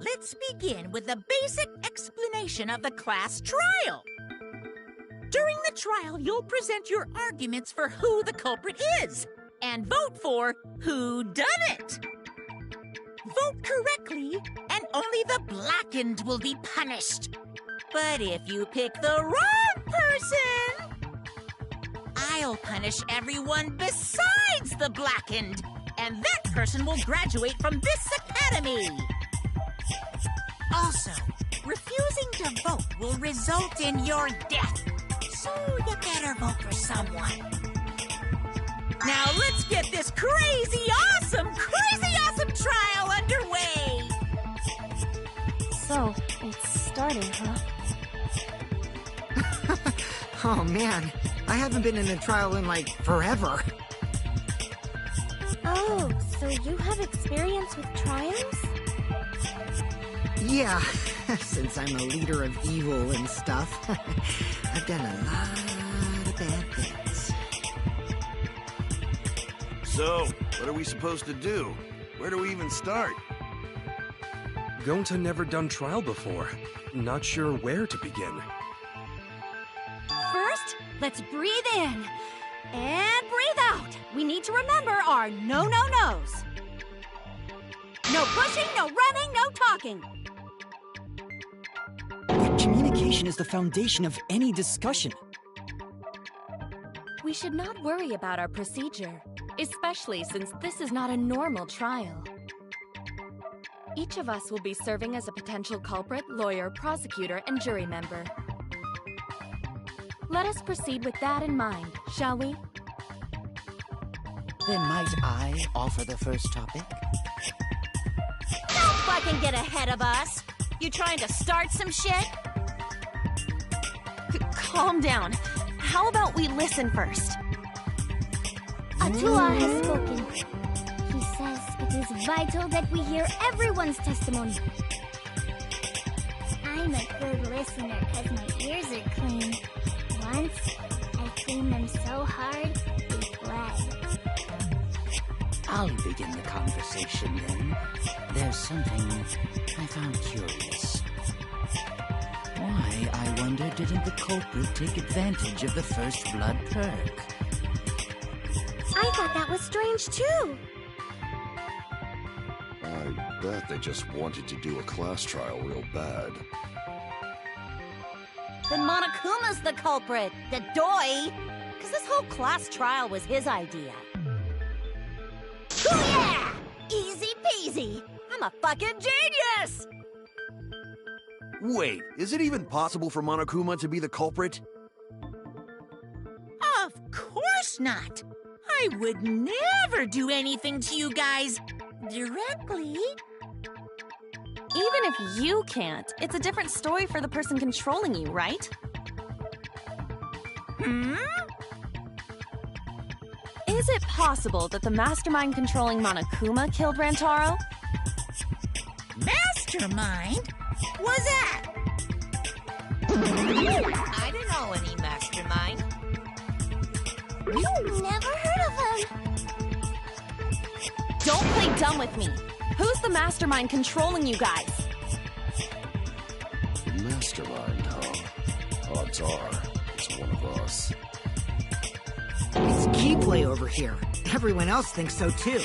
Let's begin with a basic explanation of the class trial. During the trial, you'll present your arguments for who the culprit is and vote for who done it. Vote correctly, and only the blackened will be punished. But if you pick the wrong person, I'll punish everyone besides the blackened, and that person will graduate from this academy. Also, refusing to vote will result in your death, so you better vote for someone. Now let's get this crazy awesome trial underway! So, it's starting, huh? Oh man, I haven't been in a trial in like forever. Oh, so you have experience with trials? Yeah, since I'm a leader of evil and stuff, I've done a lot of bad things. So, what are we supposed to do? Where do we even start? Gonta never done trial before. Not sure where to begin. First, let's breathe in and breathe out. We need to remember our no-no-nos. No pushing, no running, no talking. Communication is the foundation of any discussion. We should not worry about our procedure, especially since this is not a normal trial. Each of us will be serving as a potential culprit, lawyer, prosecutor, and jury member. Let us proceed with that in mind, shall we? Then might I offer the first topic? Don't fucking get ahead of us! You trying to start some shit? Calm down. How about we listen first? Atua has spoken. He says it is vital that we hear everyone's testimony. I'm a good listener because my ears are clean. Once, I cleaned them so hard, they bled. I'll begin the conversation then. There's something I found curious. Why, I wonder, didn't the culprit take advantage of the first blood perk? I thought that was strange too. I bet they just wanted to do a class trial real bad. Then Monokuma's the culprit, the doy! Because this whole class trial was his idea. Oh yeah! Easy peasy! I'm a fucking genius! Wait, is it even possible for Monokuma to be the culprit? Of course not! I would never do anything to you guys directly. Even if you can't, it's a different story for the person controlling you, right? Hmm? Is it possible that the mastermind controlling Monokuma killed Rantaro? Mastermind? What's that? I don't know any mastermind. Never heard of him. Don't play dumb with me. Who's the mastermind controlling you guys? Mastermind, huh? Odds are, it's one of us. It's key play over here. Everyone else thinks so too.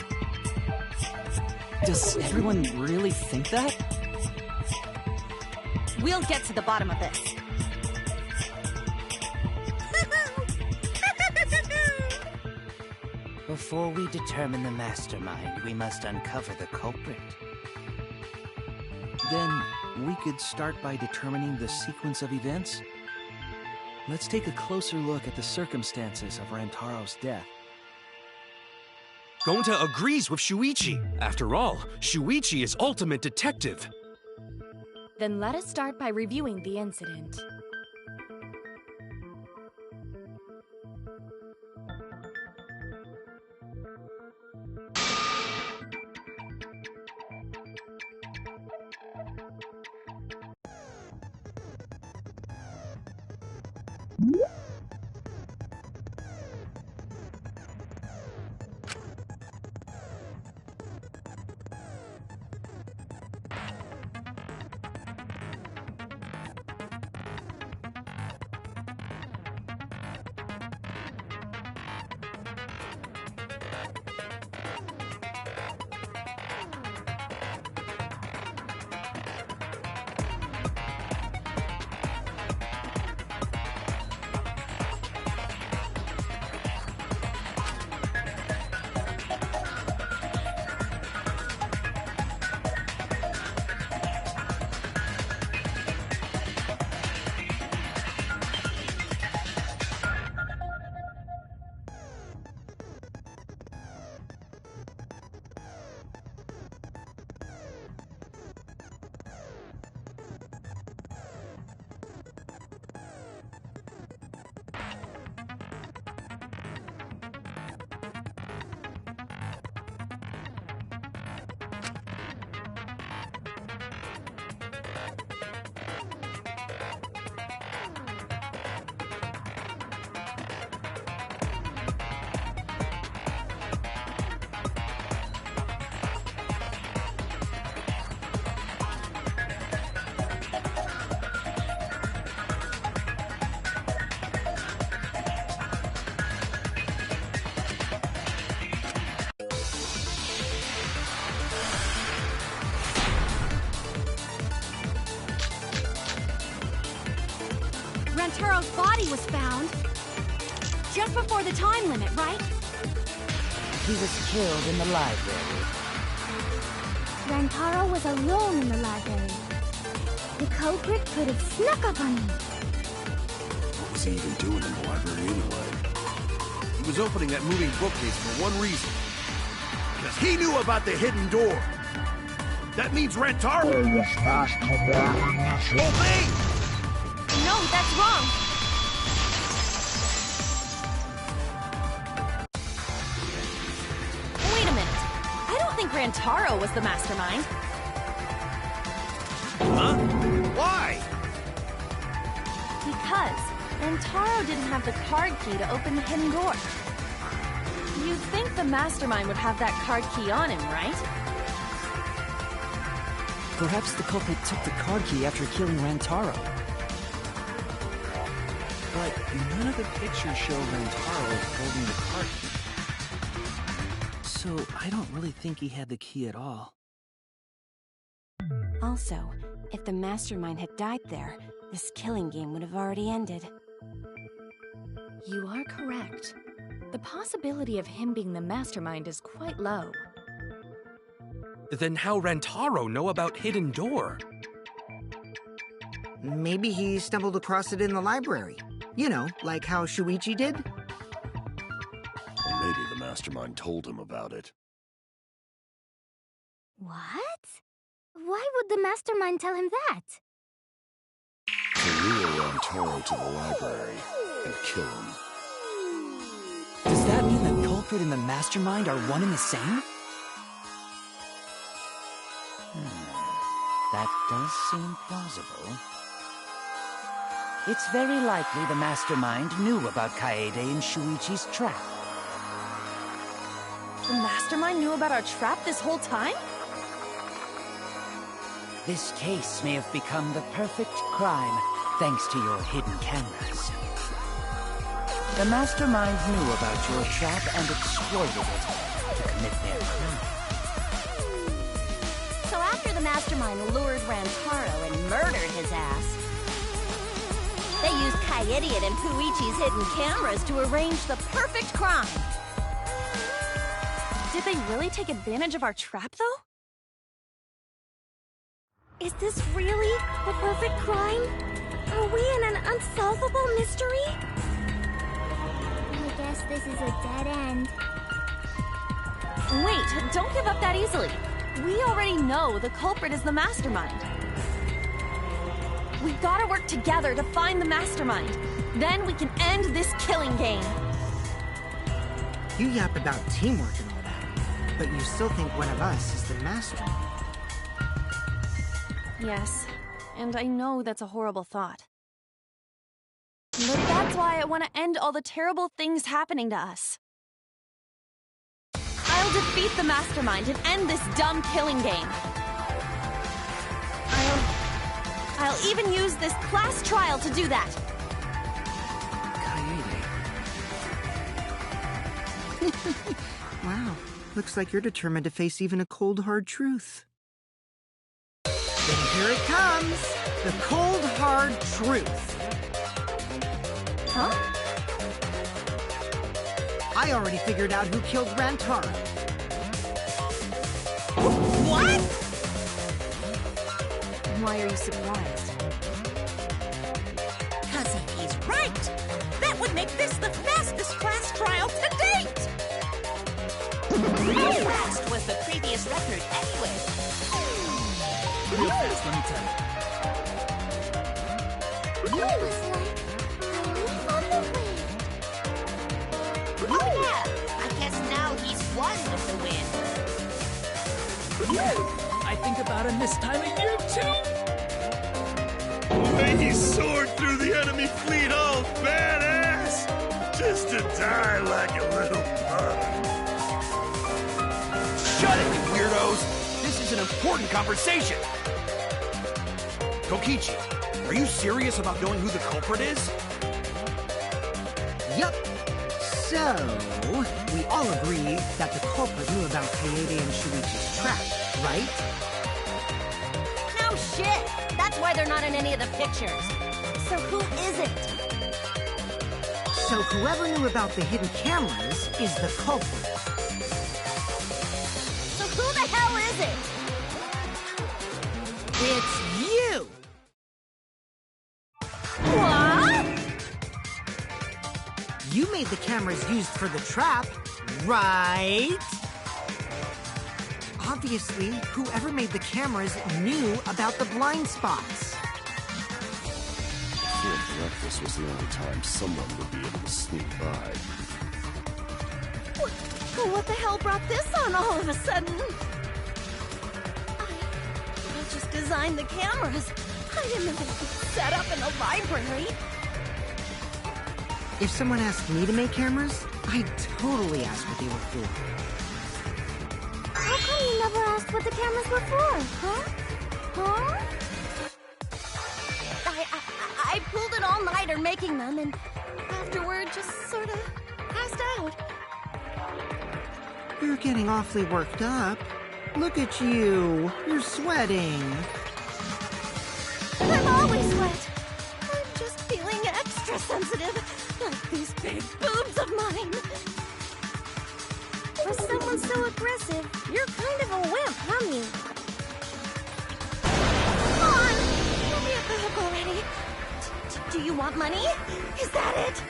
Does everyone really think that? We'll get to the bottom of this. Before we determine the mastermind, we must uncover the culprit. Then, we could start by determining the sequence of events. Let's take a closer look at the circumstances of Rantaro's death. Gonta agrees with Shuichi. After all, Shuichi is ultimate detective. Then let us start by reviewing the incident. Rantaro's body was found. Just before the time limit, right? He was killed in the library. Rantaro was alone in the library. The culprit could have snuck up on him. What was he even doing in the library anyway? He was opening that moving bookcase for one reason. Because he knew about the hidden door. That means Rantaro was masterminding this whole thing! No, that's wrong. Wait a minute. I don't think Rantaro was the mastermind. Huh? Why? Because Rantaro didn't have the card key to open the hidden door. You'd think the mastermind would have that card key on him, right? Perhaps the culprit took the card key after killing Rantaro. But none of the pictures show Rantaro holding the card key. So I don't really think he had the key at all. Also, if the mastermind had died there, this killing game would have already ended. You are correct. The possibility of him being the mastermind is quite low. Then how Rantaro know about Hidden Door? Maybe he stumbled across it in the library. You know, like how Shuichi did? Or maybe the mastermind told him about it. What? Why would the mastermind tell him that? To lure Rantaro to the library and kill him. Does that mean the culprit and the mastermind are one and the same? That does seem plausible. It's very likely the mastermind knew about Kaede and Shuichi's trap. The mastermind knew about our trap this whole time? This case may have become the perfect crime thanks to your hidden cameras. The mastermind knew about your trap and exploited it to commit their crime. So after the mastermind lured Rantaro and murdered his ass, they used Kaidiot and Puichi's hidden cameras to arrange the perfect crime. Did they really take advantage of our trap, though? Is this really the perfect crime? Are we in an unsolvable mystery? I guess this is a dead end. Wait, don't give up that easily. We already know the culprit is the mastermind. We've got to work together to find the mastermind. Then we can end this killing game. You yap about teamwork and all that, but you still think one of us is the mastermind. Yes, and I know that's a horrible thought. But that's why I want to end all the terrible things happening to us. I'll defeat the mastermind and end this dumb killing game. I'll even use this class trial to do that. Kaede. Wow, looks like you're determined to face even a cold, hard truth. Then here it comes, the cold, hard truth. Huh? I already figured out who killed Rantaro. What? Why are you surprised? Because if he's right, that would make this the fastest class trial to date! How fast was the previous record anyway? Real fast, let me tell you. It was like a leaf on the wind. Oh yeah, I guess now he's won with the win. I think about him this time of year, too. The way he soared through the enemy fleet all badass! Just to die like a little bug. Shut it, you weirdos! This is an important conversation! Kokichi, are you serious about knowing who the culprit is? Yup. So, we all agree that the culprit knew about Kaede and Shuichi's trap, right? No shit! That's why they're not in any of the pictures. So who is it? So whoever knew about the hidden cameras is the culprit. So who the hell is it? It's you! What? You made the cameras used for the trap, right? Obviously, whoever made the cameras knew about the blind spots. Before breakfast was the only time someone would be able to sneak by. What the hell brought this on all of a sudden? I just designed the cameras. I didn't know they could set up in the library. If someone asked me to make cameras, I'd totally ask what they were for. How come you never asked what the cameras were for, huh? Huh? I pulled an all-nighter making them, and afterward just sort of passed out. You're getting awfully worked up. Look at you. You're sweating. I'm always wet. I'm just feeling extra sensitive, like these big boobs of mine. For someone so aggressive, you're kind of a wimp, aren't you? Come on! Let me off the hook already. Do you want money? Is that it?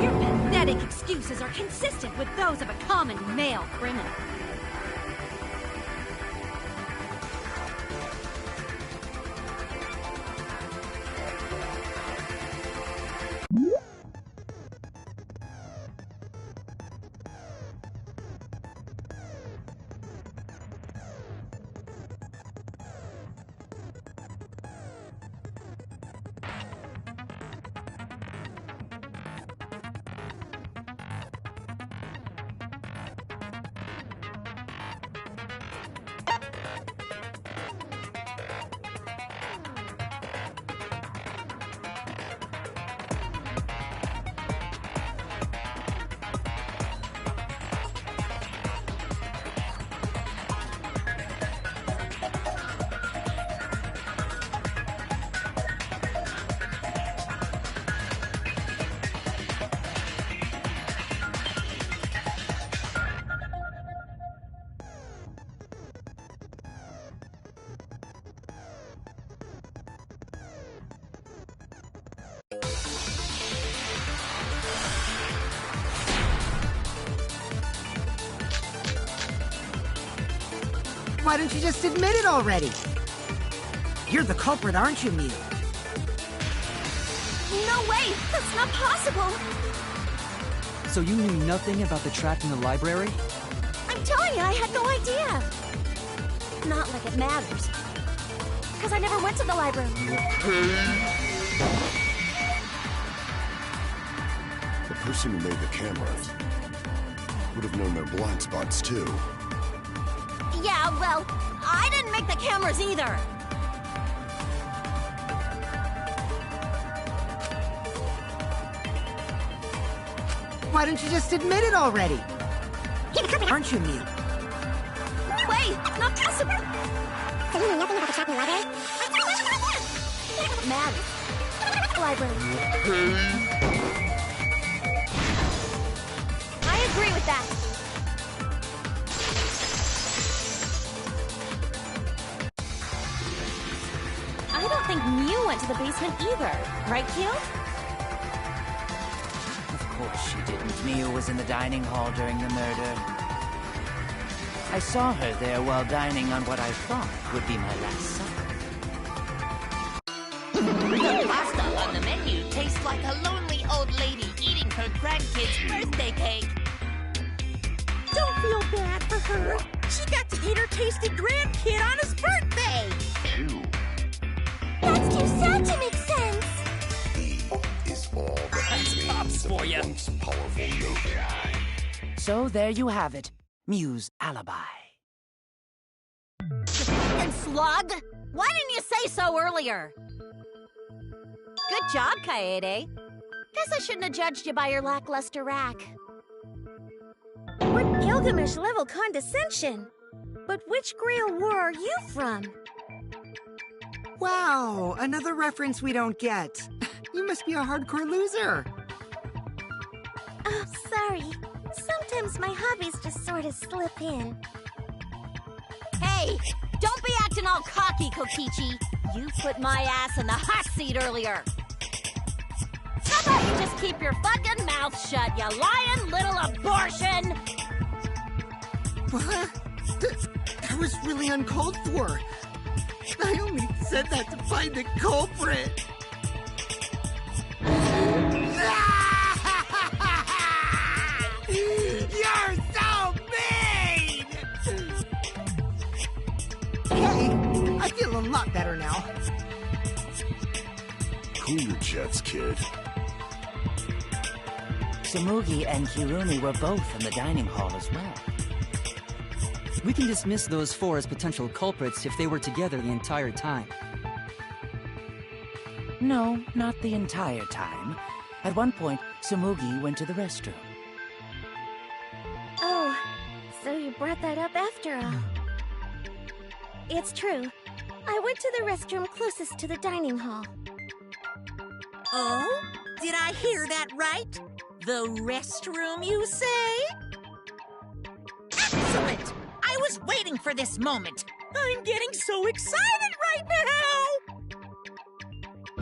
Your pathetic excuses are consistent with those of a common male criminal. Why don't you just admit it already? You're the culprit, aren't you, Mew? No way! That's not possible! So you knew nothing about the trap in the library? I'm telling you, I had no idea! Not like it matters. Because I never went to the library. The person who made the cameras would have known their blind spots, too. Yeah, well, I didn't make the cameras either! Why don't you just admit it already? Aren't you, Mew? Wait, not possible! So you knew nothing about the trap in the library? Mad. Library. I agree with that. I don't think Mew went to the basement either. Right, Q? Of course she didn't. Mew was in the dining hall during the murder. I saw her there while dining on what I thought would be my last supper. The pasta on the menu tastes like a lonely old lady eating her grandkid's birthday cake. Don't feel bad for her. She got to eat her tasty grandkid on his birthday. That's too sad to make sense! He is all that remains of the once powerful noble. So there you have it. Mew's alibi. And slug? Why didn't you say so earlier? Good job, Kaede. Guess I shouldn't have judged you by your lackluster rack. What Gilgamesh-level condescension! But which Grail war are you from? Wow, another reference we don't get. You must be a hardcore loser. Oh, sorry. Sometimes my hobbies just sort of slip in. Hey, don't be acting all cocky, Kokichi. You put my ass in the hot seat earlier. How about you just keep your fucking mouth shut, you lying little abortion? What? That was really uncalled for. I only said that to find the culprit. You're so mean! Hey, I feel a lot better now. Cool your jets, kid. Tsumugi and Kirumi were both in the dining hall as well. We can dismiss those four as potential culprits if they were together the entire time. No, not the entire time. At one point, Tsumugi went to the restroom. Oh, so you brought that up after all. It's true. I went to the restroom closest to the dining hall. Oh? Did I hear that right? The restroom, you say? Excellent! I was waiting for this moment. I'm getting so excited right now!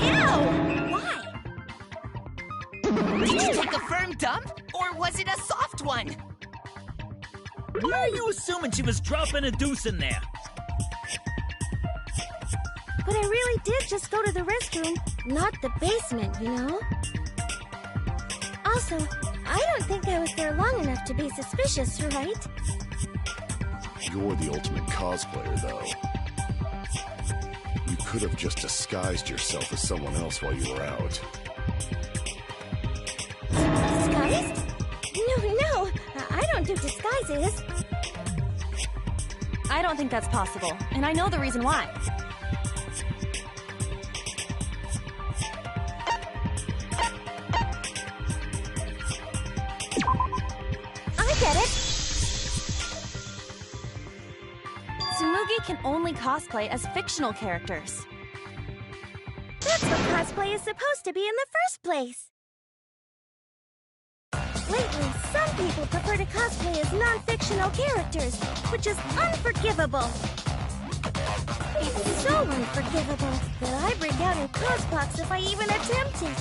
Ew! Why? Did you take a firm dump, or was it a soft one? Why are you assuming she was dropping a deuce in there? But I really did just go to the restroom, not the basement, you know? Also, I don't think I was there long enough to be suspicious, right? You're the ultimate cosplayer, though. You could have just disguised yourself as someone else while you were out. Disguised? No, I don't do disguises. I don't think that's possible, and I know the reason why. I get it. Tsumugi can only cosplay as fictional characters. That's what cosplay is supposed to be in the first place. Lately, some people prefer to cosplay as non-fictional characters, which is unforgivable. It's so unforgivable that I break out in cospox if I even attempt it.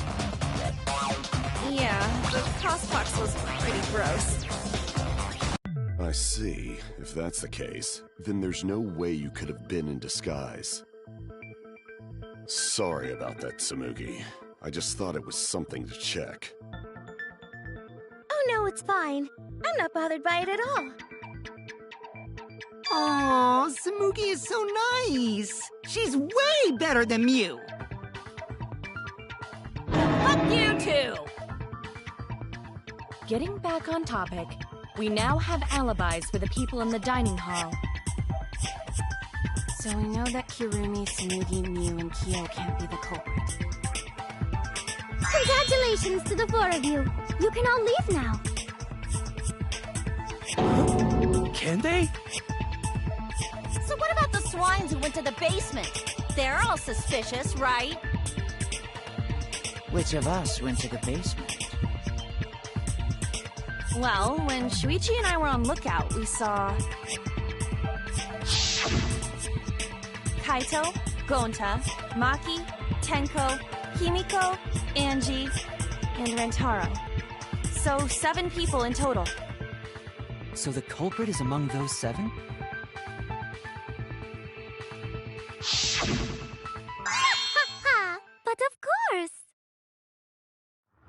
Yeah, the cospox was pretty gross. I see. If that's the case, then there's no way you could have been in disguise. Sorry about that, Tsumugi. I just thought it was something to check. Oh no, it's fine. I'm not bothered by it at all. Oh, Tsumugi is so nice. She's way better than Mew. Fuck you too! Getting back on topic, we now have alibis for the people in the dining hall. So we know that Kirumi, Tsumugi, Mew, and Kyo can't be the culprit. Congratulations to the four of you. You can all leave now. Can they? So what about the swines who went to the basement? They're all suspicious, right? Which of us went to the basement? Well, when Shuichi and I were on lookout, we saw Kaito, Gonta, Maki, Tenko, Himiko, Angie, and Rentaro. So 7 people in total. So the culprit is among those 7? Ha! But of course!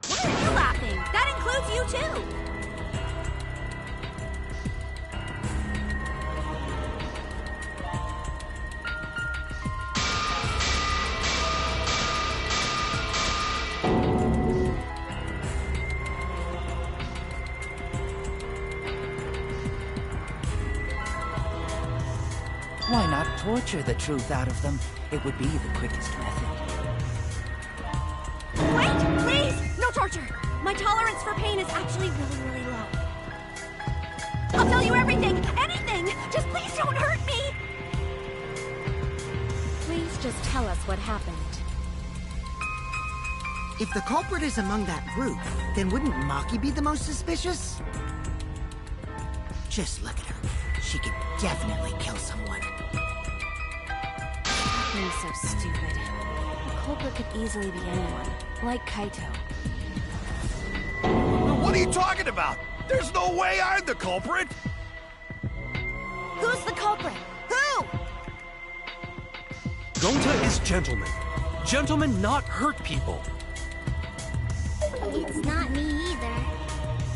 Why are you laughing? That includes you too! Why not torture the truth out of them? It would be the quickest method. Wait, please! No torture! My tolerance for pain is actually really low. I'll tell you everything! Anything! Just please don't hurt me! Please just tell us what happened. If the culprit is among that group, then wouldn't Maki be the most suspicious? Just look at her. She could definitely kill someone. Being so stupid. The culprit could easily be anyone, like Kaito. What are you talking about? There's no way I'm the culprit! Who's the culprit? Who? Gonta is gentleman. Gentlemen not hurt people. It's not me either.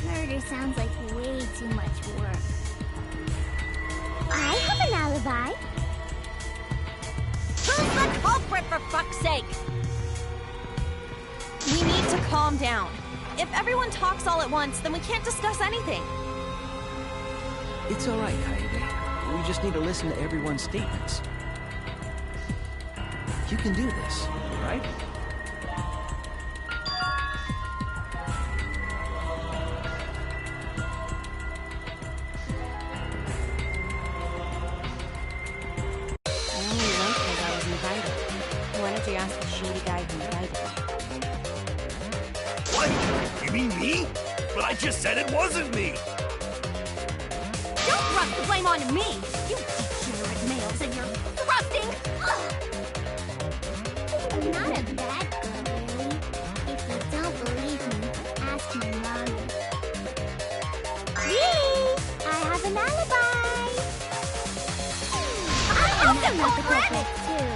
Murder sounds like way too much work. I have an alibi. Who's the culprit, for fuck's sake? We need to calm down. If everyone talks all at once, then we can't discuss anything. It's alright, Kaede. We just need to listen to everyone's statements. You can do this, right? I only went because I was invited. Why don't you ask the shady guy who invited me? What? You mean me? But I just said it wasn't me! Don't thrust the blame onto me! You degenerate males and your thrusting! I'm not a bad girl, really. If you don't believe me, ask my mommy. Really? I have an alibi! I'm also not the culprit, too.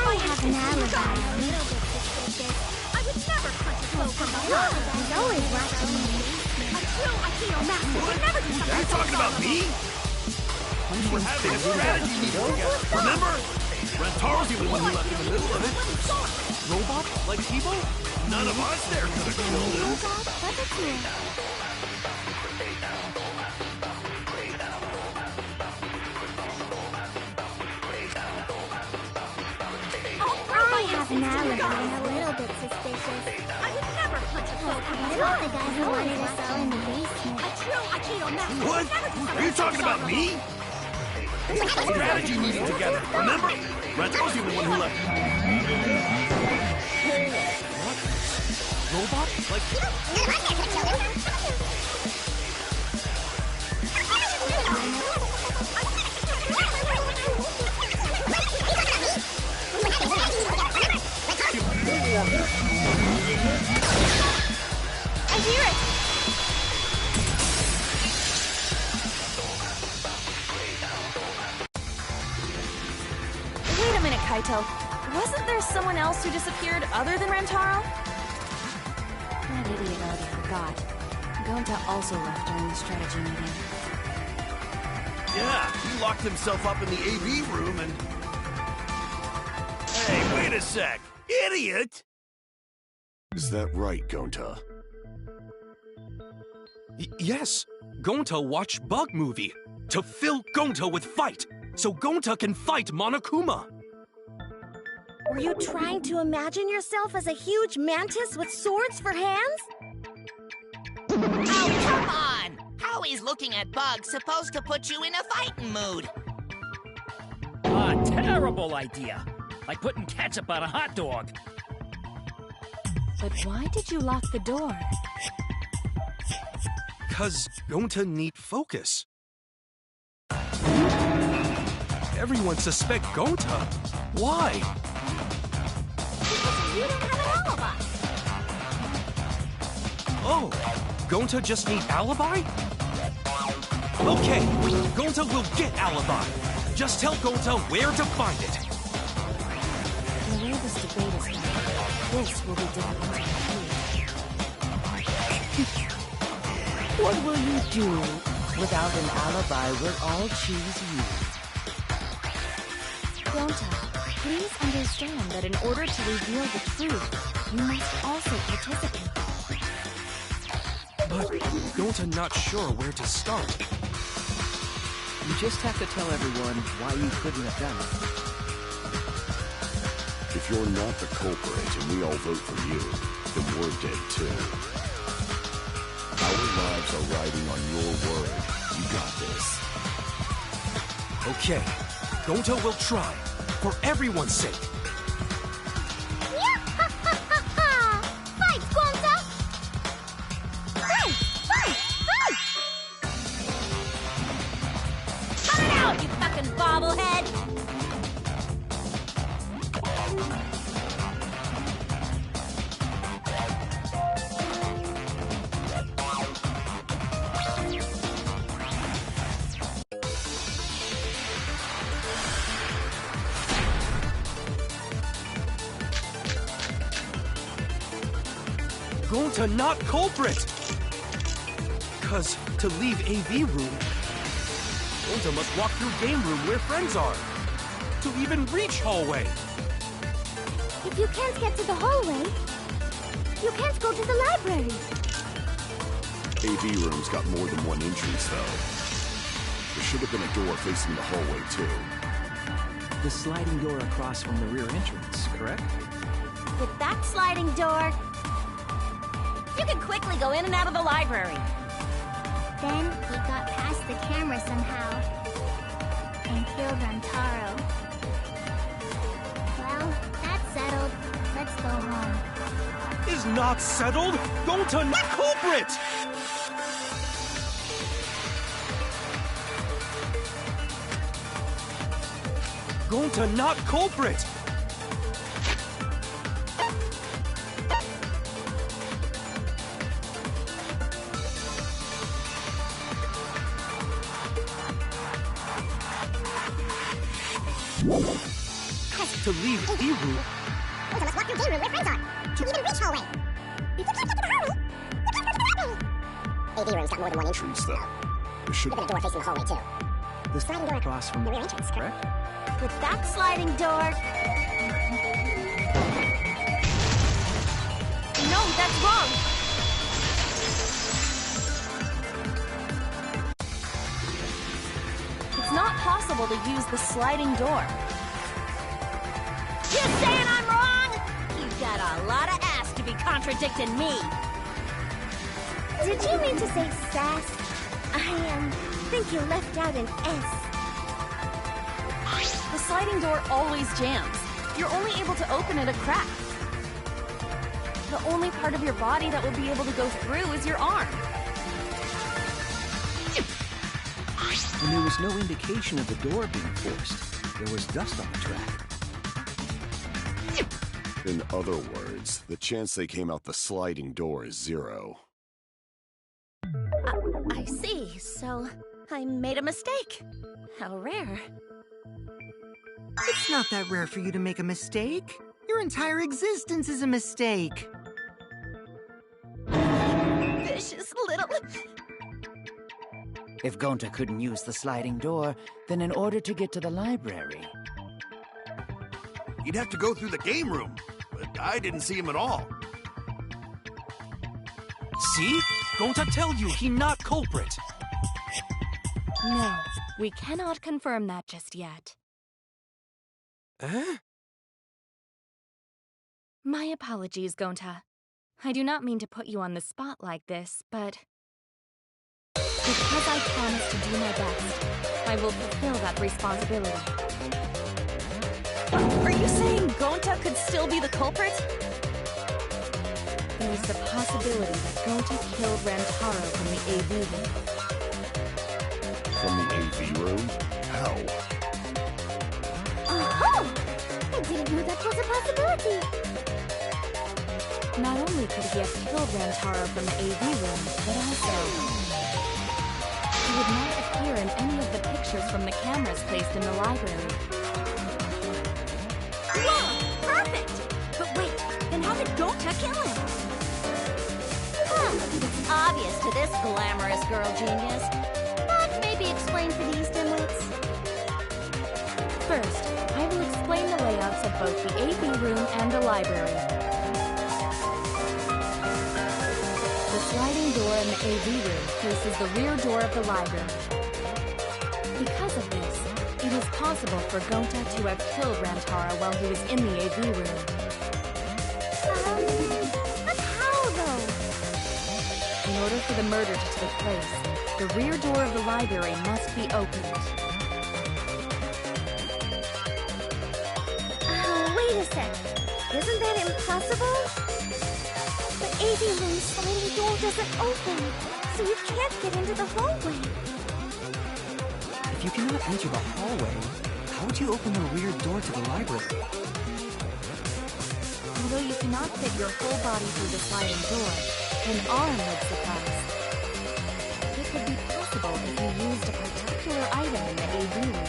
I have an alibi. A little bit suspicious. I would never punch a foe from behind! He's always watching me. A true Akino master would never do something You're so talking about dumb. me? We were having a strategy meeting together, remember? Rentaro's the only one who left in the middle of it. Robot? Like Tebow? None of us there could have killed him. What's it to? I have an alibi. A little bit suspicious. I would never punch a foe from It's behind! not the guy who wanted us all in the basement. A true Akino master What? would never do something Are you so talking about dumb. me? Strategy meeting together, remember? Rentaro's the only one who left. Robot? Like I hear it! Wait a minute, Kaito. Wasn't there someone else who disappeared other than Rantaro? That idiot already forgot. Gonta also left during the strategy meeting. Yeah, he locked himself up in the AV room and... Hey, wait a sec! Idiot! Is that right, Gonta? Yes. Gonta watched Bug Movie to fill Gonta with fight, so Gonta can fight Monokuma. Were you trying to imagine yourself as a huge mantis with swords for hands? Oh, come on! How is looking at bugs supposed to put you in a fighting mood? A terrible idea. Like putting ketchup on a hot dog. But why did you lock the door? 'Cause Gonta need focus. Everyone suspect Gonta. Why? Because you don't have an alibi! Oh, Gonta just need alibi? Okay, Gonta will get alibi. Just tell Gonta where to find it. The way this debate is going, this will be difficult to complete. What will you do? Without an alibi, we'll all choose you. Gonta, please understand that in order to reveal the truth, you must also participate. But Gonta not sure where to start. You just have to tell everyone why you couldn't have done it. If you're not the culprit and we all vote for you, then we're dead too. Our lives are riding on your word. You got this. Okay, Gonta will try. For everyone's sake. Fight, Gonta! Fight! Fight! Fight! Cut it out, you fucking bobblehead! Gonta not culprit! Cause to leave AV room, Gonta must walk through game room where friends are. To even reach hallway. If you can't get to the hallway, you can't go to the library. AV room's got more than one entrance, though. There should have been a door facing the hallway, too. The sliding door across from the rear entrance, correct? With that sliding door, you can quickly go in and out of the library. Then he got past the camera somehow and killed Rantaro. Well, that's settled. Let's go home. Is not settled? Gonta not culprit! Gonta not culprit! To leave E-room. Gonta must walk through game room where friends are to even reach hallway. If you can't get to the hallway, you can't go to the library. AV room's got more than one entrance, though. There should have been a door facing the hallway, too. The sliding door across from the rear entrance, correct? With that sliding door... No, that's wrong! It's not possible to use the sliding door. You saying I'm wrong? You've got a lot of ass to be contradicting me. Did you mean to say sass? I think you left out an S. The sliding door always jams. You're only able to open it a crack. The only part of your body that will be able to go through is your arm. And there was no indication of the door being forced. There was dust on the track. In other words, the chance they came out the sliding door is 0. I see. So, I made a mistake. How rare. It's not that rare for you to make a mistake. Your entire existence is a mistake. Vicious little... If Gonta couldn't use the sliding door, then in order to get to the library... You'd have to go through the game room, but I didn't see him at all. See? Gonta tell you he not culprit. No, we cannot confirm that just yet. Eh? My apologies, Gonta. I do not mean to put you on the spot like this, but... because I promised to do my best, I will fulfill that responsibility. Are you saying Gonta could still be the culprit? There is the possibility that Gonta killed Rantaro from the AV room. From the AV room? How? Oh! I didn't know that was a possibility. Not only could he have killed Rantaro from the AV room, but also he would not appear in any of the pictures from the cameras placed in the library. Whoa! Perfect! But wait, then how did Gonta kill him? It's obvious to this glamorous girl genius. But maybe explain for these dimwits. First, I will explain the layouts of both the AV room and the library. The sliding door in the AV room faces the rear door of the library. Because of this, it is possible for Gonta to have killed Rantaro while he was in the AV room. But how, though? In order for the murder to take place, the rear door of the library must be opened. Wait a sec. Isn't that impossible? The AV room's sliding door doesn't open, so you can't get into the hallway. If you cannot enter the hallway, how would you open the rear door to the library? Although you cannot fit your whole body through the sliding door, an arm would suffice. It would be possible if you used a particular item in the AV room.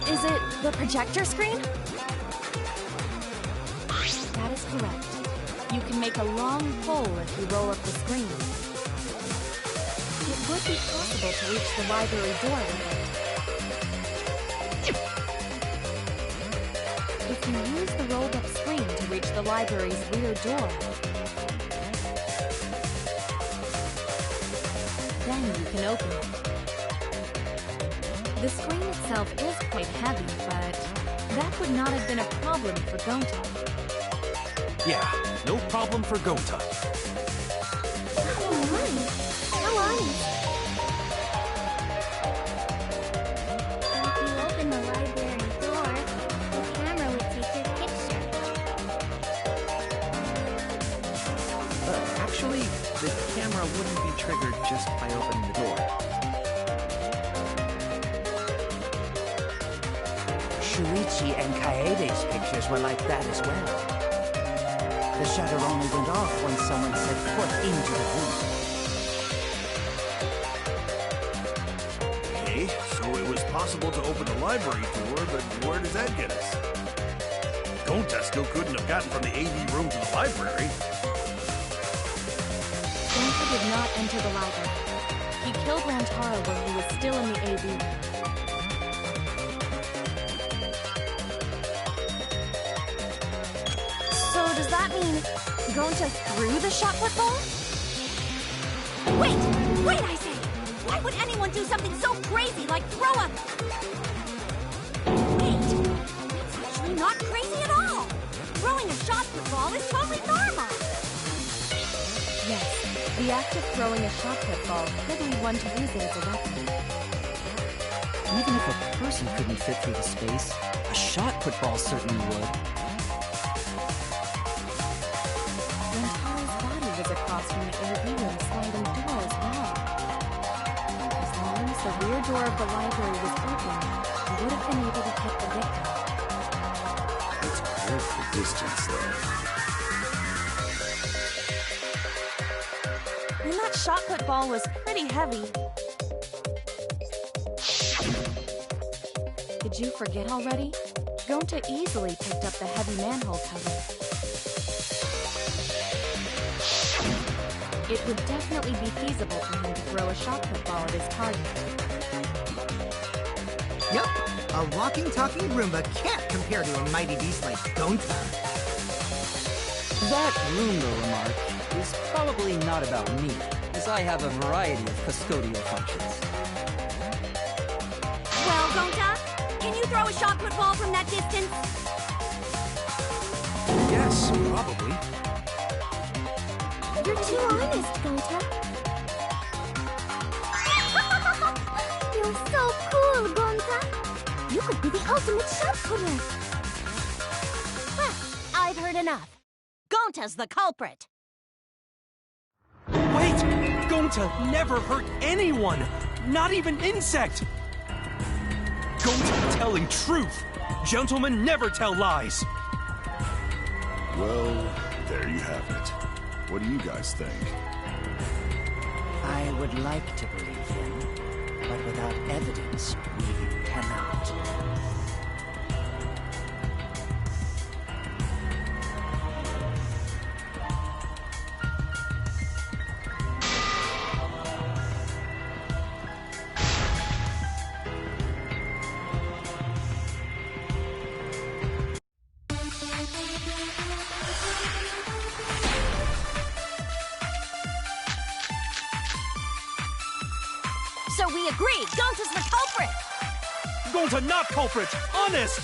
Is it the projector screen? That is correct. You can make a long pole if you roll up the screen. It would be possible to reach the library door with it. If you use the rolled up screen to reach the library's rear door, then you can open it. The screen itself is quite heavy, but that would not have been a problem for Gonta. Yeah, no problem for Gonta. Oh my! How are you? If you open the library door, the camera would take your picture. Actually, the camera wouldn't be triggered just by opening the door. Shuichi and Kaede's pictures were like that as well. The shutter only went off when someone set foot into the room. Okay, so it was possible to open the library door, but where does that get us? Gonta still couldn't have gotten from the AV room to the library. Gonta did not enter the library. He killed Rantaro while he was still in the AV room. So does that mean Gonta threw the shot-put ball? Wait! Wait, I say! Why would anyone do something so crazy like throw a... Wait! That's actually not crazy at all! Throwing a shot-put ball is totally normal! Yes, the act of throwing a shot-put ball could lead one to use it as a weapon. Even if a person couldn't fit through the space, a shot-put ball certainly would. Rantaro's body was across from the AV room sliding door as well. As long as the rear door of the library was open, he would have been able to hit the victim. It's quite the distance, though. And that shot-put ball was pretty heavy. Did you forget already? Gonta easily picked up the heavy manhole cover. It would definitely be feasible for him to throw a shot-put ball at his target. Yep, a walking, talking Roomba can't compare to a mighty beast like Gonta. That Roomba remark is probably not about me, as I have a variety of custodial functions. Well, Gonta, can you throw a shot-put ball from that distance? Yes, probably. You're too honest, Gonta. You're so cool, Gonta. You could be the ultimate shot putter. Well, I've heard enough. Gonta's the culprit. Wait! Gonta never hurt anyone! Not even insect! Gonta telling truth! Gentlemen never tell lies! Well, there you have it. What do you guys think? I would like to believe him, but without evidence, we cannot. So we agree, Gonta's the culprit! Gonta not culprit! Honest!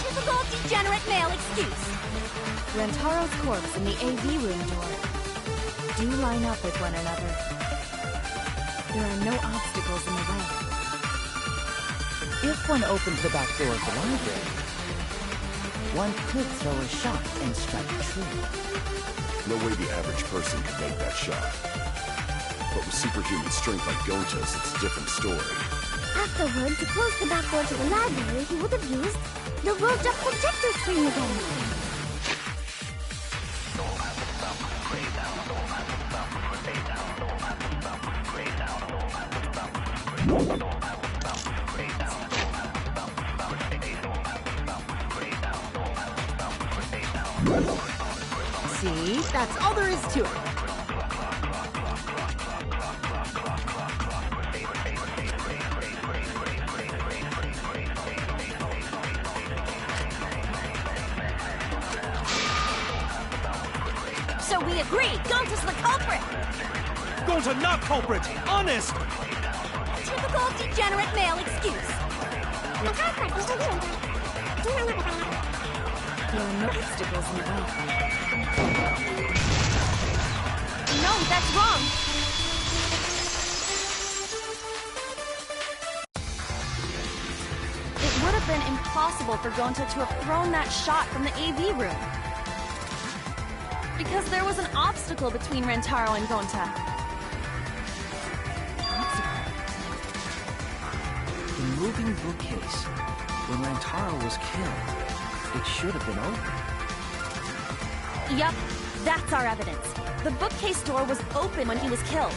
Typical degenerate male excuse. Rantaro's corpse and the AV room door do line up with one another. There are no obstacles in the way. If one opened the back door of the library, one could throw a shot and strike true. No way the average person could make that shot. But with superhuman strength like Gonta's, it's a different story. Afterward, to close the back door to the library, he would have used the rolled up projector screen again. See, that's all there is to it. So we agree, Gonta's the culprit! Gonta not culprit! Honest! Typical degenerate male excuse. There are no obstacles in the way. No, that's wrong! It would have been impossible for Gonta to have thrown that shot from the AV room. Because there was an obstacle between Rantaro and Gonta. The moving bookcase. When Rantaro was killed, it should have been open. Yup, that's our evidence. The bookcase door was open when he was killed.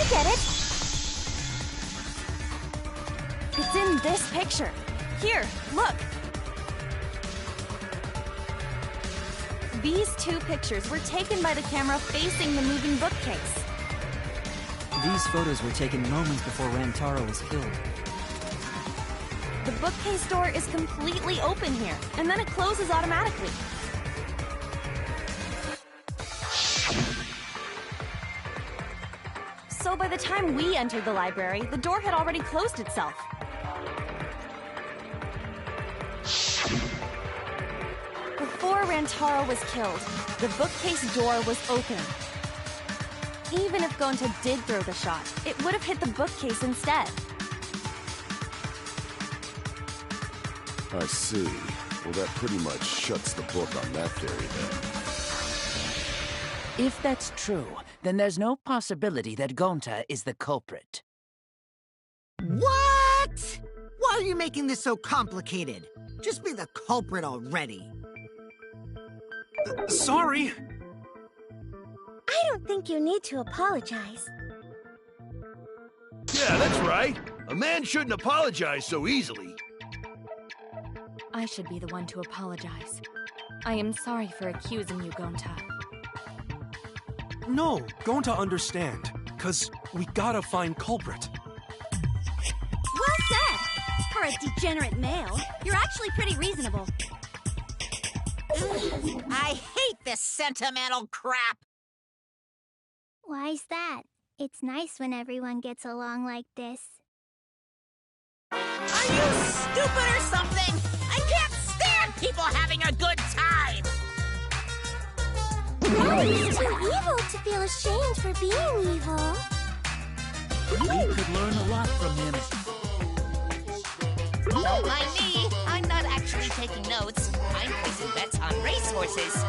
Get it? It's in this picture. Here, look. These two pictures were taken by the camera facing the moving bookcase. These photos were taken moments before Rantaro was killed. The bookcase door is completely open here, and then it closes automatically. So by the time we entered the library, the door had already closed itself. Before Rantaro was killed, the bookcase door was open. Even if Gonta did throw the shot, it would have hit the bookcase instead. I see. Well, that pretty much shuts the book on that theory, then. If that's true, then there's no possibility that Gonta is the culprit. What? Why are you making this so complicated? Just be the culprit already. Sorry. I don't think you need to apologize. Yeah, that's right. A man shouldn't apologize so easily. I should be the one to apologize. I am sorry for accusing you, Gonta. No, Gonta understand. 'Cause we gotta find culprit. Well said! For a degenerate male, you're actually pretty reasonable. Ugh, I hate this sentimental crap! Why's that? It's nice when everyone gets along like this. Are you stupid or something? I can't stand people having a good time! No, he's too evil to feel ashamed for being evil. We could learn a lot from him. Don't mind me. I'm not actually taking notes. I'm placing bets on racehorses.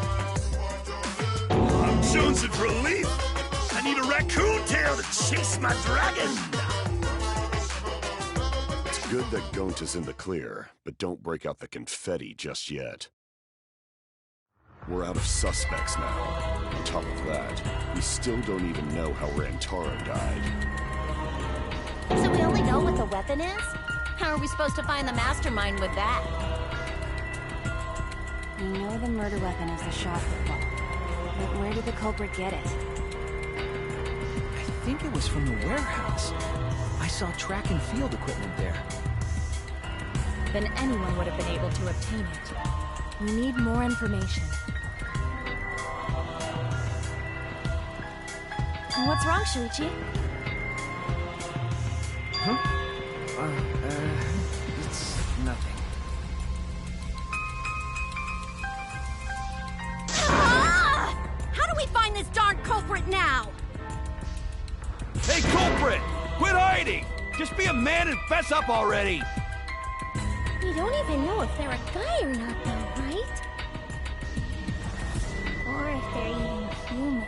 I'm jonesing for relief. I need a raccoon tail to chase my dragon. It's good that Gonta's in the clear, but don't break out the confetti just yet. We're out of suspects now. On top of that, we still don't even know how Rantaro died. So we only know what the weapon is? How are we supposed to find the mastermind with that? We know the murder weapon is the shot football. But where did the culprit get it? I think it was from the warehouse. I saw track and field equipment there. Then anyone would have been able to obtain it. We need more information. What's wrong, Shuichi? Huh? It's nothing. Ah! How do we find this darn culprit now? Hey, culprit! Quit hiding! Just be a man and fess up already! We don't even know if they're a guy or not, though, right? Or if they're even human.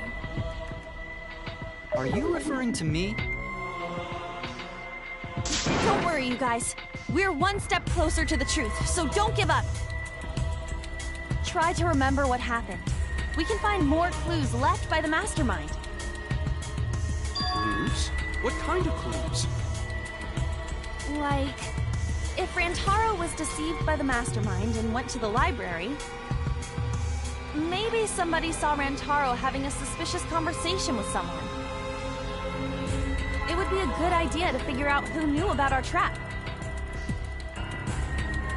Are you referring to me? Don't worry, you guys. We're one step closer to the truth, so don't give up. Try to remember what happened. We can find more clues left by the mastermind. Clues? What kind of clues? Like, if Rantaro was deceived by the mastermind and went to the library, maybe somebody saw Rantaro having a suspicious conversation with someone. It would be a good idea to figure out who knew about our trap.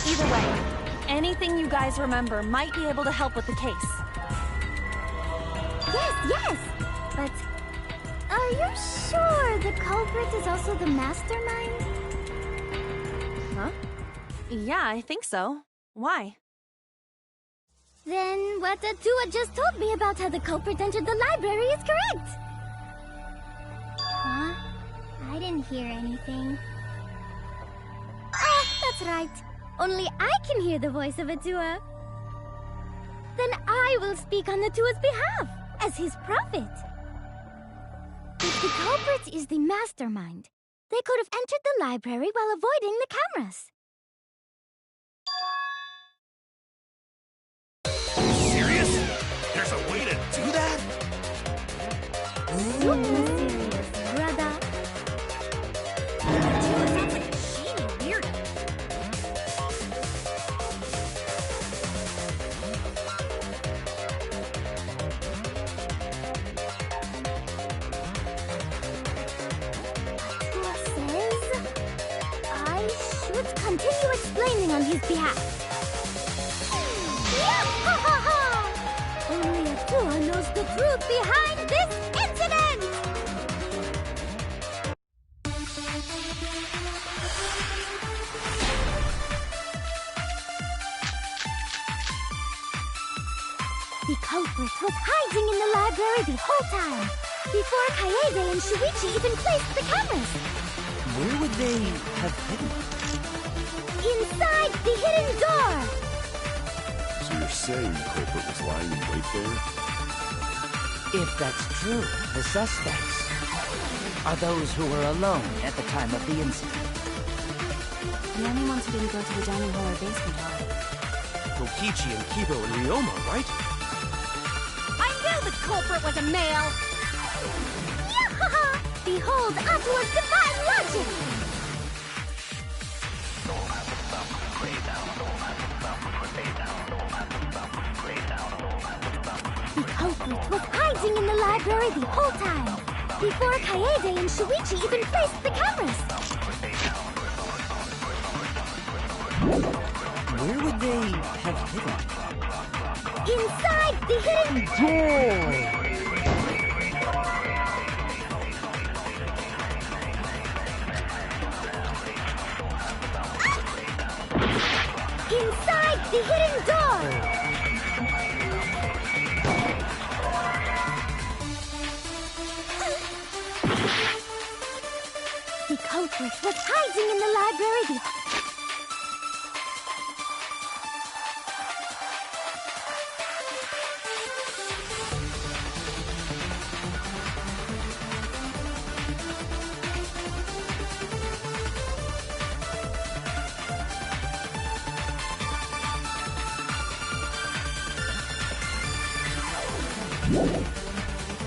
Either way, anything you guys remember might be able to help with the case. Yes, yes! But are you sure the culprit is also the mastermind? Huh? Yeah, I think so. Why? Then what Atua just told me about how the culprit entered the library is correct! Huh? I didn't hear anything. Oh, that's right. Only I can hear the voice of Atua. Then I will speak on Atua's behalf, as his prophet. If the culprit is the mastermind, they could have entered the library while avoiding the cameras. Serious? There's a way to do that? Super serious, brother. Atua sounds like a sheeny weirdo. Atua says I should continue explaining on his behalf. Only Atua knows the truth behind this incident! The culprit was hiding in the library the whole time, before Kaede and Shuichi even placed the cameras. Where would they have hidden? Inside the hidden door! So you're saying the culprit was lying in wait there? If that's true, the suspects are those who were alone at the time of the incident. The only ones who didn't go to the dining hall or basement are... Kokichi and Kibo and Ryoma, right? I knew the culprit was a male! Yahaha! Behold Atua's divine logic! The culprit was hiding in the library the whole time, before Kaede and Shuichi even placed the cameras. Where would they have hidden? Inside the hidden door! Inside the hidden door! The culprit was hiding in the library.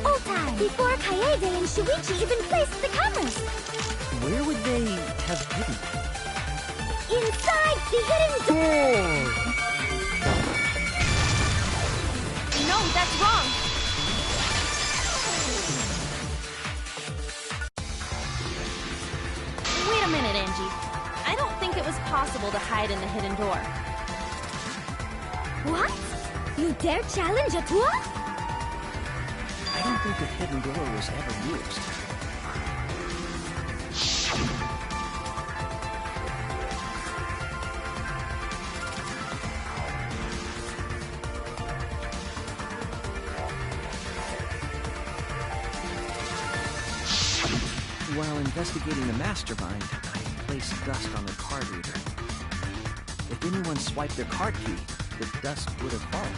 All time before Kaede and Shuichi even placed the cameras. Where would they have hidden? Inside the hidden door! No, that's wrong! Wait a minute, Angie. I don't think it was possible to hide in the hidden door. What? You dare challenge Atua? I don't think the hidden door was ever used. While investigating the mastermind, I placed dust on the card reader. If anyone swiped their card key, the dust would have fallen.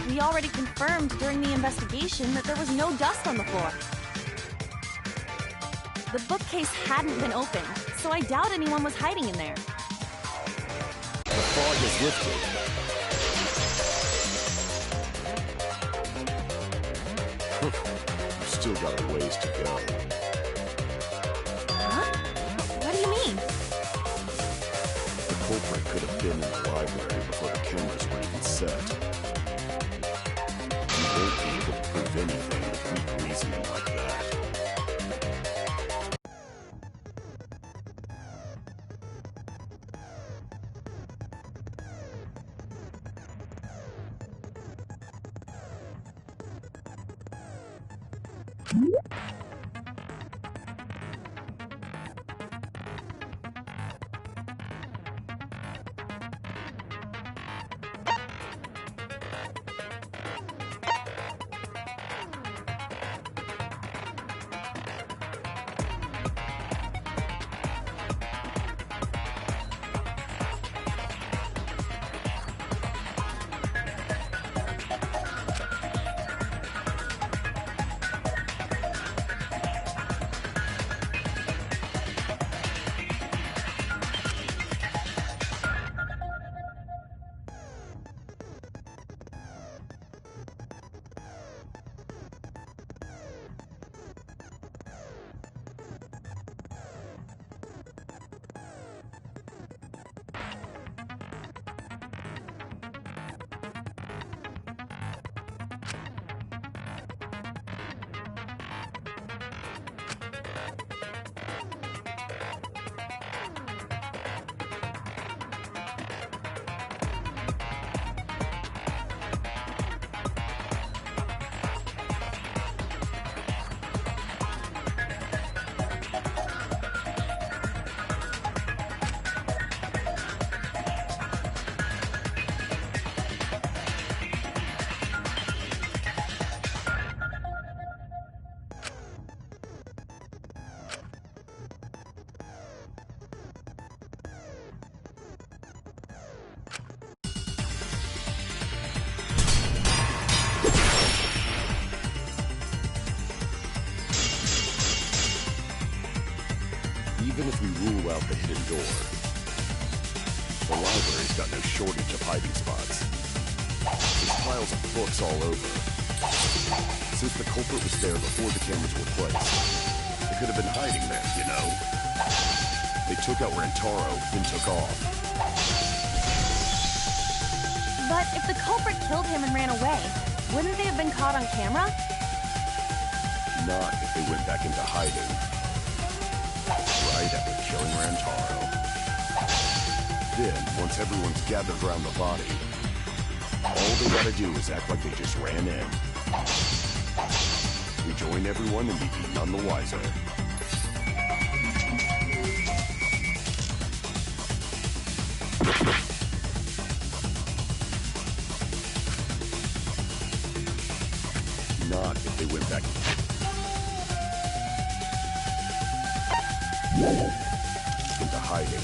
We already confirmed during the investigation that there was no dust on the floor. The bookcase hadn't been opened, so I doubt anyone was hiding in there. The fog has lifted. You've still got a ways to go. Huh? What do you mean? The culprit could have been in the library before the cameras were even set. You won't be able to prove anything with weak reasoning like that. Even if we rule out the hidden door, the library's got no shortage of hiding spots. There's piles of books all over. Since the culprit was there before the cameras were placed, they could have been hiding there, you know? They took out Rantaro, then took off. But if the culprit killed him and ran away, wouldn't they have been caught on camera? Not if they went back into hiding. Right after killing Rantaro. Then, once everyone's gathered around the body, all they gotta do is act like they just ran in. Rejoin everyone and be none the wiser. Not if they went back into hiding.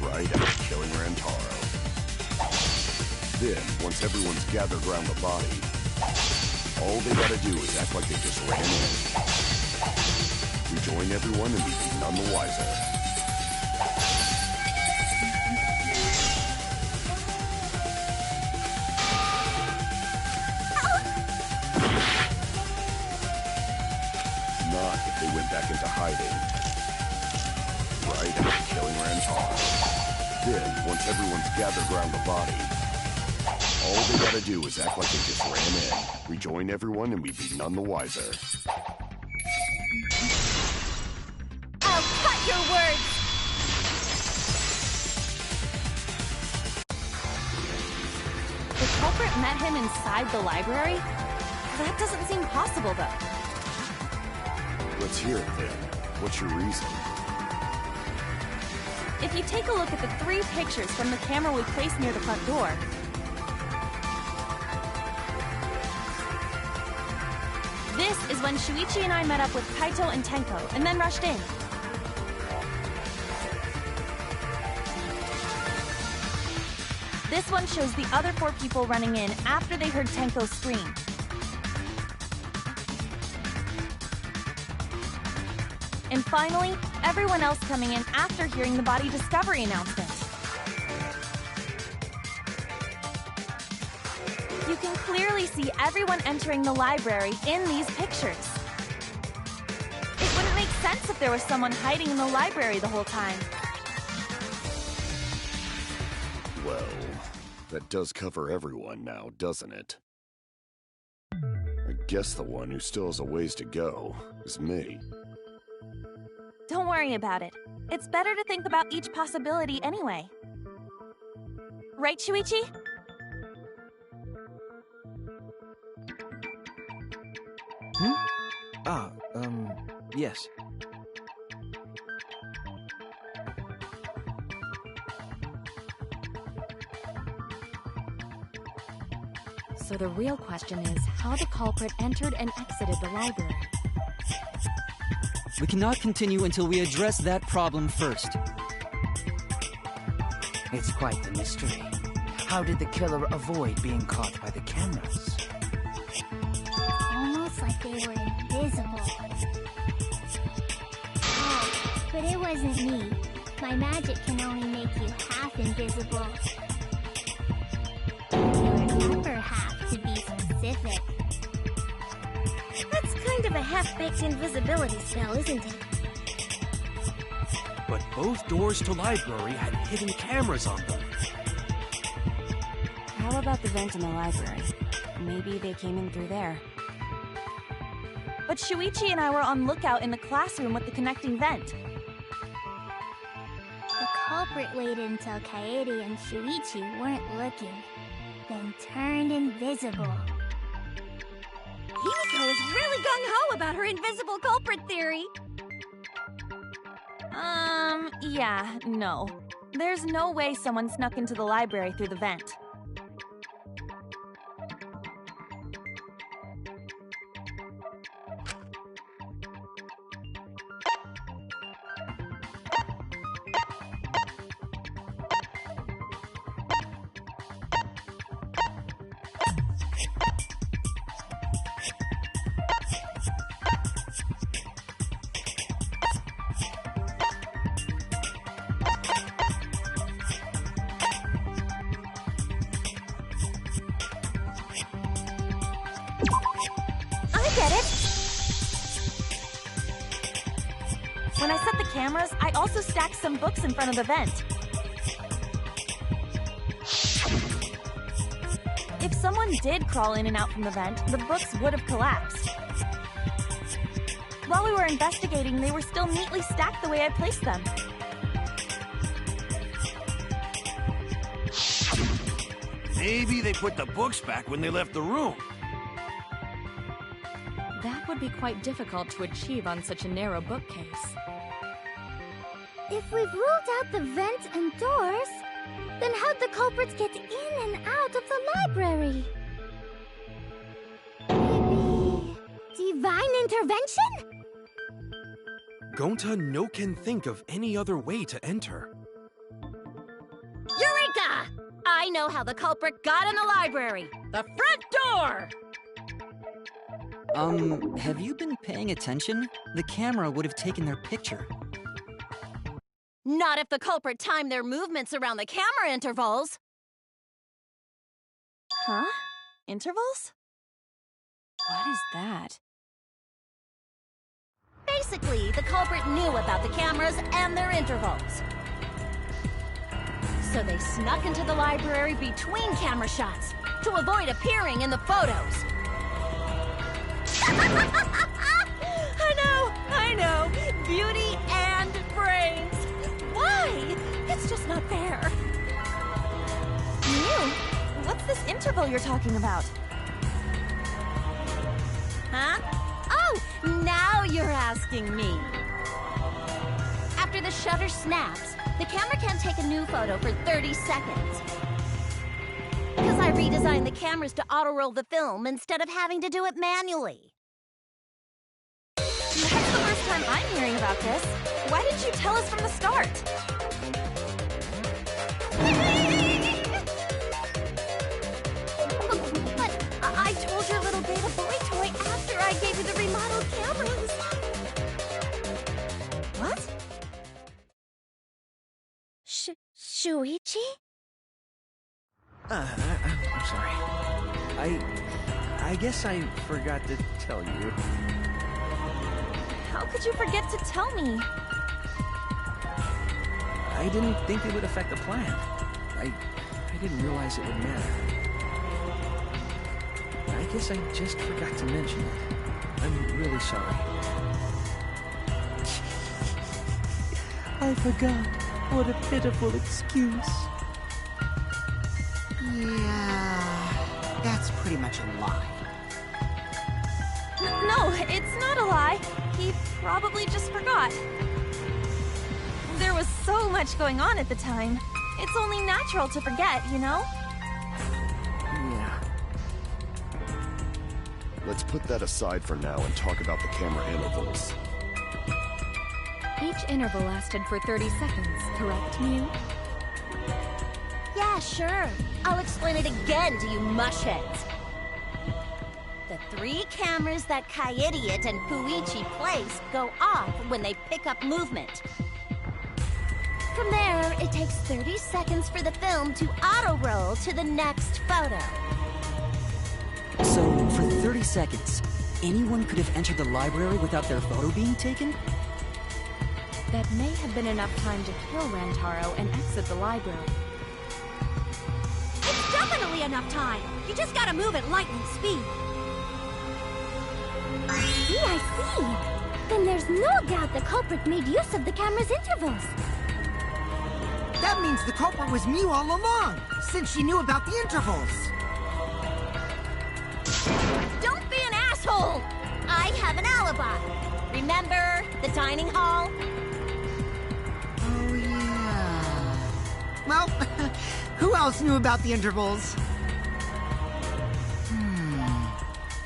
Right after killing Rantaro. Then, once everyone's gathered around the body, all they gotta do is act like they just ran in. Rejoin everyone and be none the wiser. Not if they went back into hiding. Right after killing Rantaro. Then, once everyone's gathered around the body, all they gotta do is act like they just ran in. Rejoin everyone and we'd be none the wiser. I'll cut your words! The culprit met him inside the library? That doesn't seem possible, though. Let's hear it then. What's your reason? If you take a look at the 3 pictures from the camera we placed near the front door, this is when Shuichi and I met up with Kaito and Tenko, and then rushed in. This one shows the other 4 people running in after they heard Tenko scream. And finally, everyone else coming in after hearing the body discovery announcement. You can clearly see everyone entering the library in these pictures. It wouldn't make sense if there was someone hiding in the library the whole time. Well, that does cover everyone now, doesn't it? I guess the one who still has a ways to go is me. Don't worry about it. It's better to think about each possibility anyway. Right, Shuichi? Yes. So the real question is how the culprit entered and exited the library. We cannot continue until we address that problem first. It's quite the mystery. How did the killer avoid being caught by the cameras? Almost like they were invisible. Oh, but it wasn't me. My magic can only make you half invisible. Your upper half, to be specific. That's kind of a half-baked invisibility spell, isn't it? But both doors to library had hidden cameras on them. How about the vent in the library? Maybe they came in through there. But Shuichi and I were on lookout in the classroom with the connecting vent. The culprit waited until Kaede and Shuichi weren't looking, then turned invisible. Himiko is really gung-ho about her invisible culprit theory. Yeah, no. There's no way someone snuck into the library through the vent. When I set the cameras, I also stacked some books in front of the vent. If someone did crawl in and out from the vent, the books would have collapsed. While we were investigating, they were still neatly stacked the way I placed them. Maybe they put the books back when they left the room. That would be quite difficult to achieve on such a narrow bookcase. If we've ruled out the vent and doors, then how'd the culprits get in and out of the library? Maybe divine intervention? Gonta no can think of any other way to enter. Eureka! I know how the culprit got in the library. The front door! Have you been paying attention? The camera would have taken their picture. Not if the culprit timed their movements around the camera intervals. Huh? Intervals? What is that? Basically, the culprit knew about the cameras and their intervals. So they snuck into the library between camera shots to avoid appearing in the photos. I know. Beauty and brains. Why? It's just not fair. Mew, what's this interval you're talking about? Huh? Oh, now you're asking me. After the shutter snaps, the camera can't take a new photo for 30 seconds. Because I redesigned the cameras to auto-roll the film instead of having to do it manually. That's the first time I'm hearing about this. Why didn't you tell us from the start? But I told your little beta boy toy after I gave you the remodeled cameras. What? Shuichi? I'm sorry. I guess I forgot to tell you. How could you forget to tell me? I didn't think it would affect the plan. I didn't realize it would matter. I guess I just forgot to mention it. I'm really sorry. I forgot. What a pitiful excuse. Yeah, that's pretty much a lie. No, it's not a lie. He probably just forgot. There was so much going on at the time. It's only natural to forget, you know? Yeah. Let's put that aside for now and talk about the camera intervals. Each interval lasted for 30 seconds, correct, Mew? Yeah, sure. I'll explain it again to you mushheads. The 3 cameras that Kaidiot and Puichi place go off when they pick up movement. From there, it takes 30 seconds for the film to auto-roll to the next photo. So, for 30 seconds, anyone could have entered the library without their photo being taken? That may have been enough time to kill Rantaro and exit the library. It's definitely enough time. You just gotta move at lightning speed. See, I see. Then there's no doubt the culprit made use of the camera's intervals. That means the culprit was Mew all along, since she knew about the intervals. Don't be an asshole! I have an alibi. Remember the dining hall? Oh, yeah. else knew about the intervals?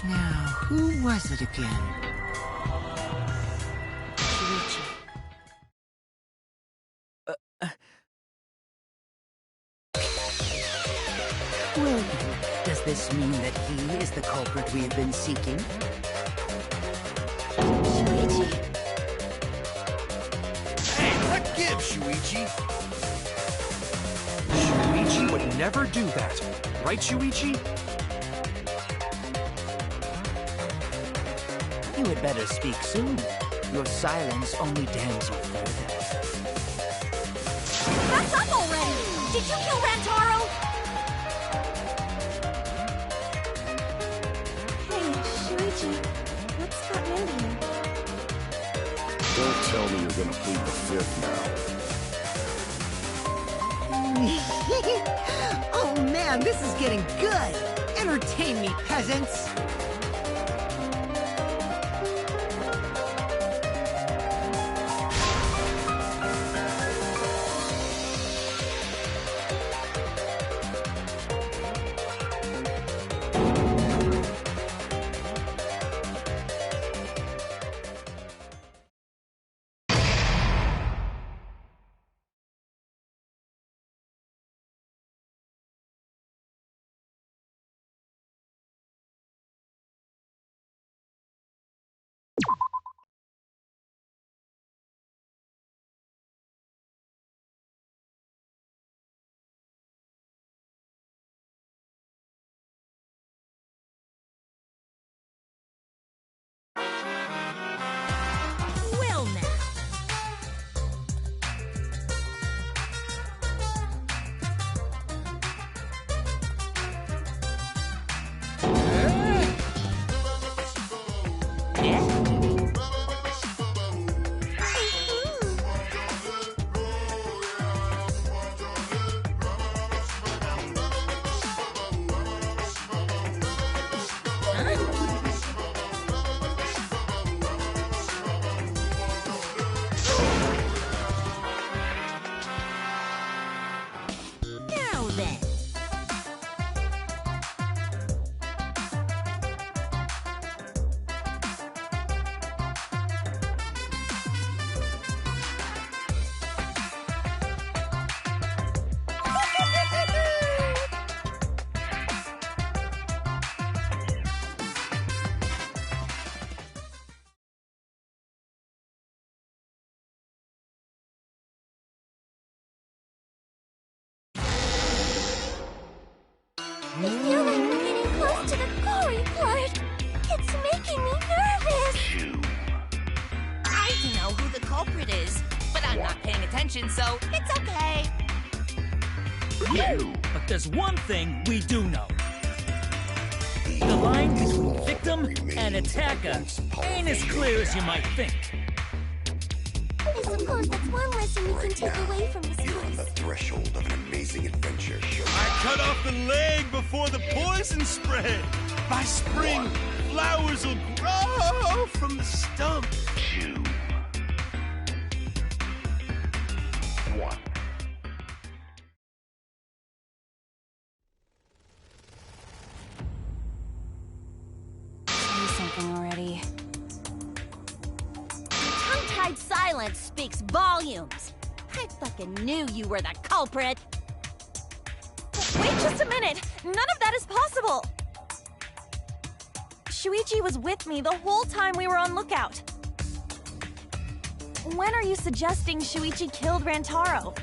Now, who was it again? Shuichi. Well, does this mean that he is the culprit we have been seeking? Shuichi? Hey, what gives, Shuichi? Shuichi would never do that. Right, Shuichi? You had better speak soon. Your silence only damns you further. What's up already? Did you kill Rantaro? Hey, Shuichi, what's gotten into you? Don't tell me you're gonna plead the fifth now. Oh man, this is getting good! Entertain me, peasants! Well now. Now then. I feel like we're getting close to the gory part. It's making me nervous. I don't know who the culprit is, but I'm not paying attention, so it's okay. But there's one thing we do know. The line between victim and attacker ain't as clear as you might think. I suppose that's one lesson we can take away from this You're on the threshold of an amazing adventure. I cut off the leg before the poison spread. By spring, flowers will grow from the stump. 2, 1. Say something already. Tongue-tied silence speaks volumes. I fucking knew you were the culprit. Wait just a minute! None of that is possible! Shuichi was with me the whole time we were on lookout. When are you suggesting Shuichi killed Rantaro?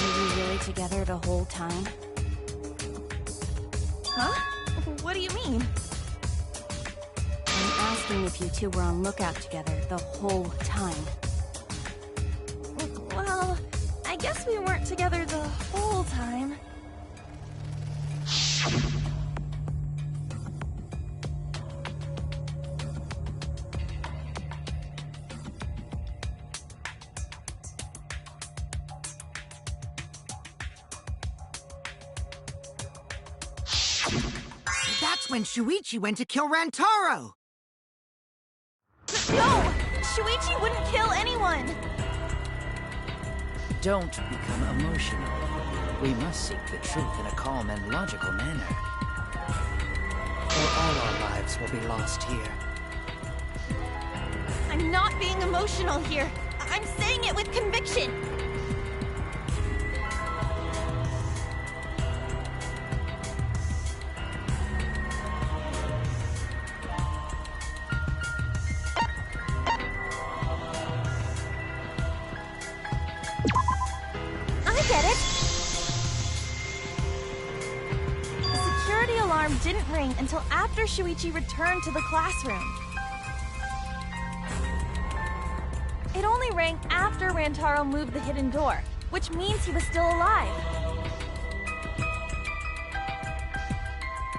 Were we really together the whole time? Huh? What do you mean? I'm asking if you two were on lookout together the whole time. Well, I guess we weren't together the whole time. That's when Shuichi went to kill Rantaro! No! Shuichi wouldn't kill anyone! Don't become emotional. We must seek the truth in a calm and logical manner. Or all our lives will be lost here. I'm not being emotional here. I'm saying it with conviction. I get it. The security alarm didn't ring until after Shuichi returned to the classroom. It only rang after Rantaro moved the hidden door, which means he was still alive.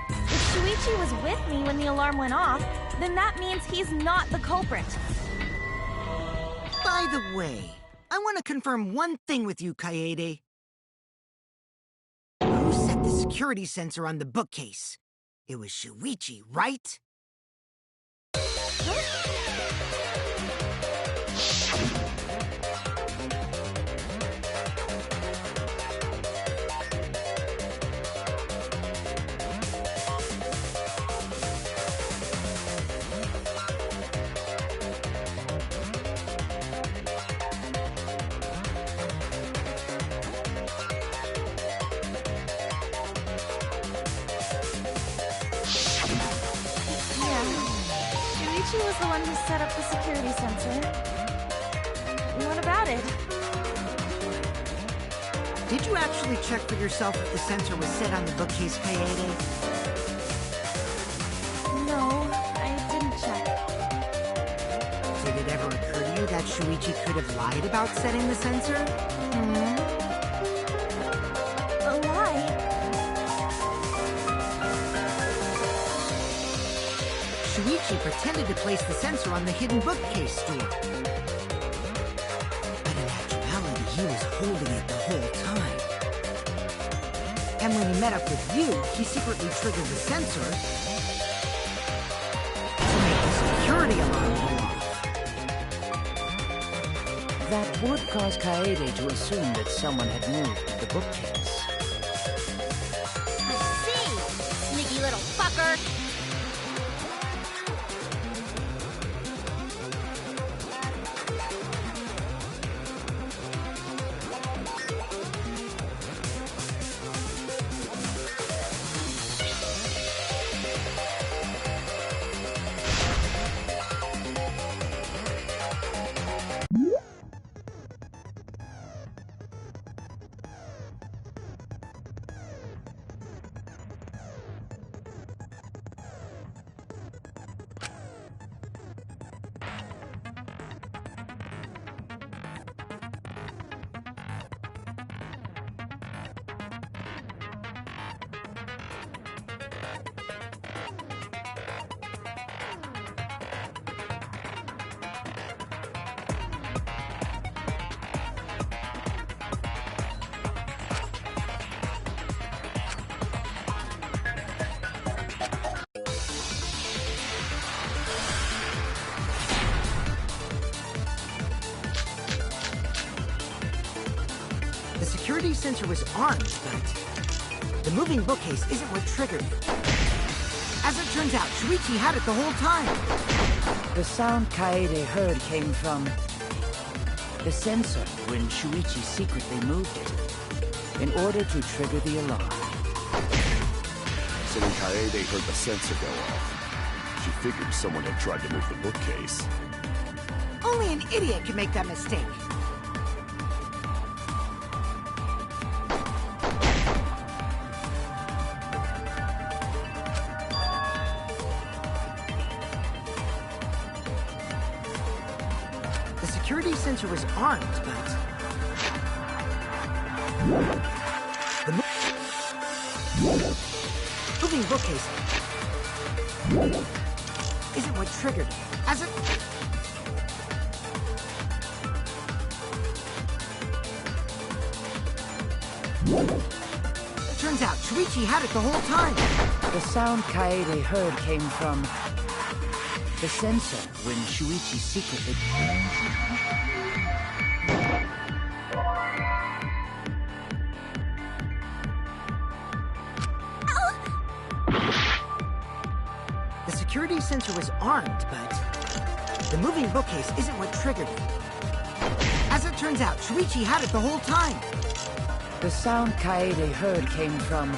If Shuichi was with me when the alarm went off, then that means he's not the culprit. By the way, I want to confirm one thing with you, Kaede. Who set the security sensor on the bookcase? It was Shuichi, right? Shuichi was the one who set up the security sensor. What about it? Did you actually check for yourself if the sensor was set on the bookcase, Kaede? No, I didn't check. Did it ever occur to you that Shuichi could have lied about setting the sensor? A lie? Shuichi pretended to place the sensor on the hidden bookcase door. But in actuality, he was holding it the whole time. And when he met up with you, he secretly triggered the sensor to make the security alarm go off. That would cause Kaede to assume that someone had moved the bookcase. I see, sneaky little fucker. The security sensor was armed, but the moving bookcase isn't what triggered it. As it turns out, Shuichi had it the whole time. The sound Kaede heard came from the sensor when Shuichi secretly moved it in order to trigger the alarm. So when Kaede heard the sensor go off, she figured someone had tried to move the bookcase. Only an idiot can make that mistake. The security sensor was armed, but the moving bookcase isn't what triggered it. As it turns out, Shuichi had it the whole time. The sound Kaede heard came from the sensor when Shuichi secretly... sensor was armed, but the moving bookcase isn't what triggered it. As it turns out, Shuichi had it the whole time. The sound Kaede heard came from...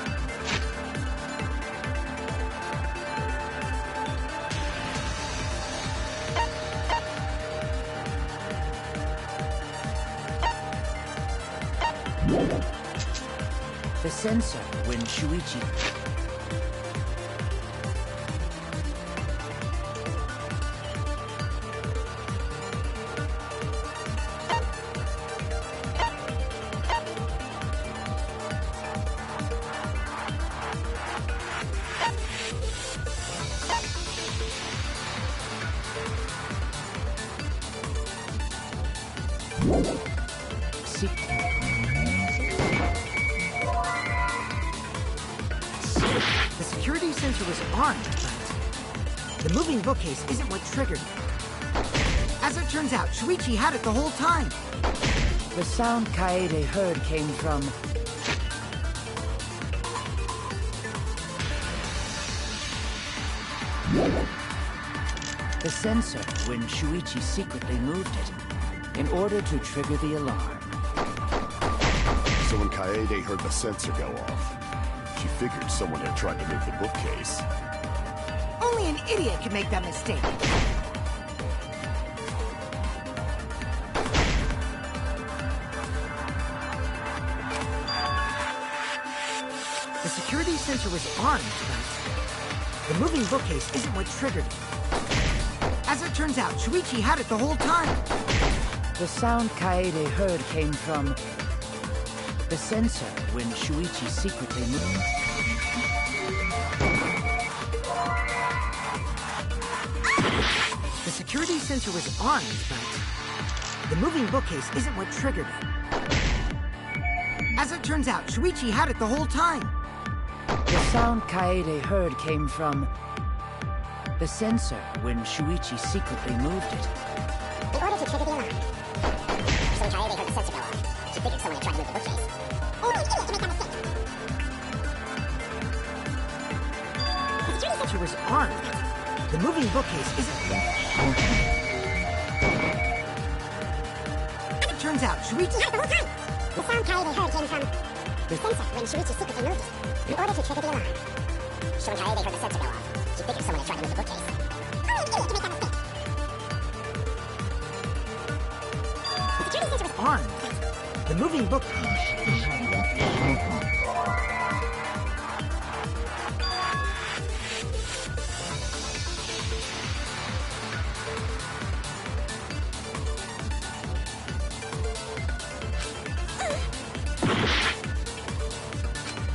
the sensor when Shuichi... The security sensor was armed, but the moving bookcase isn't what triggered it. As it turns out, Shuichi had it the whole time. The sound Kaede heard came from... the sensor when Shuichi secretly moved it in order to trigger the alarm. So when Kaede heard the sensor go off, she figured someone had tried to move the bookcase. Only an idiot could make that mistake. The security sensor was armed, but the moving bookcase isn't what triggered it. As it turns out, Shuichi had it the whole time. The sound Kaede heard came from the sensor when Shuichi secretly moved. The security sensor was armed, but the moving bookcase isn't what triggered it. As it turns out, Shuichi had it the whole time. The sound Kaede heard came from the sensor when Shuichi secretly moved it. In order to trigger the alarm. So when Kaede heard the sensor go off, she figured someone had tried to move the bookcase. Only an idiot can make that mistake. The security sensor was armed. The moving bookcase isn't... As it turns out, Shuichi had it the whole time. The sound Kaede heard came from the sensor when Shuichi secretly moved it. In order to trigger the alarm. So when Kaede heard the sensor go off, she figured someone had tried to move the bookcase. Only an idiot can make that mistake. The security sensor was armed. The moving book...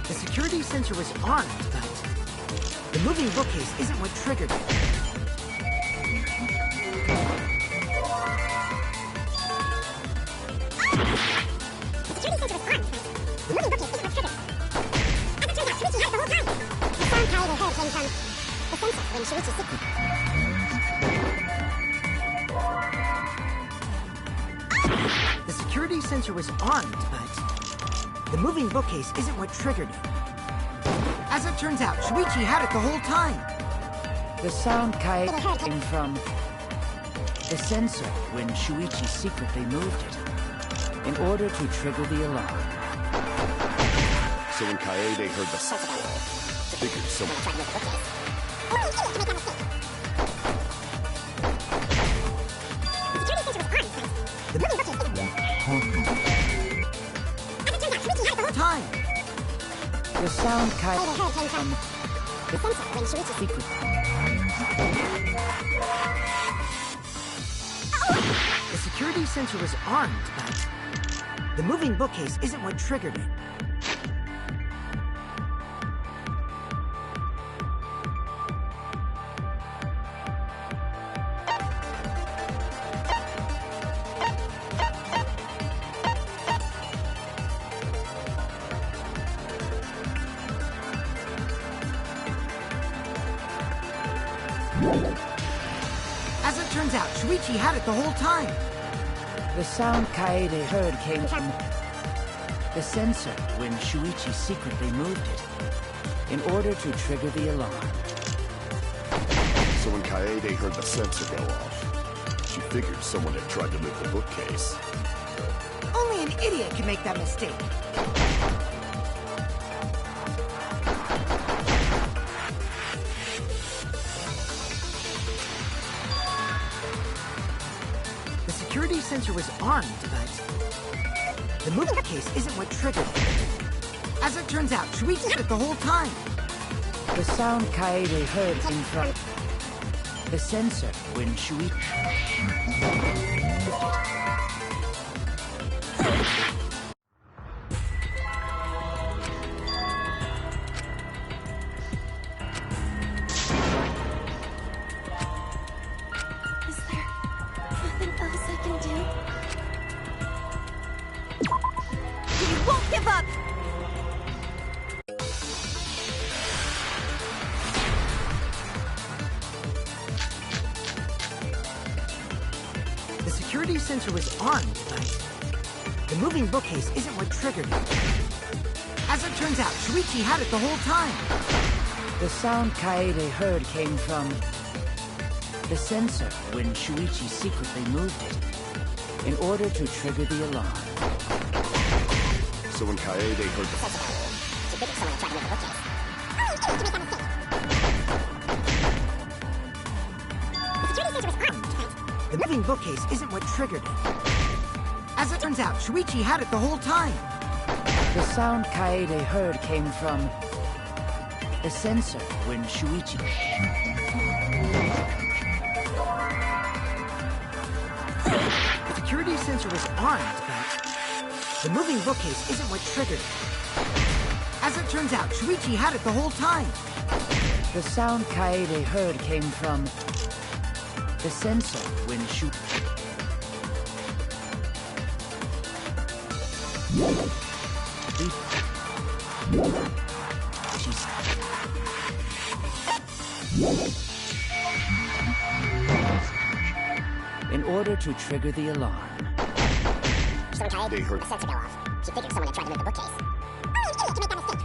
The security sensor was armed, but the moving bookcase isn't what triggered it. The security sensor was armed, but the moving bookcase isn't what triggered it. As it turns out, Shuichi had it the whole time. The sound Kaede came from the sensor when Shuichi secretly moved it in order to trigger the alarm. So when Kaede heard the sensor go off, figured someone tried to move the bookcase. Only an idiot can make that mistake. The security sensor was armed, but the moving bookcase isn't. As it turns out, Shuichi had it the whole time. The sound Kaede heard came from the sensor when Shuichi secretly. The security sensor was armed, but the moving bookcase isn't what triggered it. As it turns out, Shuichi had it the whole time. The sound Kaede heard came from the sensor when Shuichi secretly moved it in order to trigger the alarm. So So when Kaede heard the sensor go off, she figured someone had tried to move the bookcase. Only an idiot can make that mistake. The security sensor was armed, but the moving case isn't what triggered it. As it turns out, Shuichi had it the whole time. The sound Kaede heard came from the sensor when Shuichi... Is there nothing else I can do? We won't give up! The security sensor was armed, but the moving bookcase isn't what triggered it. As it turns out, Shuichi had it the whole time. The sound Kaede heard came from the sensor when Shuichi secretly moved it in order to trigger the alarm. So when Kaede heard the sensor go off, she figured someone had tried to move the bookcase. Only an idiot can make that mistake. The security sensor was armed. The moving bookcase isn't what triggered it. As it turns out, Shuichi had it the whole time. The sound Kaede heard came from the sensor when Shuichi... The security sensor was armed, but the moving bookcase isn't what triggered it. As it turns out, Shuichi had it the whole time. The sound Kaede heard came from the sensor when Shuichi... In order to trigger the alarm. So when Kaede heard the sensor go off, she figured someone had tried to move the bookcase. Only an idiot can make that mistake.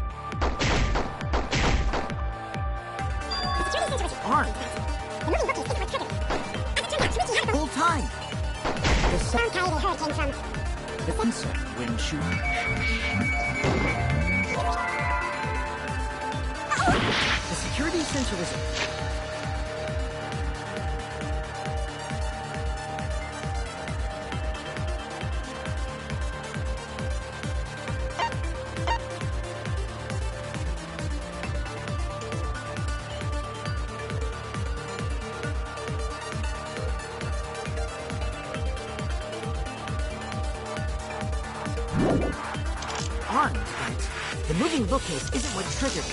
The security sensor was armed. The moving bookcase isn't what triggered it. As it turned out, Shuichi had it the whole time. The sound Kaede heard came from the sensor when The security sensor was... armed, but the moving bookcase isn't what triggered it.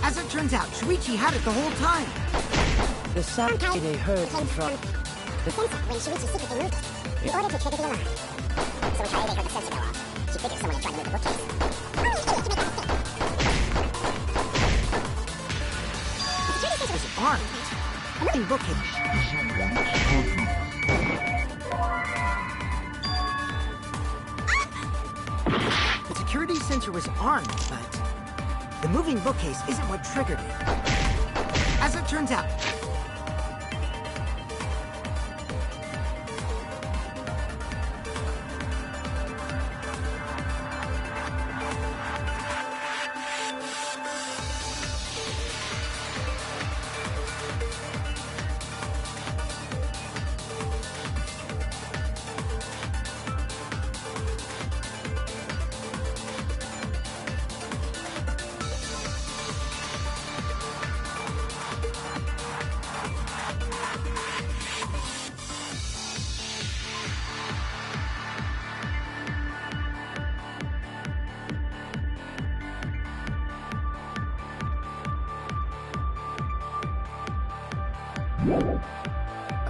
As it turns out, Shuichi had it the whole time. The sound Kaede heard came from the sensor when Shuichi secretly moved it in order to trigger the alarm. So when Kaede heard the sensor go off, she figured someone had tried to move the bookcase. Only an idiot can make that mistake. The security sensor was armed. The moving bookcase. The security sensor was armed, but the moving bookcase isn't what triggered it. As it turns out...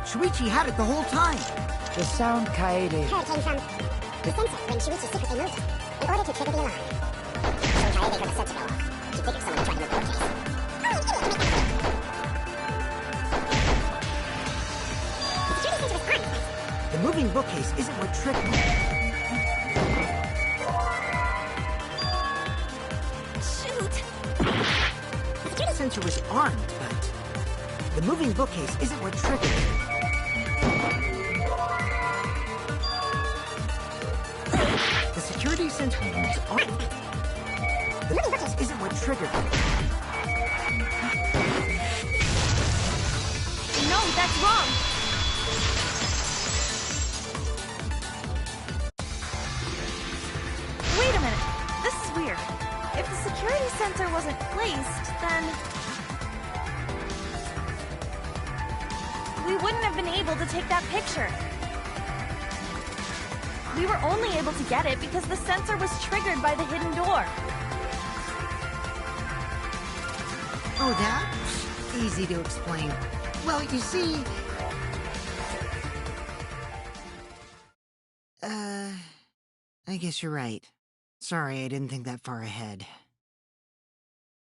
Shuichi had it the whole time. The sound Kaede heard came from the sensor when Shuichi secretly moved it in order to trigger the alarm. So when Kaede heard the sensor go off, she figured someone had tried to move the bookcase. Only an idiot can make that mistake. The security sensor was armed. The moving bookcase isn't what triggered. Shoot! The security sensor was armed, but the moving bookcase isn't what triggered it. The security sensor was armed. The moving bookcase isn't what triggered it. No, that's wrong. Wait a minute. This is weird. If the security sensor wasn't placed, then we wouldn't have been able to take that picture. We were only able to get it because the sensor was triggered by the hidden door. Oh, that? Easy to explain. Well, you see... I guess you're right. Sorry, I didn't think that far ahead.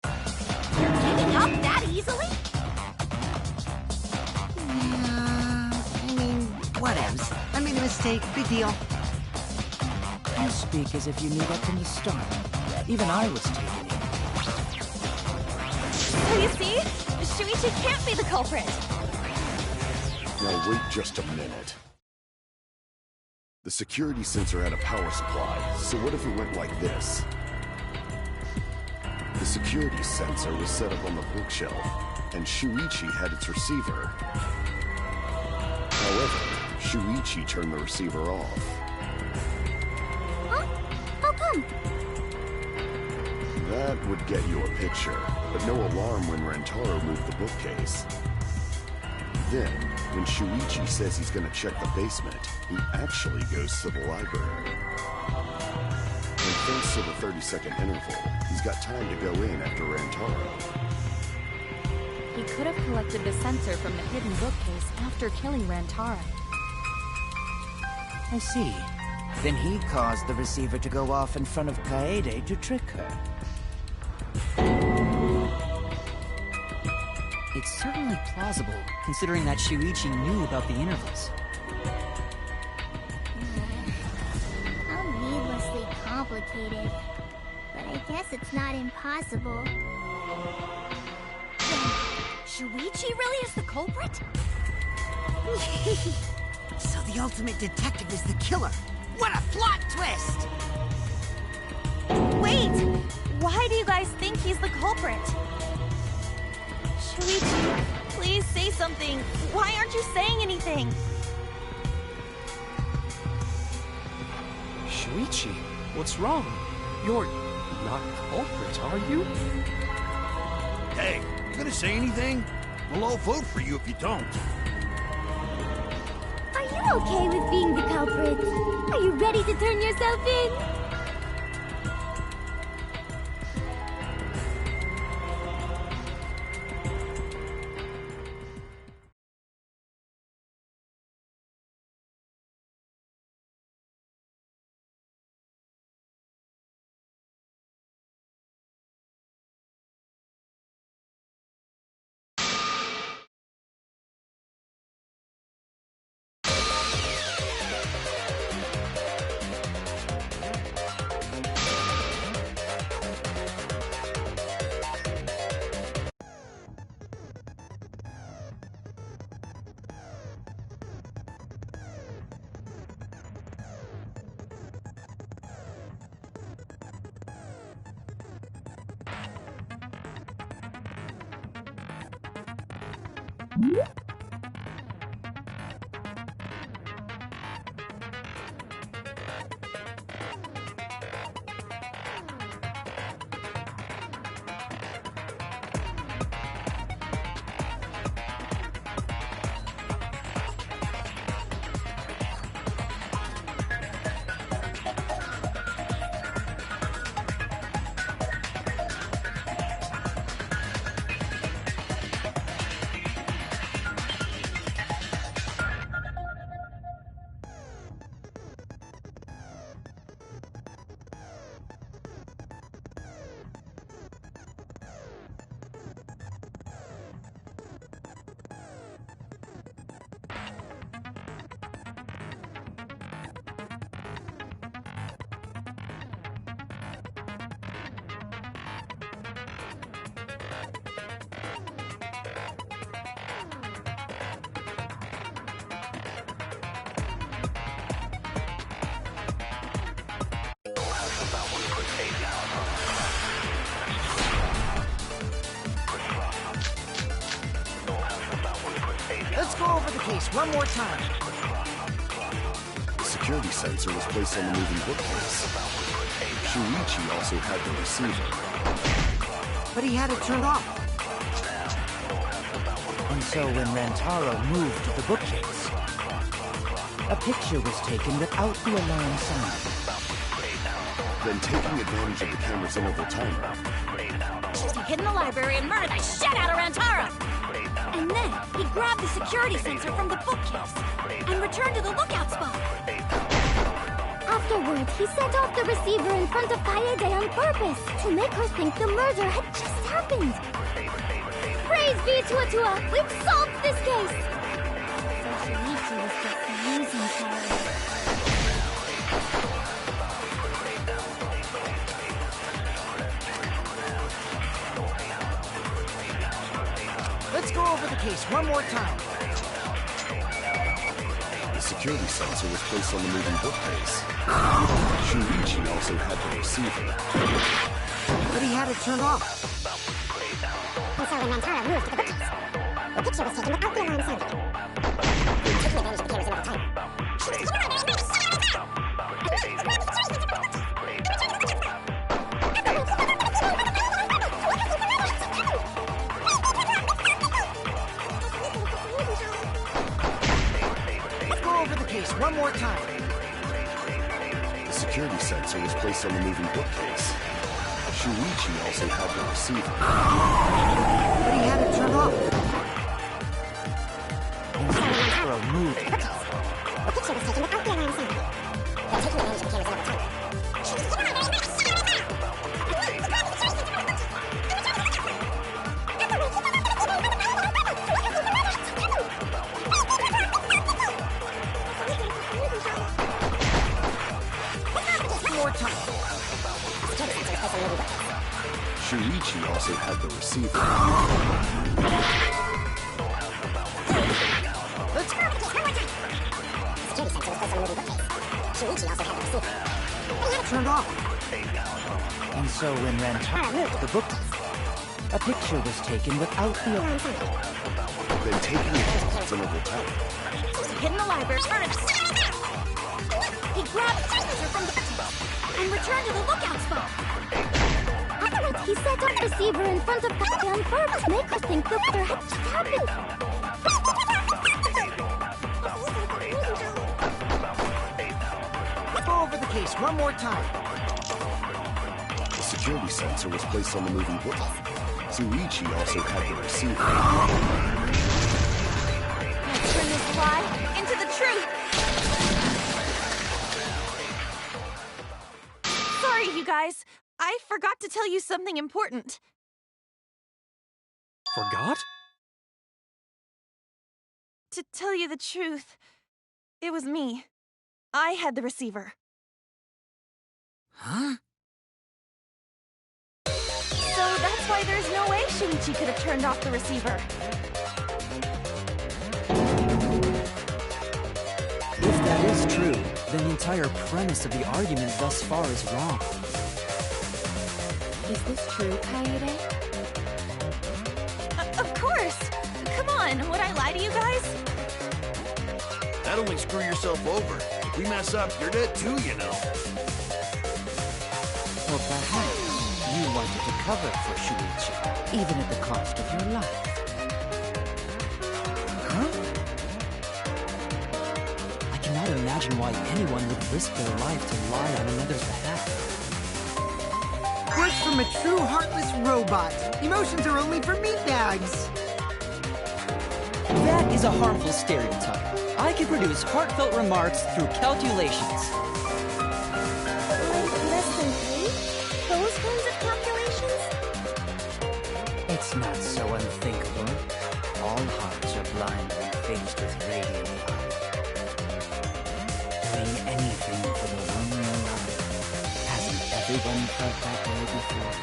You're giving up that easily? Whatevs. I made a mistake. Big deal. You speak as if you knew that from the start. Even I was taken in. So you see? Shuichi can't be the culprit. Now wait just a minute. The security sensor had a power supply, so what if it went like this? The security sensor was set up on the bookshelf, and Shuichi had its receiver. However, Shuichi turned the receiver off. Huh? How come? That would get you a picture, but no alarm when Rantaro moved the bookcase. Then, when Shuichi says he's gonna check the basement, he actually goes to the library. And thanks to the 30-second interval, he's got time to go in after Rantaro. He could have collected the sensor from the hidden bookcase after killing Rantaro. I see. Then he caused the receiver to go off in front of Kaede to trick her. It's certainly plausible, considering that Shuichi knew about the intervals. How needlessly complicated. But I guess it's not impossible. Shuichi really is the culprit? So the ultimate detective is the killer. What a plot twist! Wait! Why do you guys think he's the culprit? Shuichi, please say something. Why aren't you saying anything? Shuichi, what's wrong? You're not the culprit, are you? Hey, you gonna say anything? We'll all vote for you if you don't. Are you okay with being the culprit? Are you ready to turn yourself in? case one more time. The security sensor was placed on the moving bookcase. Shuichi also had the receiver. But he had it turned off. And so when Rantaro moved the bookcase, a picture was taken without the alarm sound. Then taking advantage of the camera's interval timer, He hid in the library and murdered the shit out of Rantaro! And then he grabbed the security sensor from the bookcase and returned to the lookout spot. Afterwards, he set off the receiver in front of Kaede on purpose to make her think the murder had just happened. Praise be to Atua! We've solved this case! So Shuichi was just using Kaede. Let's go over the case one more time. the security sensor was placed on the moving bookcase. Shuichi also had the receiver. But he had it turned off. And so when Rantaro moved to the bookcase, the picture was taken without the alarm sounding. Taking advantage of the camera's interval timer, one more time. The security sensor was placed on the moving bookcase. Shuichi also had the receiver. But he had it turned off. Rantaro moved the bookcase. The picture was taken without the alarm sounding. Then taking advantage of the camera's interval timer, Shuichi also had the receiver. Let's go! The security sensor was placed on the moving bookcase. Shuichi also had the receiver. But he had it turned off. And so when Rantaro moved the bookcase, a picture was taken without the alarm sounding. Then taking advantage of the interval timer, Hid in the library, he grabbed the sensor from the bookcase and returned to the lookout spot. He set up the receiver in front of Kaede on purpose to make her think the murder had just happened. Let's go over the case one more time. the security sensor was placed on the moving bookcase. Shuichi also had the receiver. Let's turn this lie into the truth. Sorry, you guys. I forgot to tell you something important. Forgot? To tell you the truth, it was me. I had the receiver. Huh? So that's why there's no way Shuichi could have turned off the receiver. If that is true, then the entire premise of the argument thus far is wrong. Is this true, Kaede? Of course! Come on, would I lie to you guys? That'd only screw yourself over. If we mess up, you're dead too, you know. Or perhaps you wanted to cover for Shuichi, even at the cost of your life. Huh? I cannot imagine why anyone would risk their life to lie on another's behalf. Words from a true heartless robot. Emotions are only for meatbags. That is a harmful stereotype. I can produce heartfelt remarks through calculations. Like less than 3? Those kinds of calculations? It's not so unthinkable. All hearts are blind when faced with radiant light. Doing anything for the one you love. Hasn't everyone felt that way before?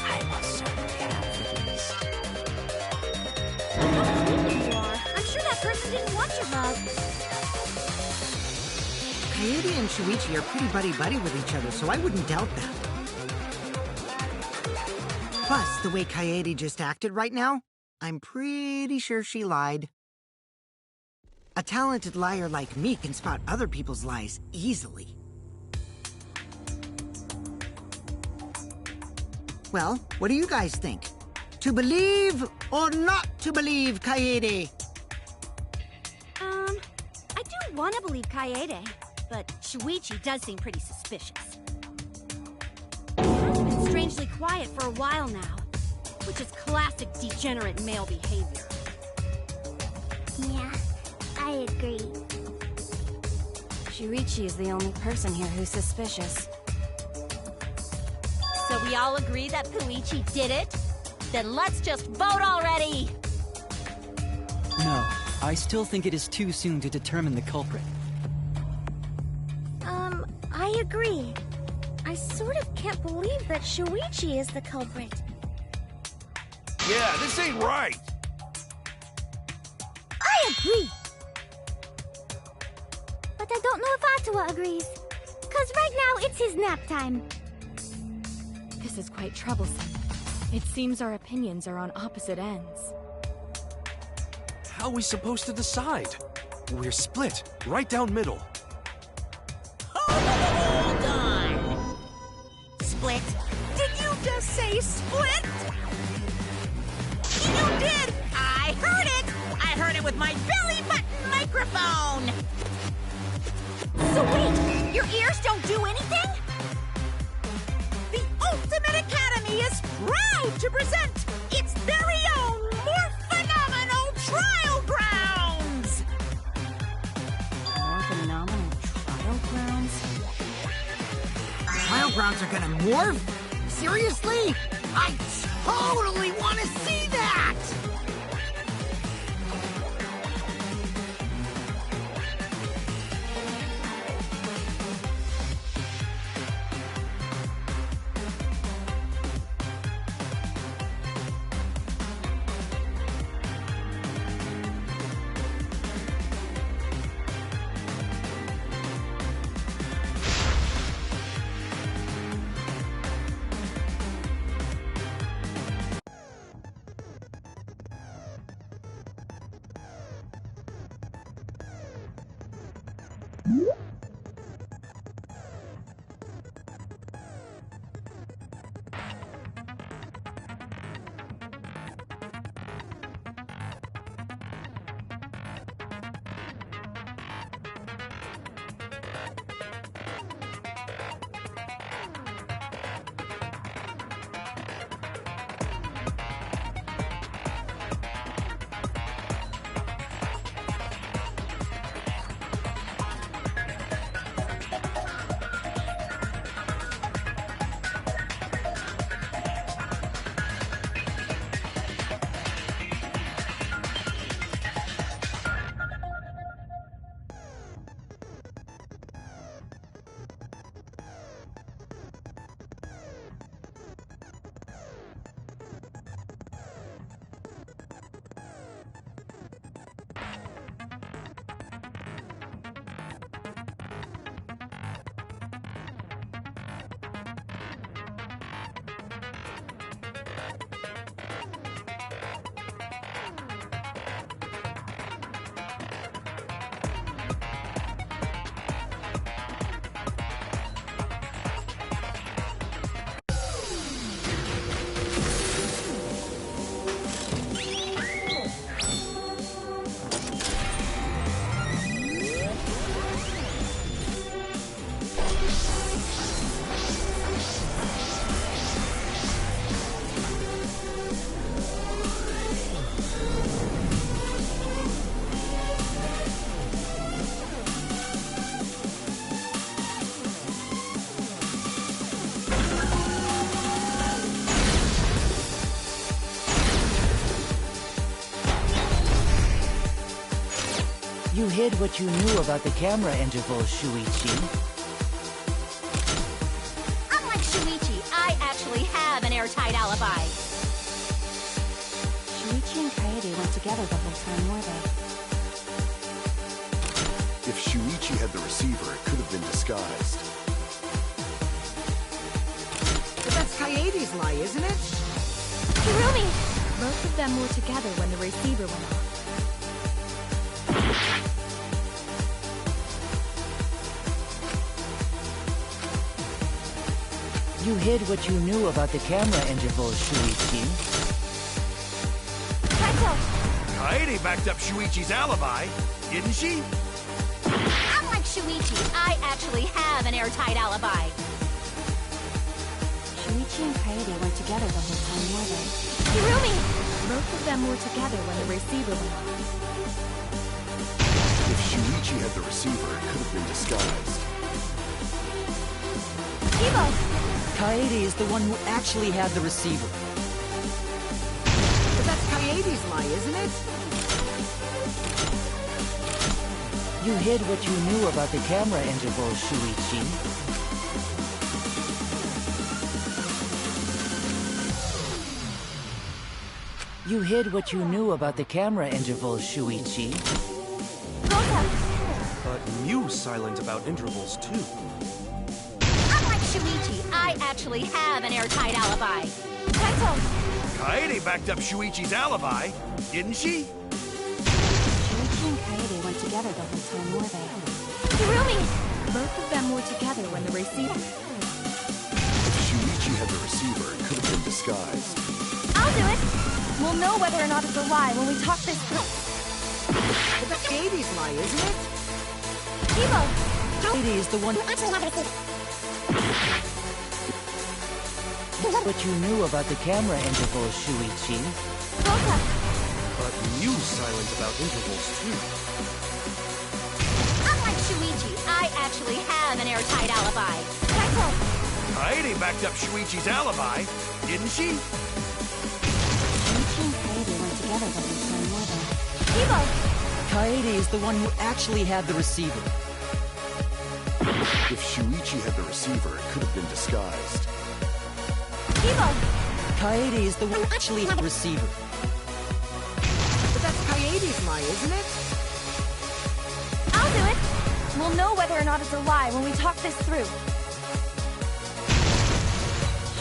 I must certainly have the least. You are. I'm sure that person didn't want your love. Kaede and Shuichi are pretty buddy-buddy with each other, so I wouldn't doubt that. Plus, the way Kaede just acted right now, I'm pretty sure she lied. A talented liar like me can spot other people's lies easily. Well, what do you guys think? To believe or not to believe, Kaede? I do want to believe Kaede, but Shuichi does seem pretty suspicious. He's been strangely quiet for a while now, which is classic degenerate male behavior. Yeah, I agree. Shuichi is the only person here who's suspicious. So we all agree that Puichi did it? Then let's just vote already! No, I still think it is too soon to determine the culprit. I agree. I sort of can't believe that Shuichi is the culprit. Yeah, this ain't right! I agree! But I don't know if Atua agrees. 'Cause right now it's his nap time. This is quite troublesome. It seems our opinions are on opposite ends. How are we supposed to decide? We're split, right down middle. Hold on! Split? Did you just say split? You did! I heard it! I heard it with my belly button microphone! So wait, your ears don't do anything? The Ultimate Academy is proud to present its very own more phenomenal trial grounds! More phenomenal trial grounds? Trial grounds are gonna morph? Seriously? I totally want to see that! You hid what you knew about the camera intervals, Shuichi. Unlike Shuichi, I actually have an airtight alibi. Shuichi and Kaede went together the whole time, were they? If Shuichi had the receiver, it could have been disguised. But that's Kaede's lie, isn't it? Kirumi! Look Both of them were together when the receiver went off. You hid what you knew about the camera intervals, Shuichi. Kaede backed up Shuichi's alibi, didn't she? Unlike Shuichi, I actually have an airtight alibi. Shuichi and Kaede weren't together the whole time, were they? Hirumi! Both of them were together when the receiver went off. If Shuichi had the receiver, it could have been disguised. Kibo! Kaede is the one who actually had the receiver. But that's Kaede's lie, isn't it? You hid what you knew about the camera intervals, Shuichi. You hid what you knew about the camera intervals, Shuichi. But Mew's silent about intervals, too. Unlike Shuichi, I actually have an airtight alibi. Kaito! Kaede backed up Shuichi's alibi, didn't she? Shuichi and Kaede weren't together the whole time, were they? Hirumi! Both of them were together when the receiver... If Shuichi had the receiver, it could have been disguised. I'll do it! We'll know whether or not it's a lie when we talk this through. But that's Kaede's lie, isn't it? Kibo! Kaede is the one who Actually have the receiver. What you knew about the camera intervals, Shuichi. But Mew's silent about intervals, too. Unlike Shuichi, I actually have an airtight alibi. Kaito! Kaede backed up Shuichi's alibi, didn't she? Shuichi and Kaede weren't together the whole time, were they? Kibo! Kaede is the one who actually had the receiver. If Shuichi had the receiver, it could have been disguised. Kibo! Kaede is the one who actually had the receiver. But that's Kaede's lie, isn't it? I'll do it! We'll know whether or not it's a lie when we talk this through.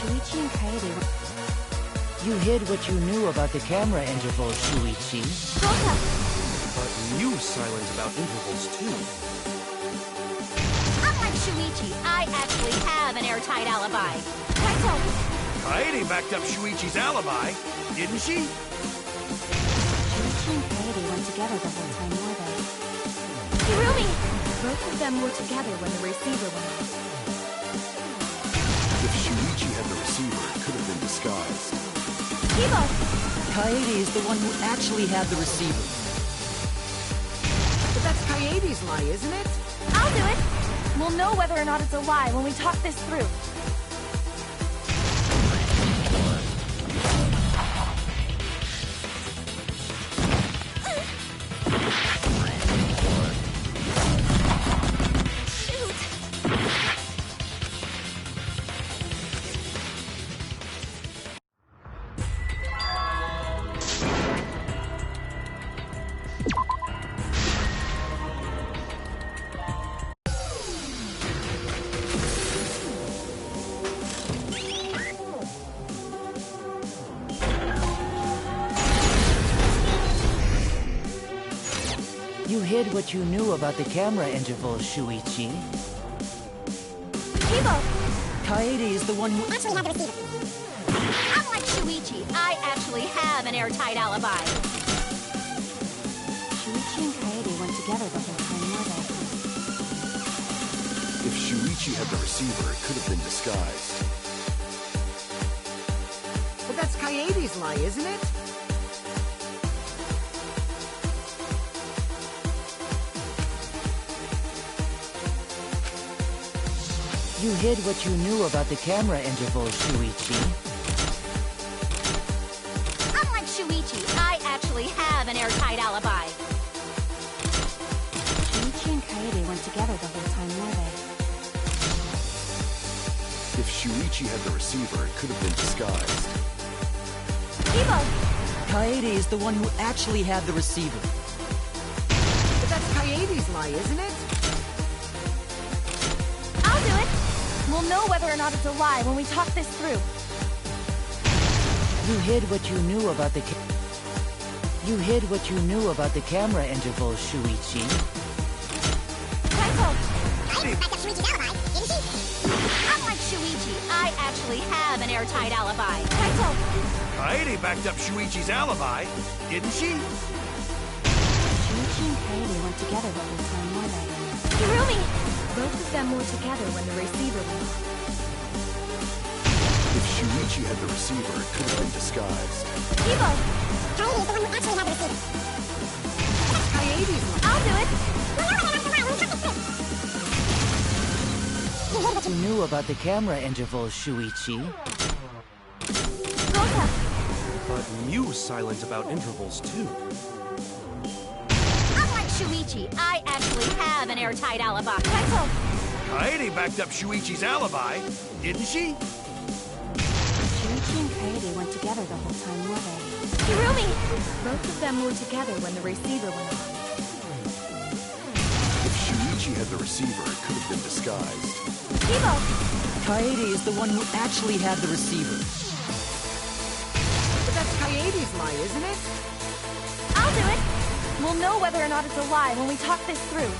Shuichi and Kaede were... You hid what you knew about the camera intervals, Shuichi. But Mew's silent about intervals, too. Unlike Shuichi, I actually have an airtight alibi. Kaito! Kaede backed up Shuichi's alibi, didn't she? Shuichi and Kaede weren't together the whole time, were they? Hirumi! Both of them were together when the receiver went off. If Shuichi had the receiver, it could have been disguised. Kibo! Kaede is the one who actually had the receiver. But that's Kaede's lie, isn't it? I'll do it! We'll know whether or not it's a lie when we talk this through. You hid what you knew about the camera intervals, Shuichi. Kibo! Kaede is the one who Actually have the receiver. Unlike Shuichi, I actually have an airtight alibi. Shuichi and Kaede weren't together the whole time, were they? If Shuichi had the receiver, it could have been disguised. But that's Kaede's lie, isn't it? You hid what you knew about the camera intervals, Shuichi. Unlike Shuichi, I actually have an airtight alibi. Shuichi and Kaede weren't together the whole time, were they? If Shuichi had the receiver, it could have been disguised. Kibo! Kaede is the one who actually had the receiver. But that's Kaede's lie, isn't it? I'll do it! We'll know whether or not it's a lie when we talk this through. You hid what you knew about the camera intervals, Shuichi. Unlike Shuichi, I actually have an airtight alibi. Kaede backed up Shuichi's alibi, didn't she? Shuichi and Kaede went together the whole time, weren't they? Hirumi! Both of them were together when the receiver went off. If Shuichi had the receiver, it could have been disguised. Kibo! Kaede's the one who actually had the receiver. Kaede's one. I'll do it! You knew about the camera intervals, Shuichi. Gota! But Mew's silent about intervals, too. Unlike Shuichi, I actually have an airtight alibi. Kaede backed up Shuichi's alibi, didn't she? Shuichi and Kaede went together the whole time, were they? Hirumi! Both of them were together when the receiver went off. If Shuichi had the receiver, it could have been disguised. Kibo! Kaede is the one who actually had the receiver. But that's Kaede's lie, isn't it? I'll do it! We'll know whether or not it's a lie when we talk this through.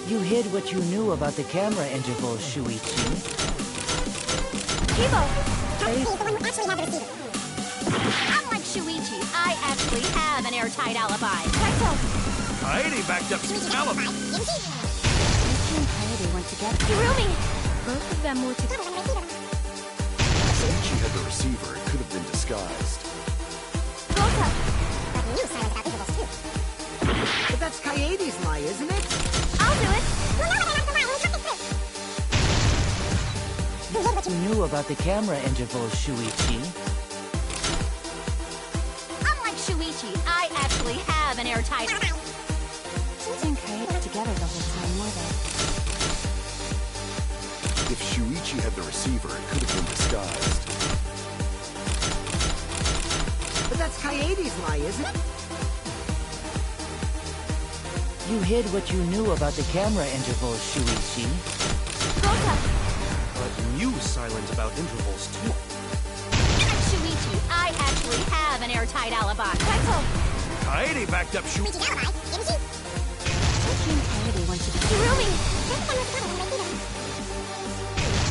You hid what you knew about the camera intervals, Shuichi. Kibo! Kaede's the one who actually had the receiver. Unlike Shuichi, I actually have an airtight alibi. Kaede backed up Shuichi's alibi, didn't she? Shuichi and Kaede went together. Hirumi! Both of them were together. If Shuichi had the receiver, it could have been disguised. Gota! But Mew silent about intervals too. But that's Kaede's lie, isn't it? I'll do it! We'll know whether or not it's a lie when we talk this through. You hid what You knew about the camera intervals, Shuichi. Unlike Shuichi, I actually have an airtight alibi. Shuichi and Kaede were together the whole time, were they? If Shuichi had the receiver, it could have been disguised. But that's Kaede's lie, isn't it? You hid what you knew about the camera intervals, Shuichi. Gota! But Mew's silent about intervals, too. Unlike Shuichi, I actually have an airtight alibi. Kaede backed up Shuichi's alibi, didn't she? Shuichi and Kaede went together. Hirumi!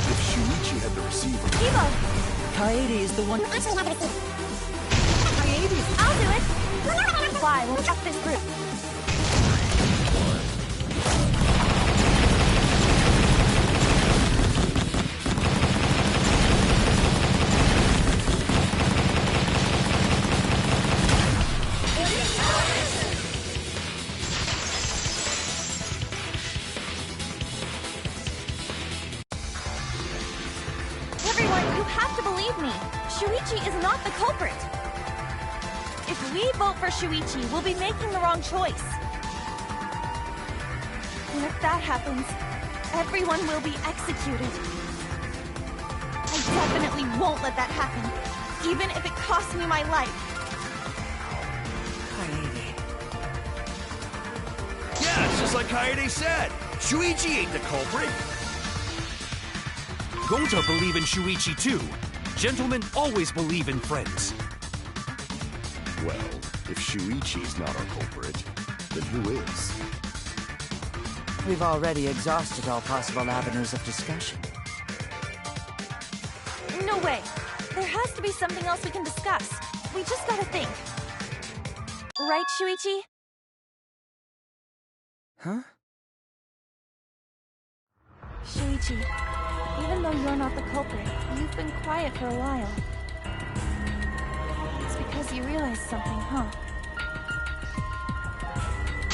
If Shuichi had the receiver, Kibo! Kaede is the one who actually had the receiver. Kaede's. I'll do it! Why? We'll talk this through. Everyone, you have to believe me. Shuichi is not the culprit. If we vote for Shuichi, we'll be making the wrong choice. And if that happens, everyone will be executed. I definitely won't let that happen, even if it costs me my life. Yeah, it's just like Kaede said. Shuichi ain't the culprit. Gota believe in Shuichi, too. Gentlemen always believe in friends. well, if Shuichi's not our culprit, then who is? We've already exhausted all possible avenues of discussion. No way. There has to be something else we can discuss. We just gotta think. Right, Shuichi? Huh? Shuichi, even though you're not the culprit, you've been quiet for a while. It's because you realized something, huh?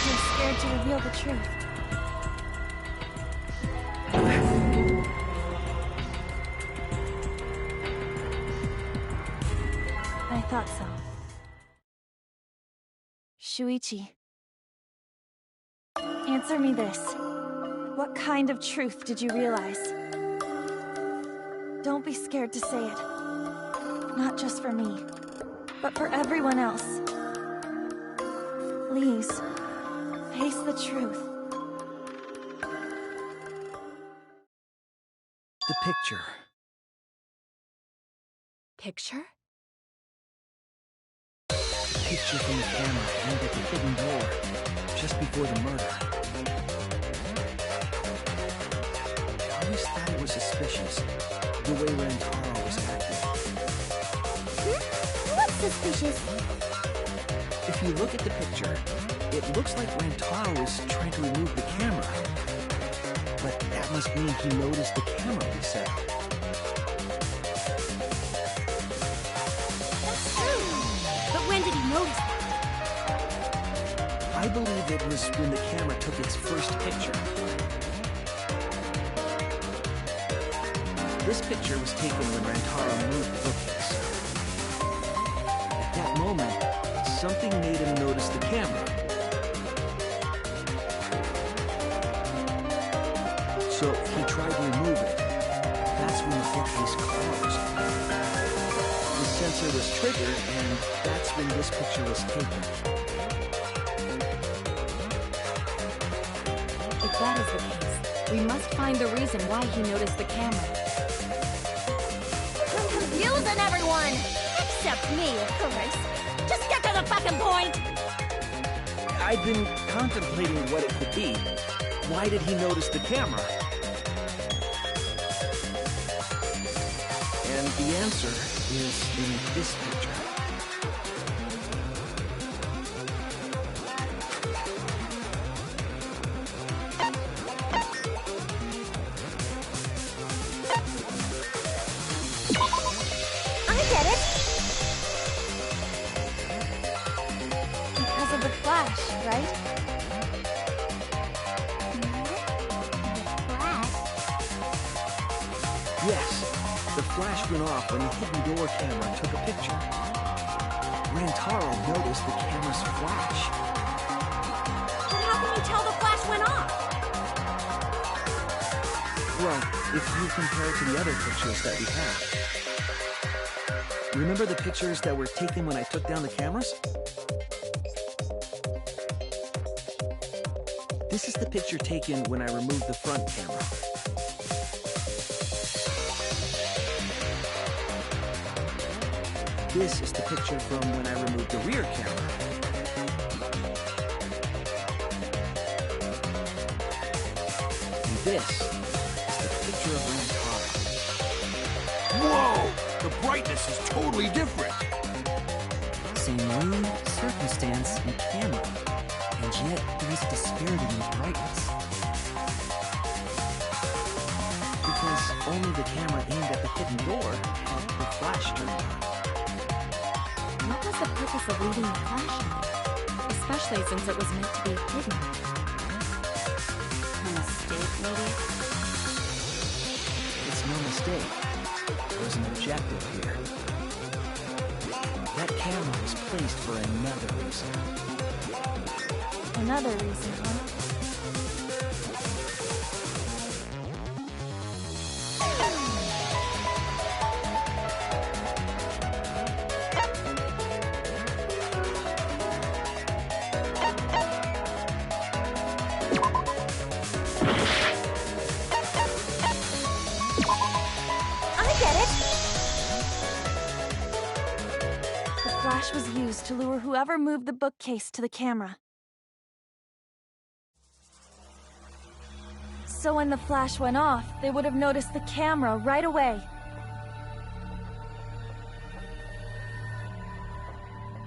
You're scared to reveal the truth. I thought so. Shuichi. Answer me this. What kind of truth did you realize? Don't be scared to say it. Not just for me, but for everyone else. Please, face the truth. The picture. Picture? The picture from the camera aimed at the hidden door, just before the murder. I always thought it was suspicious, the way Rentaro was acting. What's suspicious? If you look at the picture, it looks like Rentaro is trying to remove the camera. But that must mean he noticed the camera we set up. That's true. But when did he notice that? I believe it was when the camera took its first picture. This picture was taken when Rentaro moved the bookcase. At that moment, something made him notice the camera. So he tried to remove it. That's when the bookcase closed. The sensor was triggered, and that's when this picture was taken. If that is the case, we must find the reason why he noticed the camera. I'm confusing everyone! Except me, of course. Just get to the fucking point! I've been contemplating what it could be. Why did he notice the camera? And the answer is in this picture. I get it! Because of the flash, right? Yes, the flash went off when the hidden door camera took a picture. Rentaro noticed the camera's flash. But how can you tell the flash went off? Well, if you compare it to the other pictures that we have. Remember the pictures that were taken when I took down the cameras? This is the picture taken when I removed the front camera. This is the picture from when I removed the rear camera. And this is the picture of Rentaro. Whoa! The brightness is totally different. Same room, circumstance, and camera. And yet, there is disparity in the brightness. Because only the camera aimed at the hidden door had the flash turned on. What was the purpose of leaving the flash on? Especially since it was meant to be hidden. A mistake, maybe? It's no mistake. There's an objective here. That camera was placed for another reason. Another reason, huh? Was used to lure whoever moved the bookcase to the camera. So when the flash went off, they would have noticed the camera right away.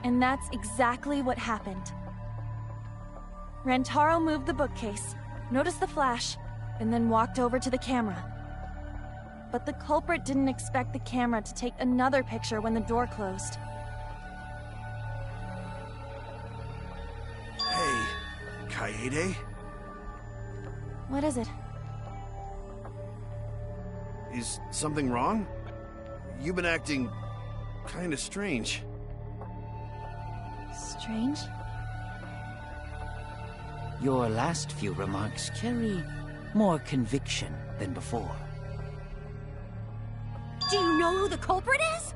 And that's exactly what happened. Rantaro moved the bookcase, noticed the flash, and then walked over to the camera. But the culprit didn't expect the camera to take another picture when the door closed. Hey, Kaede? What is it? Is something wrong? You've been acting kinda strange. Strange? Your last few remarks carry more conviction than before. Do you know who the culprit is?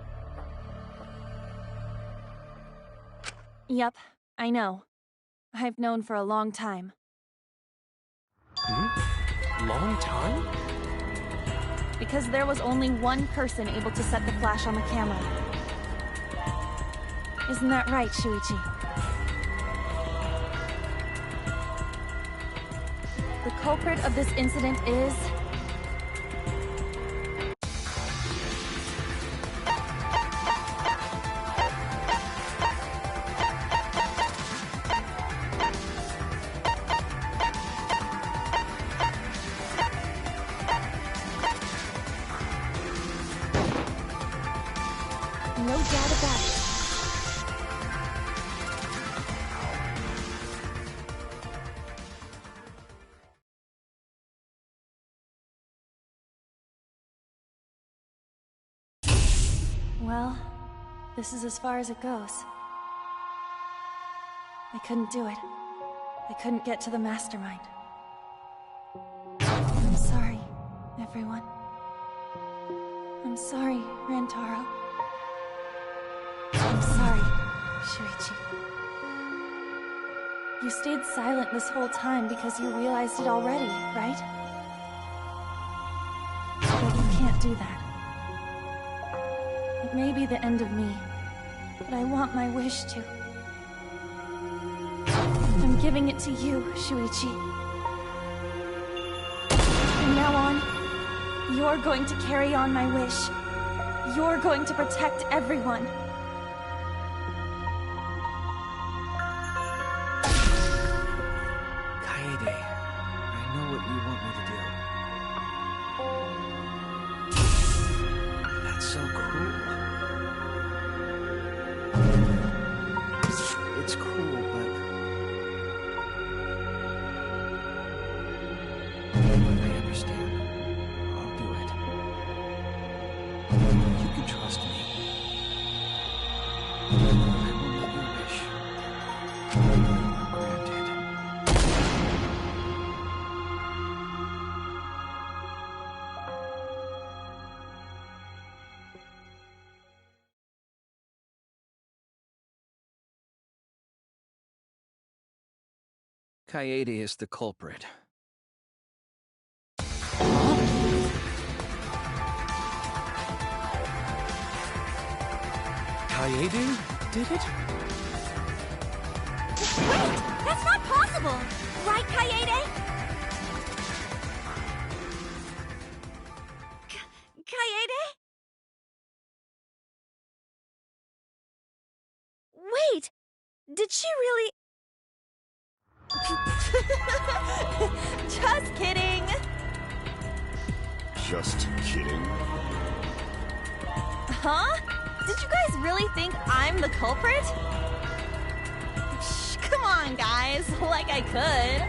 Yep, I know. I've known for a long time. Long time? Because there was only one person able to set the flash on the camera. Isn't that right, Shuichi? The culprit of this incident is... no doubt about it. Well, this is as far as it goes. I couldn't do it. I couldn't get to the mastermind. I'm sorry, everyone. I'm sorry, Rantaro. I'm sorry, Shuichi. You stayed silent this whole time because you realized it already, right? But you can't do that. It may be the end of me, but I want my wish to. I'm giving it to you, Shuichi. From now on, you're going to carry on my wish. You're going to protect everyone. Kaede, I know what you want me to do. That's so cool. It's cool, but... I understand. I'll do it. You can trust me. I will let your wish. Granted. Kaede is the culprit. Kaede did it? Wait! That's not possible! Right, Kaede? Kaede? Wait! Did she really... Just kidding! Just kidding. Huh? Did you guys really think I'm the culprit? Shh, come on, guys. Like I could.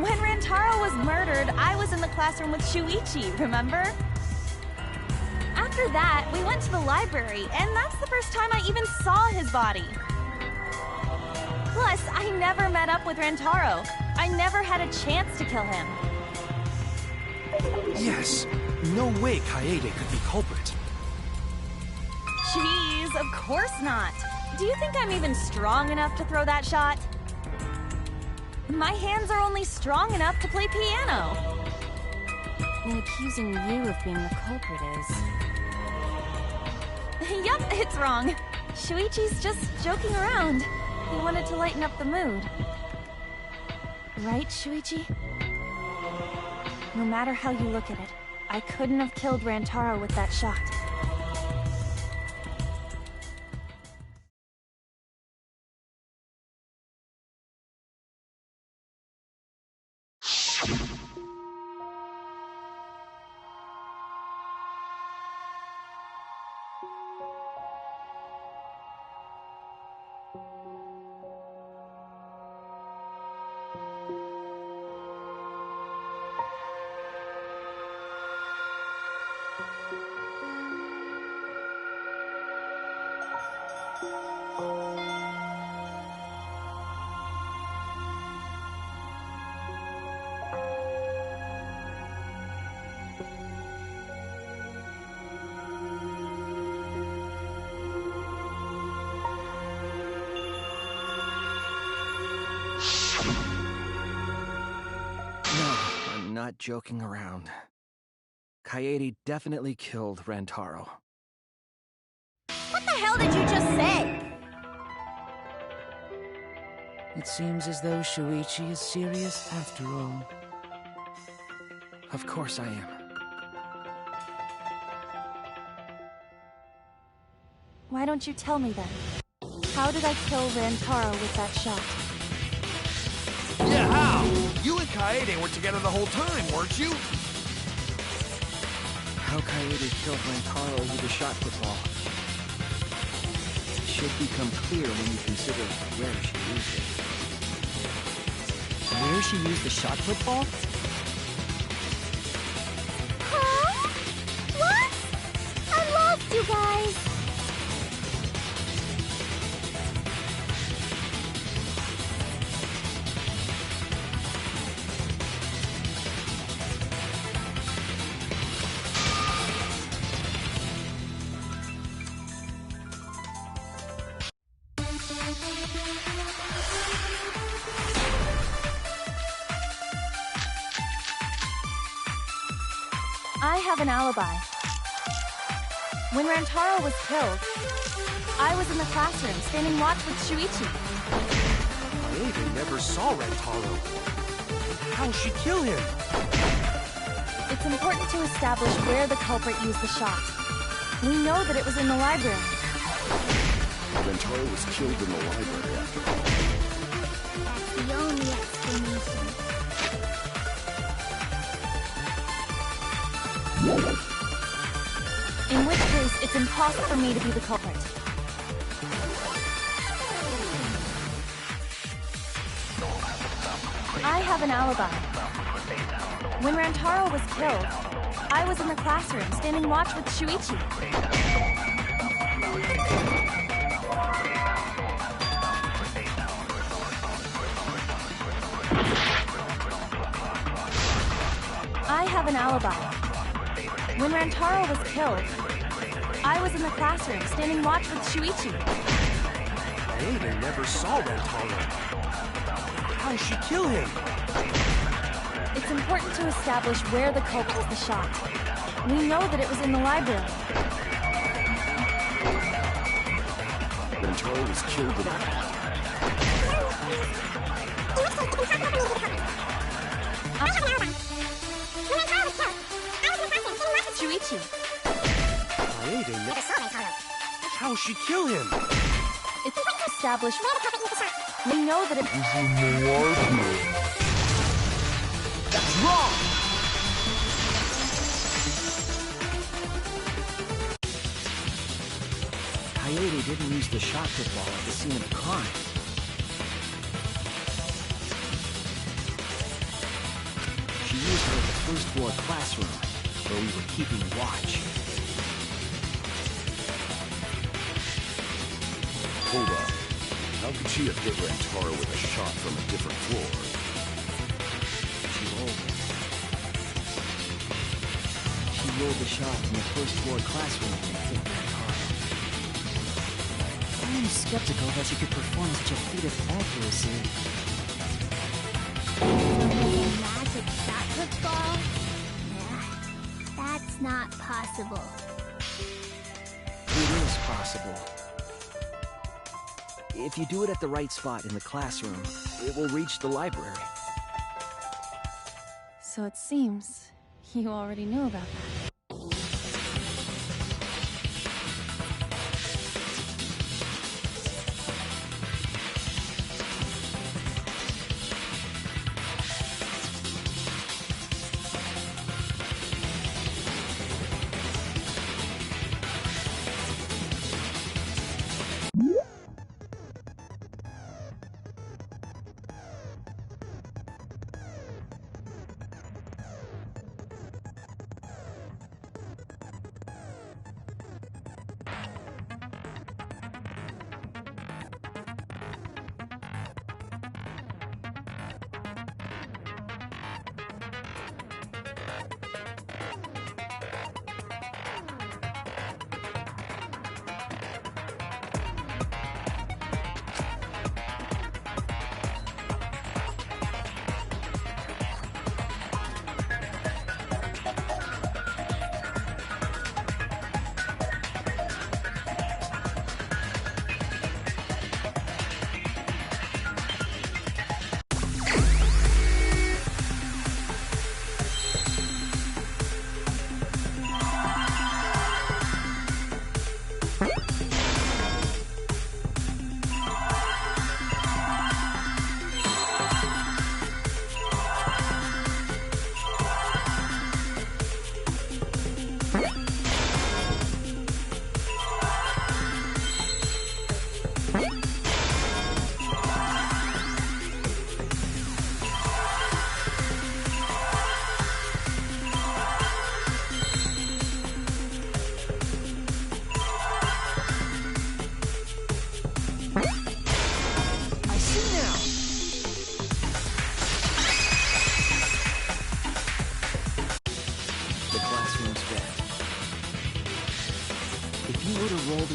When Rantaro was murdered, I was in the classroom with Shuichi, remember? After that, we went to the library, and that's the first time I even saw his body. Plus, I never met up with Rantaro. I never had a chance to kill him. Yes. No way Kaede could be culprit. Jeez, of course not. Do you think I'm even strong enough to throw that shot? My hands are only strong enough to play piano. And accusing you of being the culprit is... Yup, it's wrong. Shuichi's just joking around. He wanted to lighten up the mood. Right, Shuichi? No matter how you look at it, I couldn't have killed Rantaro with that shot. Not joking around. Kaede definitely killed Rantaro. What the hell did you just say? It seems as though Shuichi is serious after all. Of course I am. Why don't you tell me then? How did I kill Rantaro with that shot? Yeah, how? You and Kaede were together the whole time, weren't you? How Kaede killed Rantaro with a shot football should become clear when you consider where she used it. Where she used the shot football? Huh? What? I lost you guys! I have an alibi. When Rantaro was killed, I was in the classroom standing watch with Shuichi. Kaede never saw Rantaro. How'd she kill him? It's important to establish where the culprit used the shot. We know that it was in the library. Rantaro was killed in the library after all. That's the only explanation. In which case, it's impossible for me to be the culprit. I have an alibi. When Rantaro was killed, I was in the classroom standing watch with Shuichi. I have an alibi. When Rantaro was killed, I was in the classroom standing watch with Shuichi. Kaede never saw Rantaro. How'd she kill him? It's important to establish where the culprit was the shot. We know that it was in the library. Rantaro was killed in the Shuichi. Kaede never saw Rantaro. How'd she kill him? It's established. We know that it was in the library. That's wrong! Kaede didn't use the shot football at the scene of the crime. She used her at the first floor classroom, where we were keeping watch. Hold on. How could she have hit Rantaro with a shot from a different floor? She rolled it. She rolled the shot from the first floor classroom and hit Rantaro. I am skeptical that she could perform such a feat of accuracy. Magic shot football? Nah, that's not possible. It is possible. If you do it at the right spot in the classroom, it will reach the library. So it seems you already knew about that.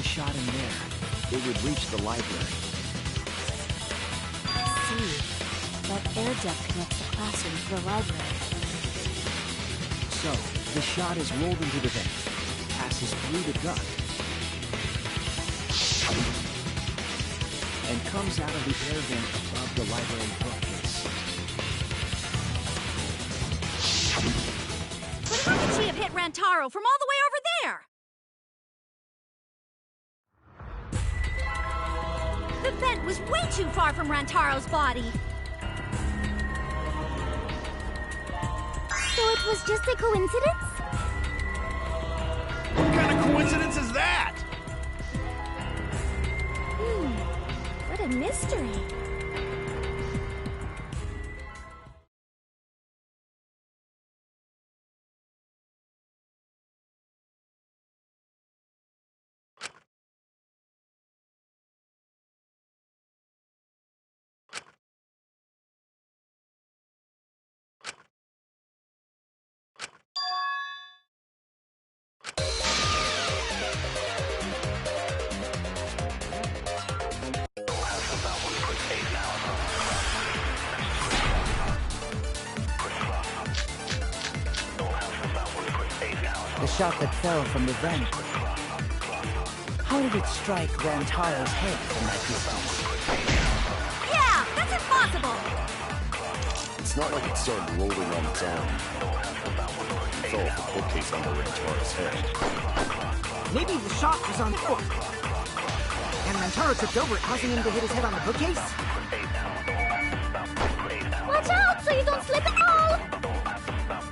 Shot in there, it would reach the library. See, that air duct connects the classroom to the library. So, the shot is rolled into the vent, passes through the duct, and comes out of the air vent above the library bookcase. But how could she have hit Rantaro from all the way over there? The vent was way too far from Rantaro's body. So it was just a coincidence? What kind of coincidence is that? What a mystery. The shot that fell from the vent. How did it strike Rantaro's head from that distance? Yeah, that's impossible! It's not like it started rolling on its own. It fell off the bookcase under Rantaro's head. Maybe the shot was on foot. And Rantaro tripped over it, causing him to hit his head on the bookcase? Watch out so you don't slip at all!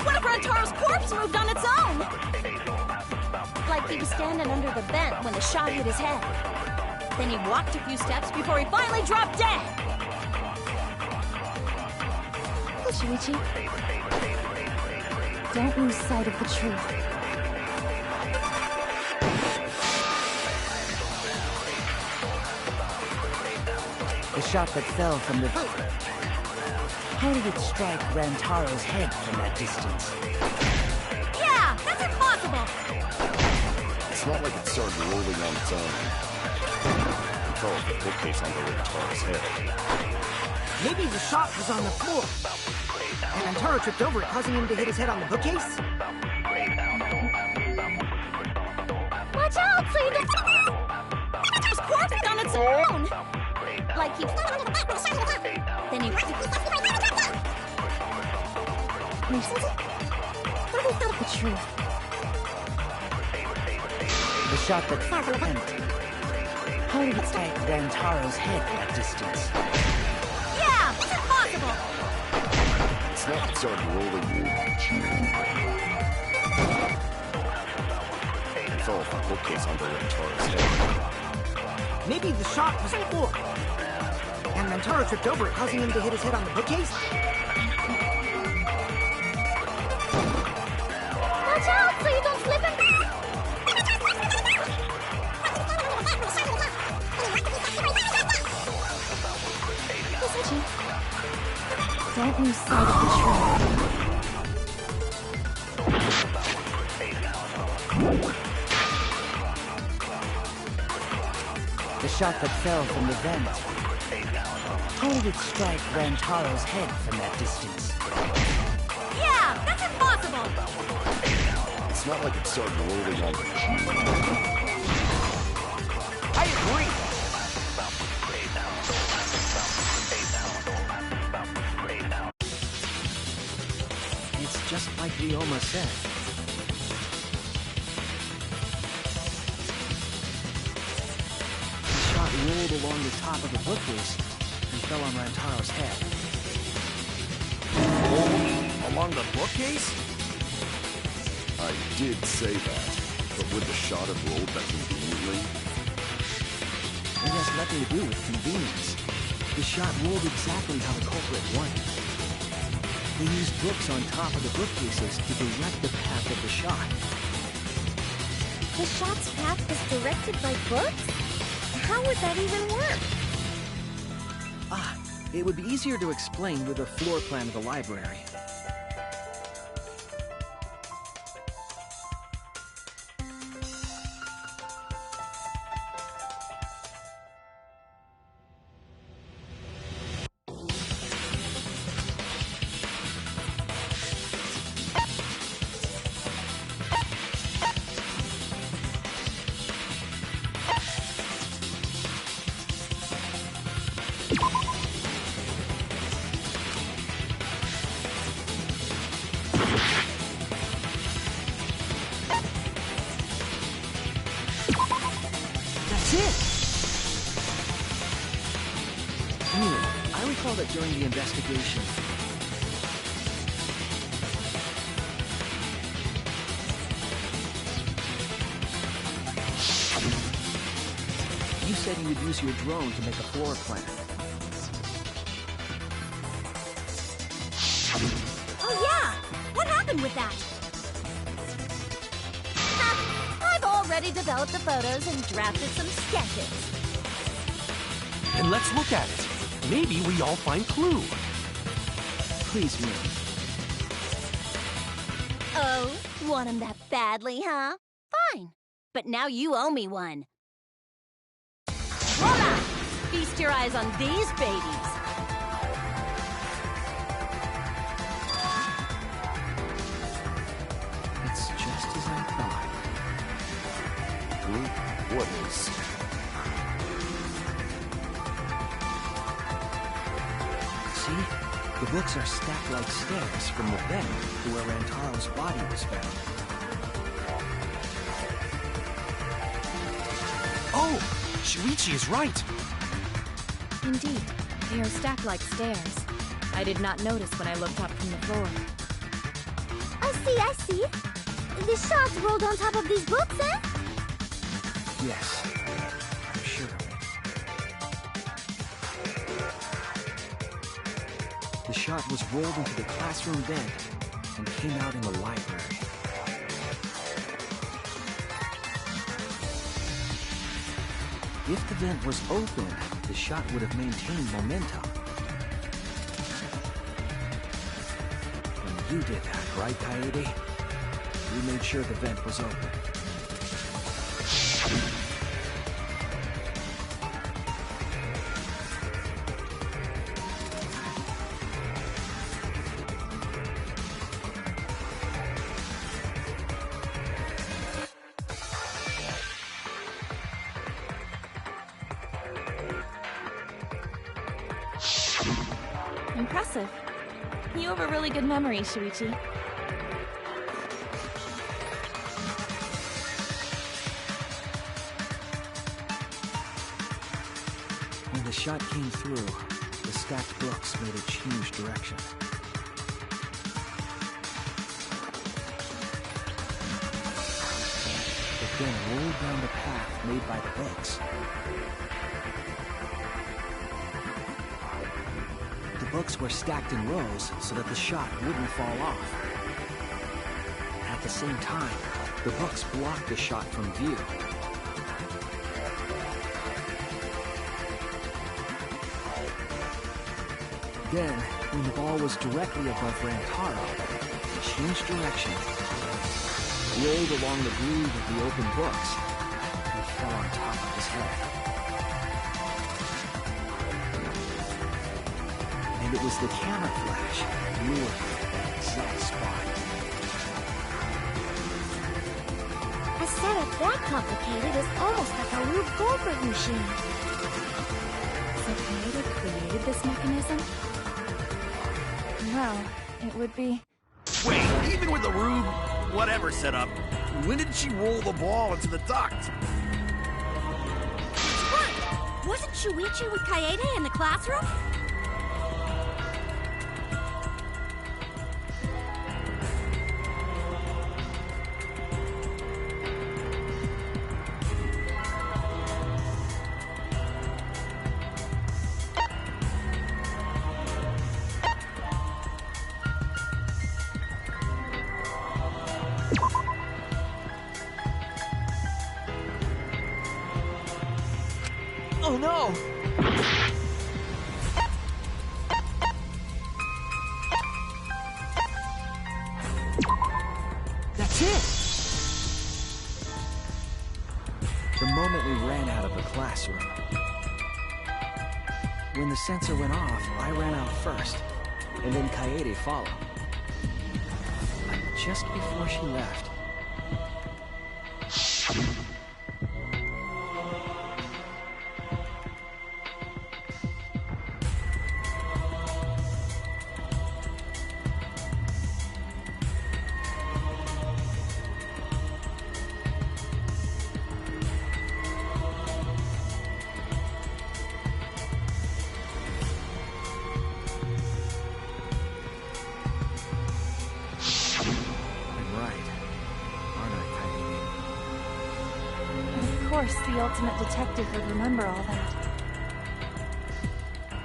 What if Rantaro's corpse moved on its own? Like he was standing under the vent when the shot hit his head. Then he walked a few steps before he finally dropped dead. Shuichi, don't lose sight of the truth. The shot that fell from the... How did it strike Rantaro's head from that distance? Yeah, that's impossible! It's not like it started rolling on its own. It fell off the bookcase under Rantaro's head. Maybe the shot was on the floor. And Rantaro tripped over it, causing him to hit his head on the bookcase? Watch out so you don't... His corpse on its own! Like he... Then he... please. Let me find the truth. The shot that fell from the vent. Hollywood strike Rantaro's head at that distance. Yeah, it's impossible! It's not that start rolling. It fell off the bookcase under Rantaro's head. Maybe the shot was on the floor. And Rantaro tripped over it, causing him to hit his head on the bookcase? Watch out so you don't slip and... Listen, don't lose sight of the truth. The shot that fell from the vent. Hollywood strike Rantaro's head from that distance. Yeah, that's impossible! It's not like it started rolling on the I agree! It's just like Ryoma said. The shot rolled along the top of the bookcase and fell on Rantaro's head. Along the bookcase? I did say that, but would the shot have rolled that conveniently? It has nothing to do with convenience. The shot rolled exactly how the culprit wanted. They used books on top of the bookcases to direct the path of the shot. The shot's path was directed by books? How would that even work? Ah, it would be easier to explain with a floor plan of the library. I recall that during the investigation, you said you would use your drone to make a floor plan. Oh yeah! What happened with that? I've already developed the photos and drafted some sketches. Then let's look at it. Maybe we all find clue. Please, Mir. Oh, want him that badly, huh? Fine. But now you owe me one. Voila! Feast your eyes on these babies. It's just as I thought. What is? See? The books are stacked like stairs from the vent to where Rantaro's body was found. Oh! Shuichi is right! Indeed, they are stacked like stairs. I did not notice when I looked up from the floor. I see. The shots rolled on top of these books, eh? Yes, I'm sure of it. The shot was rolled into the classroom vent and came out in the library. If the vent was open, the shot would have maintained momentum. And you did that, right, Kaede? You made sure the vent was open. Impressive. You have a really good memory, Shuichi. When the shot came through, the stacked books made a change direction. It then rolled down the path made by the books. The books were stacked in rows so that the shot wouldn't fall off. At the same time, the books blocked the shot from view. Then, when the ball was directly above Rantaro, it changed direction, rolled along the groove of the open books, and fell on top of his head. And it was the camera flash that lured him to that exact spot. A setup that complicated is almost like a Rube Goldberg machine. So Kaede created this mechanism? Well, it would be... Wait, even with the Rube whatever setup, when did she roll the ball into the duct? That's right! Wasn't Shuichi with Kaede in the classroom? Oh no! That's it! The moment we ran out of the classroom. When the sensor went off, I ran out first, and then Kaede followed. But just before she left, Of course, the ultimate detective would remember all that.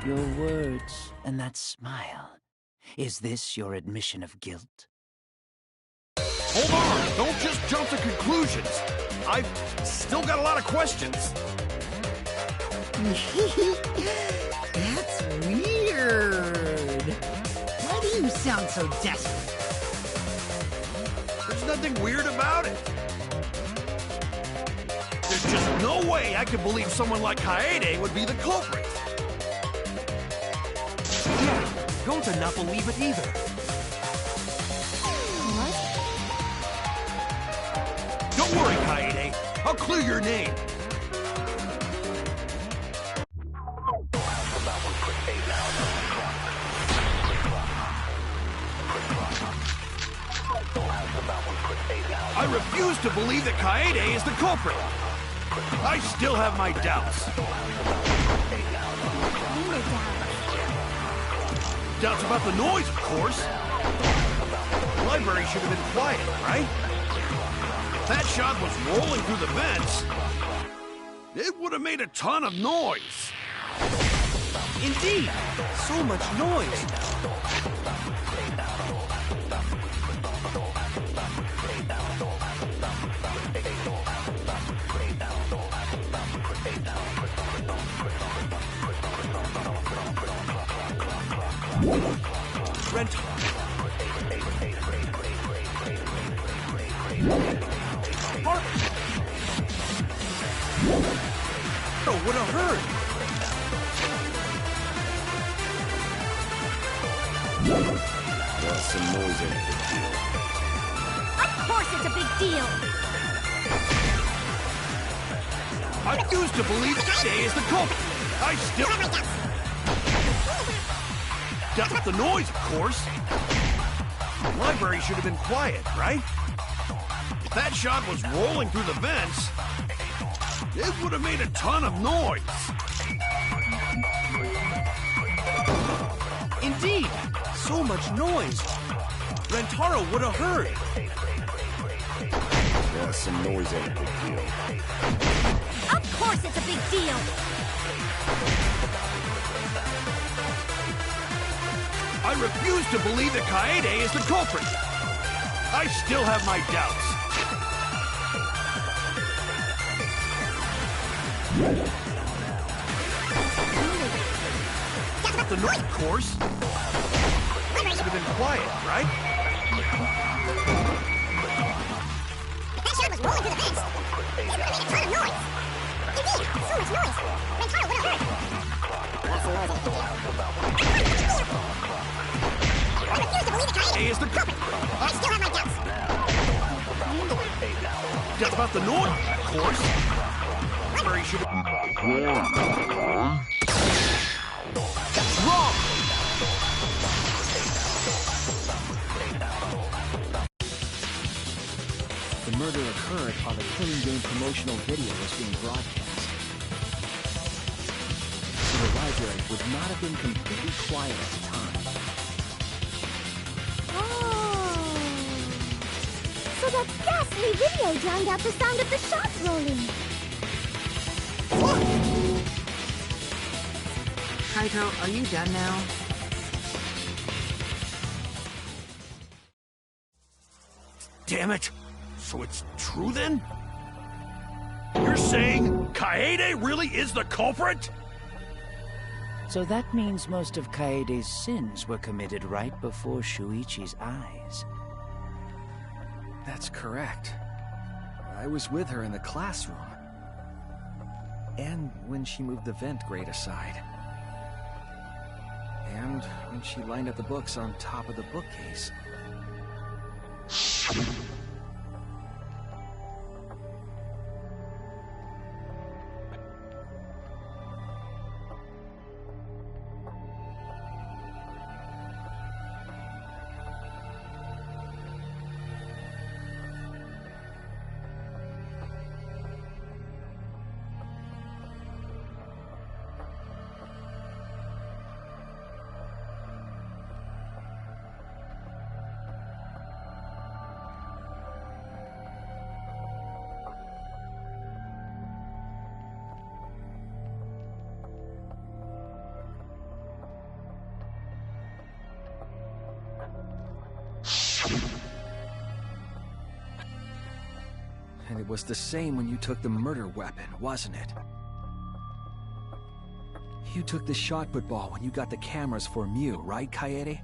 Your words and that smile. Is this your admission of guilt? Hold on! Don't just jump to conclusions! I've still got a lot of questions. That's weird. Why do you sound so desperate? There's nothing weird about it. There's just no way I could believe someone like Kaede would be the culprit. Yeah, Gonta not believe it either. What? Don't worry, Kaede. I'll clear your name. I refuse to believe that Kaede is the culprit. I still have my doubts. Doubts about the noise, of course. The library should have been quiet, right? That shot was rolling through the vents. It would have made a ton of noise. Indeed, so much noise. Oh, would have heard. Well, some noise ain't a big deal. Of course it's a big deal! I refuse to believe Kaede is the culprit. I still... Dealt with the noise, of course. The library should have been quiet, right? If that shot was rolling through the vents, it would have made a ton of noise. Indeed! So much noise! Rentaro would have heard! Yeah, some noise ain't a big deal. Of course it's a big deal! I refuse to believe that Kaede is the culprit. I still have my doubts. The noise, of course. Should have been quiet, right? That shot was rolling through the vents. It would have made a ton of noise. Indeed, so much noise. Rentaro would have heard. Yeah, some noise ain't a big deal. I refuse to believe that Kaede is the culprit. I still have my doubts. That's about the noise, of course. Library should have... That's wrong! The murder occurred while the Killing Game promotional video was being broadcast. So the library would not have been completely quiet at the time. Oh. So that ghastly video drowned out the sound of the shot rolling. Kaito, are you done now? Damn it! So it's true then? You're saying Kaede really is the culprit? So that means most of Kaede's sins were committed right before Shuichi's eyes. That's correct. I was with her in the classroom. And when she moved the vent grate aside. And when she lined up the books on top of the bookcase. And it was the same when you took the murder weapon, wasn't it? You took the shot put ball when you got the cameras for Mew, right, Kaede?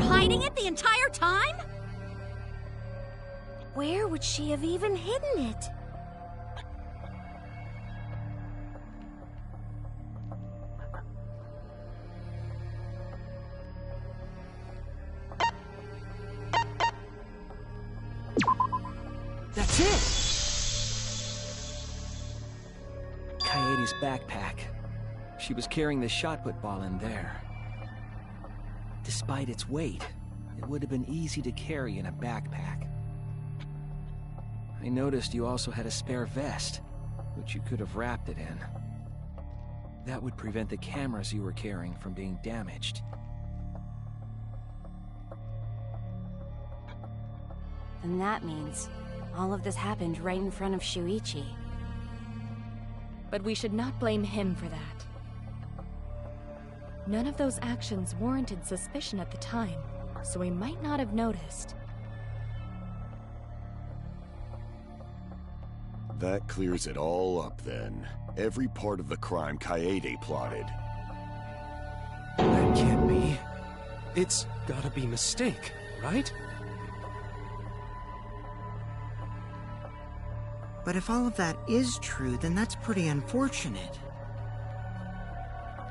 Hiding it the entire time? Where would she have even hidden it? That's it! Kaede's backpack. She was carrying the shot put ball in there. Despite its weight, it would have been easy to carry in a backpack. I noticed you also had a spare vest, which you could have wrapped it in. That would prevent the cameras you were carrying from being damaged. And that means all of this happened right in front of Shuichi. But we should not blame him for that. None of those actions warranted suspicion at the time, so we might not have noticed. That clears it all up then. Every part of the crime Kaede plotted. That can't be. It's gotta be a mistake, right? But if all of that is true, then that's pretty unfortunate.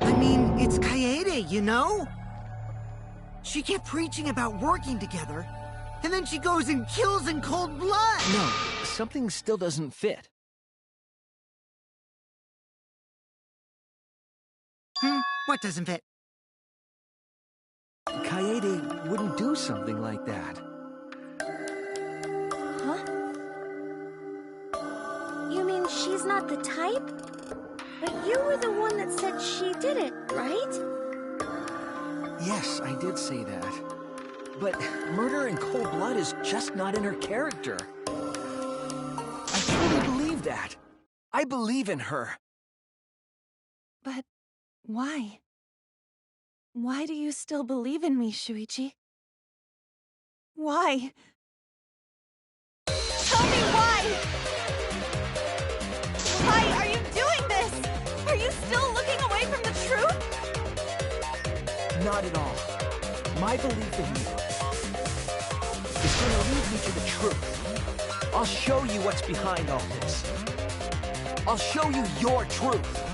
I mean, it's Kaede, you know? She kept preaching about working together, and then she goes and kills in cold blood! No, something still doesn't fit. What doesn't fit? Kaede wouldn't do something like that. Huh? You mean she's not the type? But you were the one that said she did it, right? Yes, I did say that. But murder in cold blood is just not in her character. I truly believe that. I believe in her. But why? Why do you still believe in me, Shuichi? Why? Tell me why! Why are you doing this? Are you still looking away from the truth? Not at all. My belief in you is going to lead me to the truth. I'll show you what's behind all this. I'll show you your truth.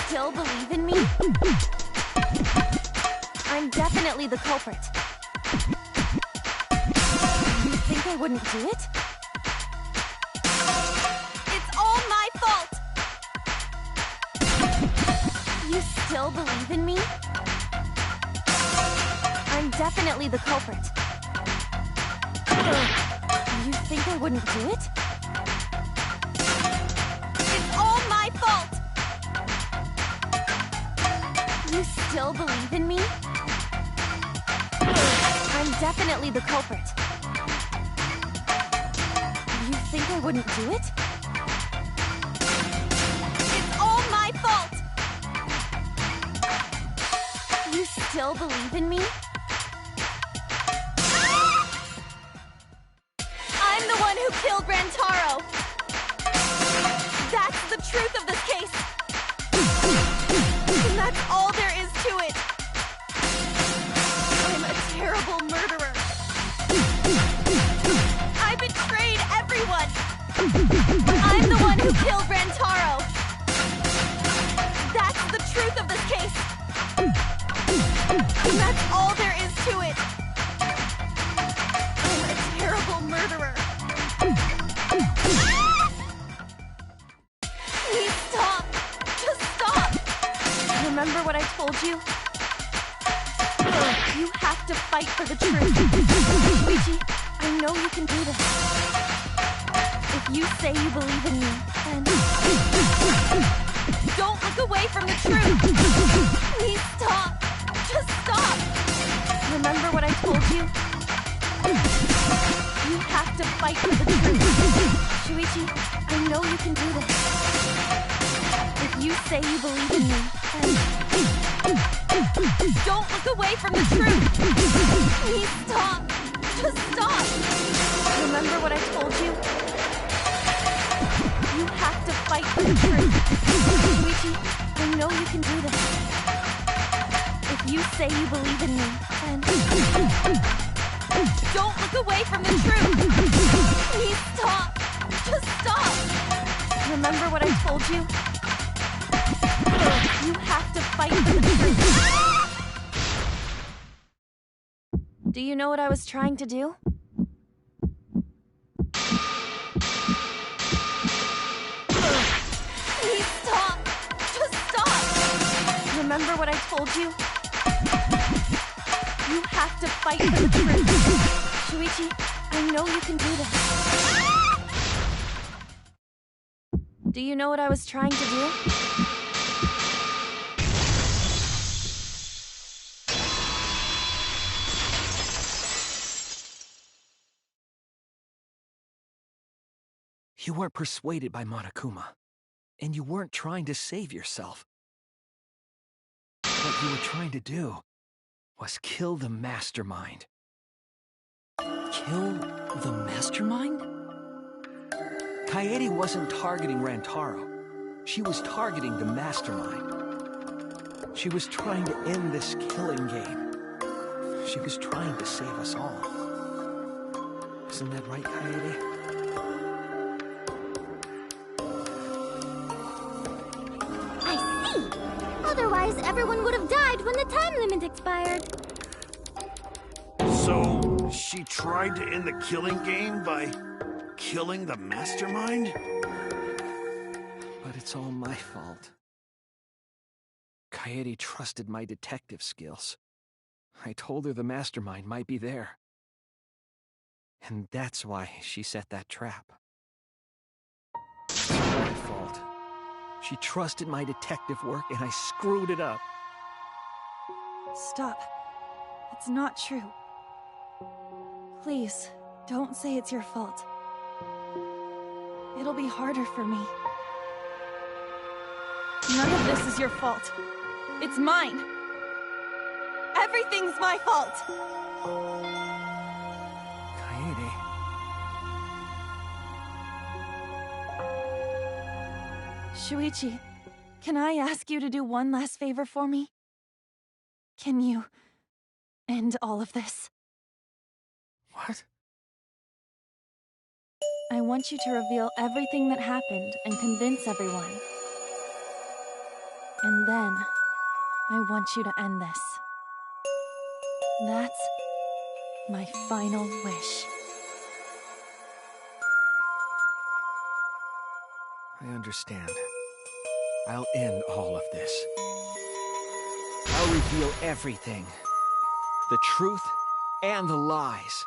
Still believe in me? I'm definitely the culprit. You think I wouldn't do it? It's all my fault! You still believe in me? I'm definitely the culprit. You think I wouldn't do it? It's all my fault! You still believe in me? I'm definitely the culprit. You think I wouldn't do it? It's all my fault! You still believe in me? I'm the one who killed Rantaro! That's the truth of this case! And that's all there is to it! I'm a terrible murderer! I betrayed everyone! I'm the one who killed Rantaro! That's the truth of this case! And that's all there is to it! I'm a terrible murderer! Please stop! Just stop! Remember what I told you? You have to fight for the truth. Luigi, I know you can do this. If you say you believe in me, then... Don't look away from the truth! Please stop! Just stop! Remember what I told you? You have to fight for the truth. Shuichi, I know know you can do this. If you say you believe in me, then... Don't look away from the truth! Please stop! Just stop! Remember what I told you? You have to fight for the truth. Luigi, I know you can do this. If you say you believe in me, then... Don't look away from the truth! Please stop! Just stop! Remember what I told you? You have to fight for the truth. Do you know what I was trying to do? Please stop! Just stop! Remember what I told you? You have to fight for the truth. Shuichi, I know you can do this. Do you know what I was trying to do? You weren't persuaded by Monokuma, and you weren't trying to save yourself. What you were trying to do was kill the mastermind. Kill the mastermind? Kaede wasn't targeting Rantaro. She was targeting the mastermind. She was trying to end this killing game. She was trying to save us all. Isn't that right, Kaede? I see! Otherwise, everyone would have died when the time limit expired. So, she tried to end the killing game by killing the mastermind? But it's all my fault. Kaede trusted my detective skills. I told her the mastermind might be there. And that's why she set that trap. It's all my fault. She trusted my detective work and I screwed it up. Stop. It's not true. Please, don't say it's your fault. It'll be harder for me. None of this is your fault. It's mine. Everything's my fault. Kaede. Shuichi, can I ask you to do one last favor for me? Can you end all of this? What? I want you to reveal everything that happened and convince everyone. And then, I want you to end this. That's my final wish. I understand. I'll end all of this. I'll reveal everything. The truth and the lies.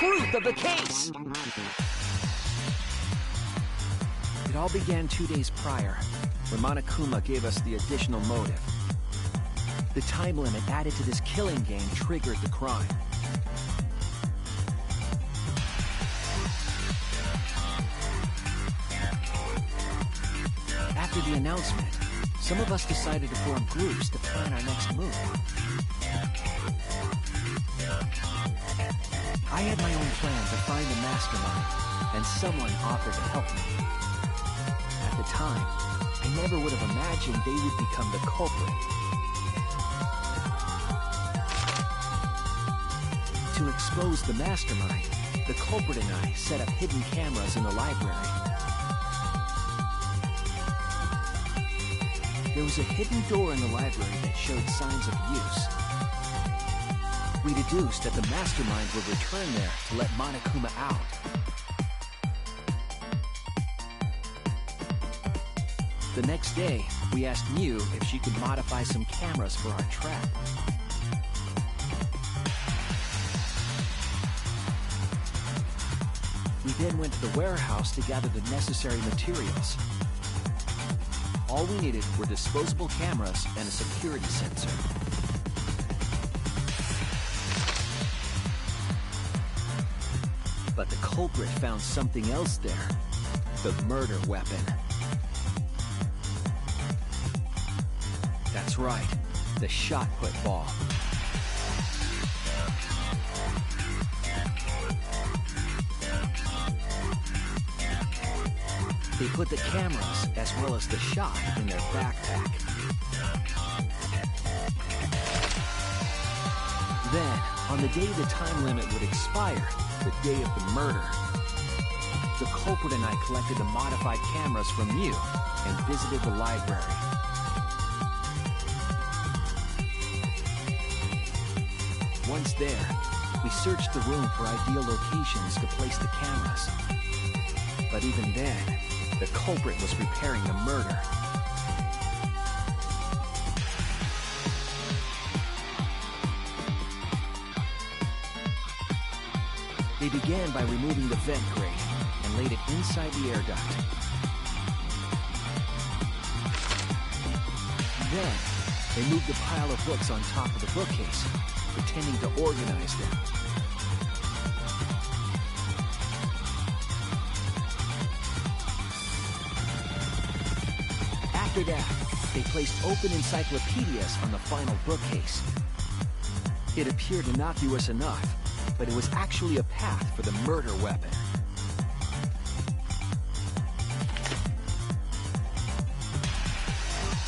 truth of the case. It all began 2 days prior, when Monokuma gave us the additional motive. The time limit added to this killing game triggered the crime. After the announcement, some of us decided to form groups to plan our next move. I had my own plan to find the mastermind, and someone offered to help me. At the time, I never would have imagined they would become the culprit. To expose the mastermind, the culprit and I set up hidden cameras in the library. There was a hidden door in the library that showed signs of use. We deduced that the mastermind would return there to let Monokuma out. The next day, we asked Mew if she could modify some cameras for our trap. We then went to the warehouse to gather the necessary materials. All we needed were disposable cameras and a security sensor. But the culprit found something else there. The murder weapon. That's right, the shot put ball. They put the cameras, as well as the shot, in their backpack. Then, on the day the time limit would expire, the day of the murder, the culprit and I collected the modified cameras from Mew and visited the library. Once there, we searched the room for ideal locations to place the cameras. But even then, the culprit was preparing the murder. They began by removing the vent grate and laid it inside the air duct. Then, they moved the pile of books on top of the bookcase, pretending to organize them. After that, they placed open encyclopedias on the final bookcase. It appeared innocuous enough, but it was actually a path for the murder weapon.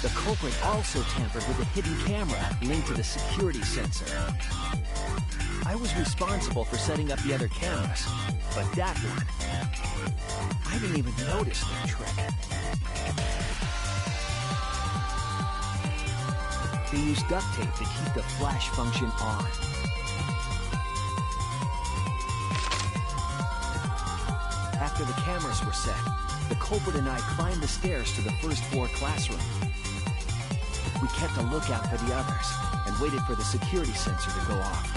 The culprit also tampered with a hidden camera linked to the security sensor. I was responsible for setting up the other cameras, but that one, I didn't even notice their trick. They used duct tape to keep the flash function on. After the cameras were set, the culprit and I climbed the stairs to the first floor classroom. We kept a lookout for the others and waited for the security sensor to go off.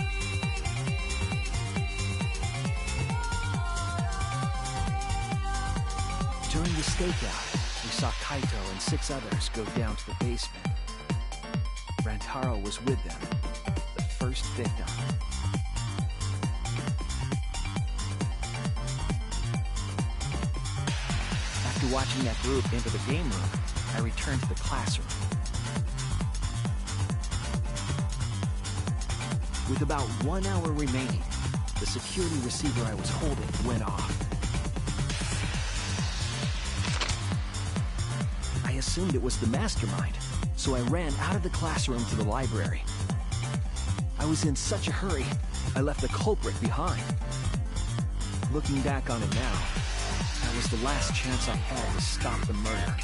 During the stakeout, we saw Kaito and 6 others go down to the basement. Rantaro was with them, the first victim. After watching that group enter the game room, I returned to the classroom. With about 1 hour remaining, the security receiver I was holding went off. I assumed it was the mastermind, so I ran out of the classroom to the library. I was in such a hurry, I left the culprit behind. Looking back on it now, that was the last chance I had to stop the murder.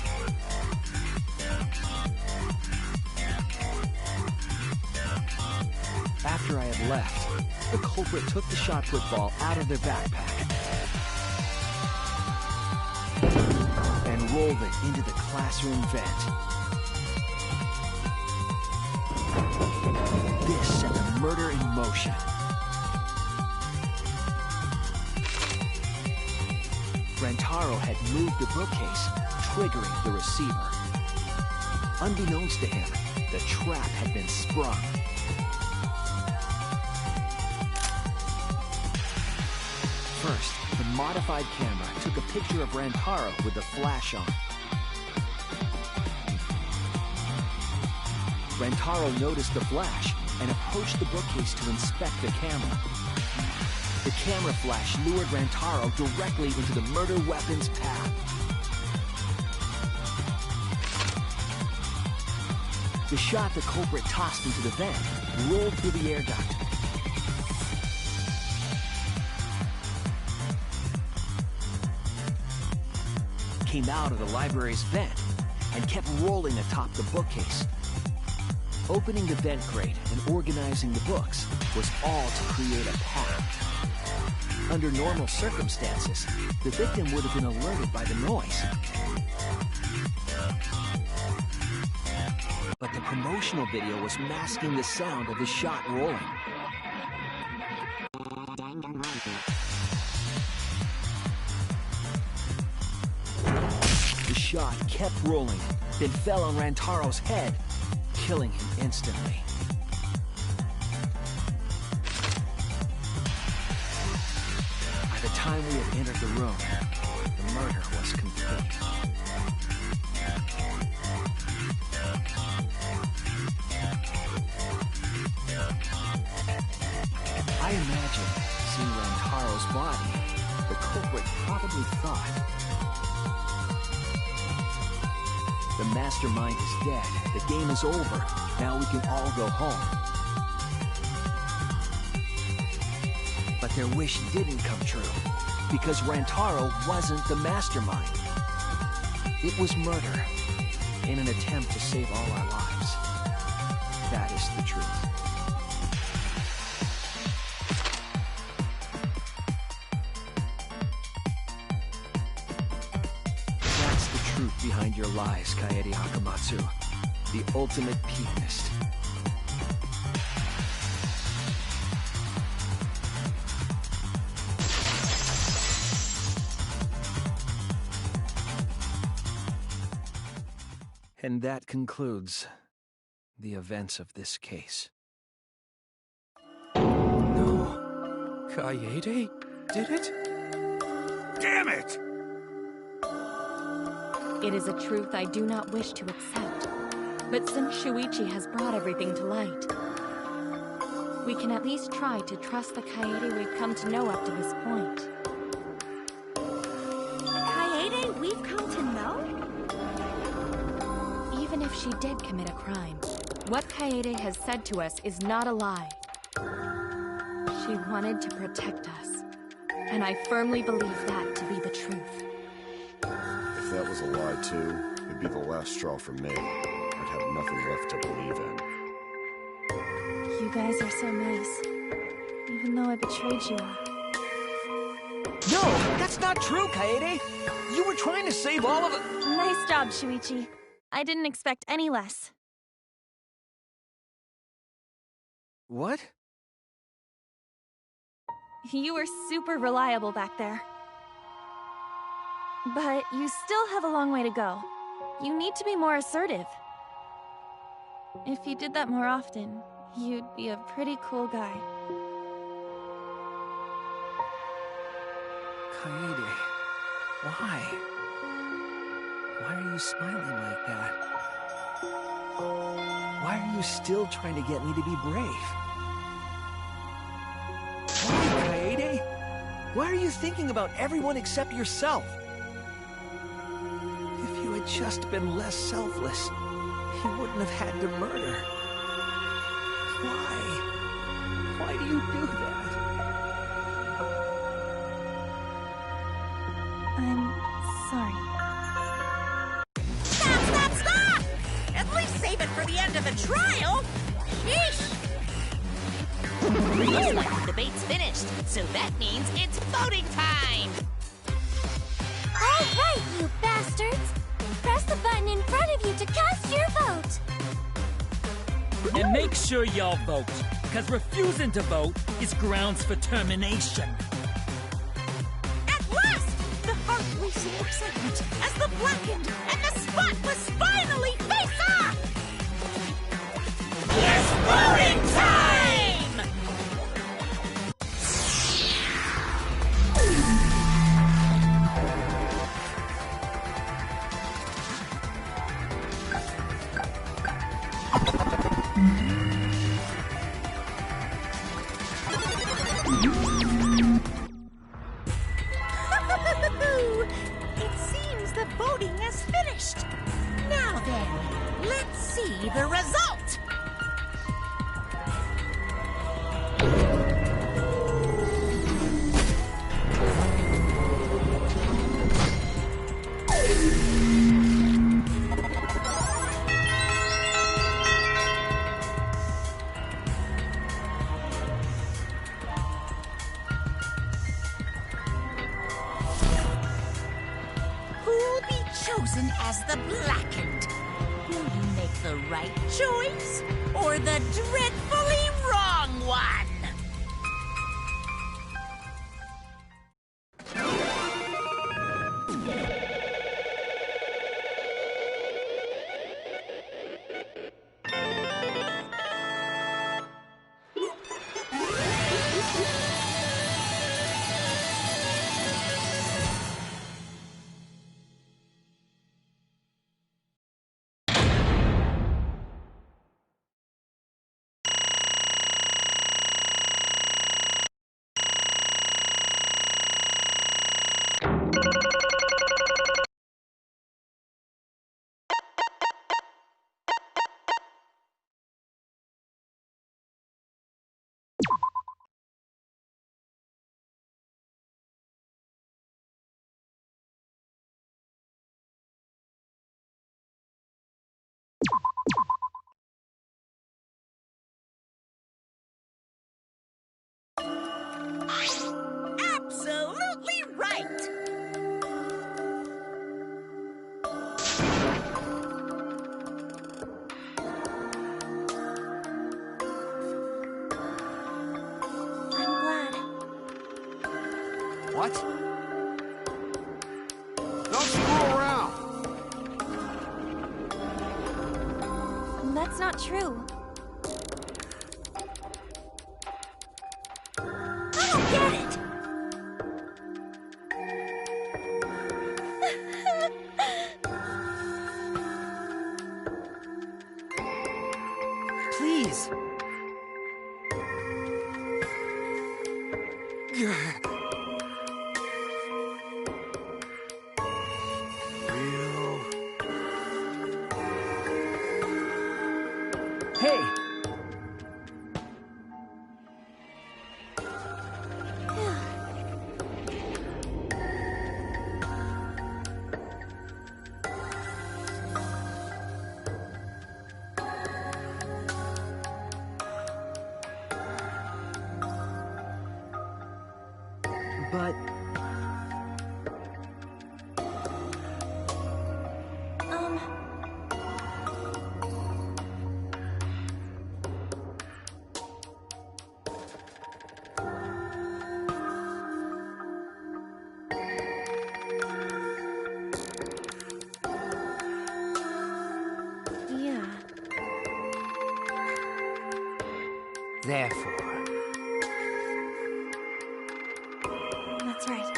After I had left, the culprit took the shot put ball out of their backpack and rolled it into the classroom vent. This set the murder in motion. Rantaro had moved the bookcase, triggering the receiver. Unbeknownst to him, the trap had been sprung. First, the modified camera took a picture of Rantaro with the flash on. Rantaro noticed the flash and approached the bookcase to inspect the camera. The camera flash lured Rantaro directly into the murder weapon's path. The shot the culprit tossed into the vent rolled through the air duct. Came out of the library's vent and kept rolling atop the bookcase. Opening the vent grate and organizing the books was all to create a path. Under normal circumstances, the victim would have been alerted by the noise. But the promotional video was masking the sound of the shot rolling. The shot kept rolling, then fell on Rantaro's head, killing him instantly. By the time we had entered the room, the murder was complete. I imagine, seeing Rantaro's body, the culprit probably thought, the mastermind is dead, the game is over, now we can all go home. But their wish didn't come true, because Rantaro wasn't the mastermind. It was murder, in an attempt to save all our lives. That is the truth. That's the truth behind your lies, Kaede Hakamatsu. The ultimate pianist. And that concludes the events of this case. No. Kaede did it? Damn it! It is a truth I do not wish to accept. But since Shuichi has brought everything to light, we can at least try to trust the Kaede we've come to know up to this point. Kaede we've come to know? Even if she did commit a crime, what Kaede has said to us is not a lie. She wanted to protect us, and I firmly believe that to be the truth. If that was a lie too, it'd be the last straw for me. I'd have nothing left to believe in. You guys are so nice, even though I betrayed you all. No, that's not true, Kaede! You were trying to save all of it. Nice job, Shuichi. I didn't expect any less. What? You were super reliable back there. But you still have a long way to go. You need to be more assertive. If you did that more often, you'd be a pretty cool guy. Kaede, why? Why are you smiling like that? Why are you still trying to get me to be brave? Why, Kaede? Why are you thinking about everyone except yourself? If you had just been less selfless, you wouldn't have had to murder. Why? Why do you do that? I'm sorry. Stop! At least save it for the end of the trial! Sheesh! Looks like the debate's finished, so that means it's voting time! All right, you bastards! Press the button in front of you to cast your vote! And make sure y'all vote, because refusing to vote is grounds for termination. At last! The heart rising excitement as the Blackened and the Spotless finally face off! It's voting time! It seems the voting has finished. Now then, let's see the result. Who'll be chosen as the Blackened? Will you make the right choice or the dreadfully wrong one? Absolutely right! I'm glad. What? Don't screw around! That's not true. I don't get it! Please. Hey! But... Yeah. Therefore... That's right.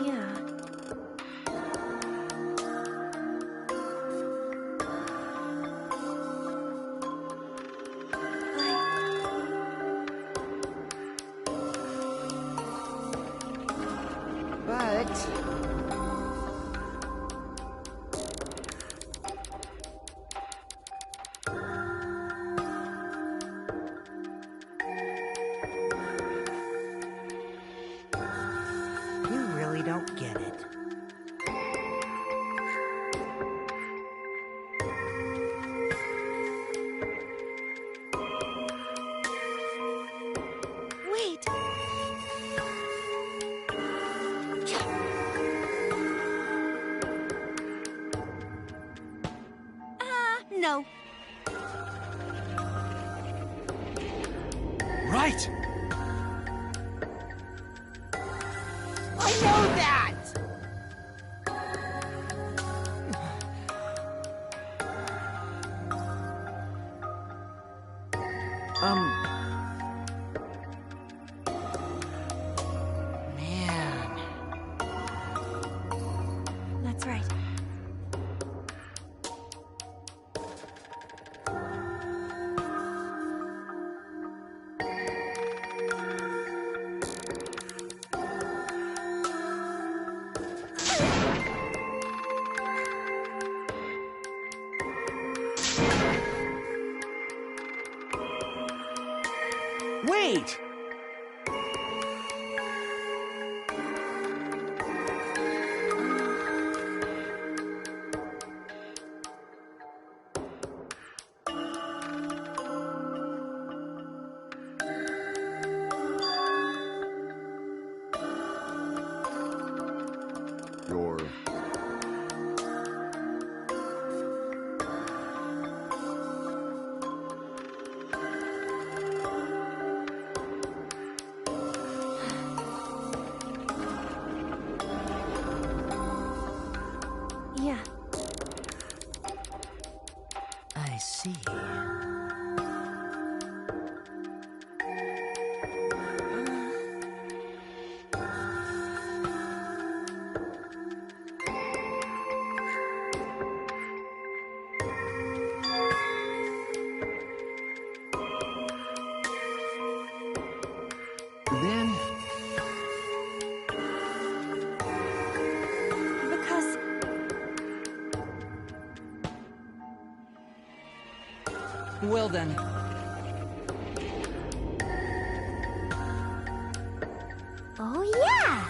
Yeah. But... You really don't get it. Wait. it! I know that! Man. That's right. Wait! You're... Yeah. I see. Then... Because Well then, Oh, yeah!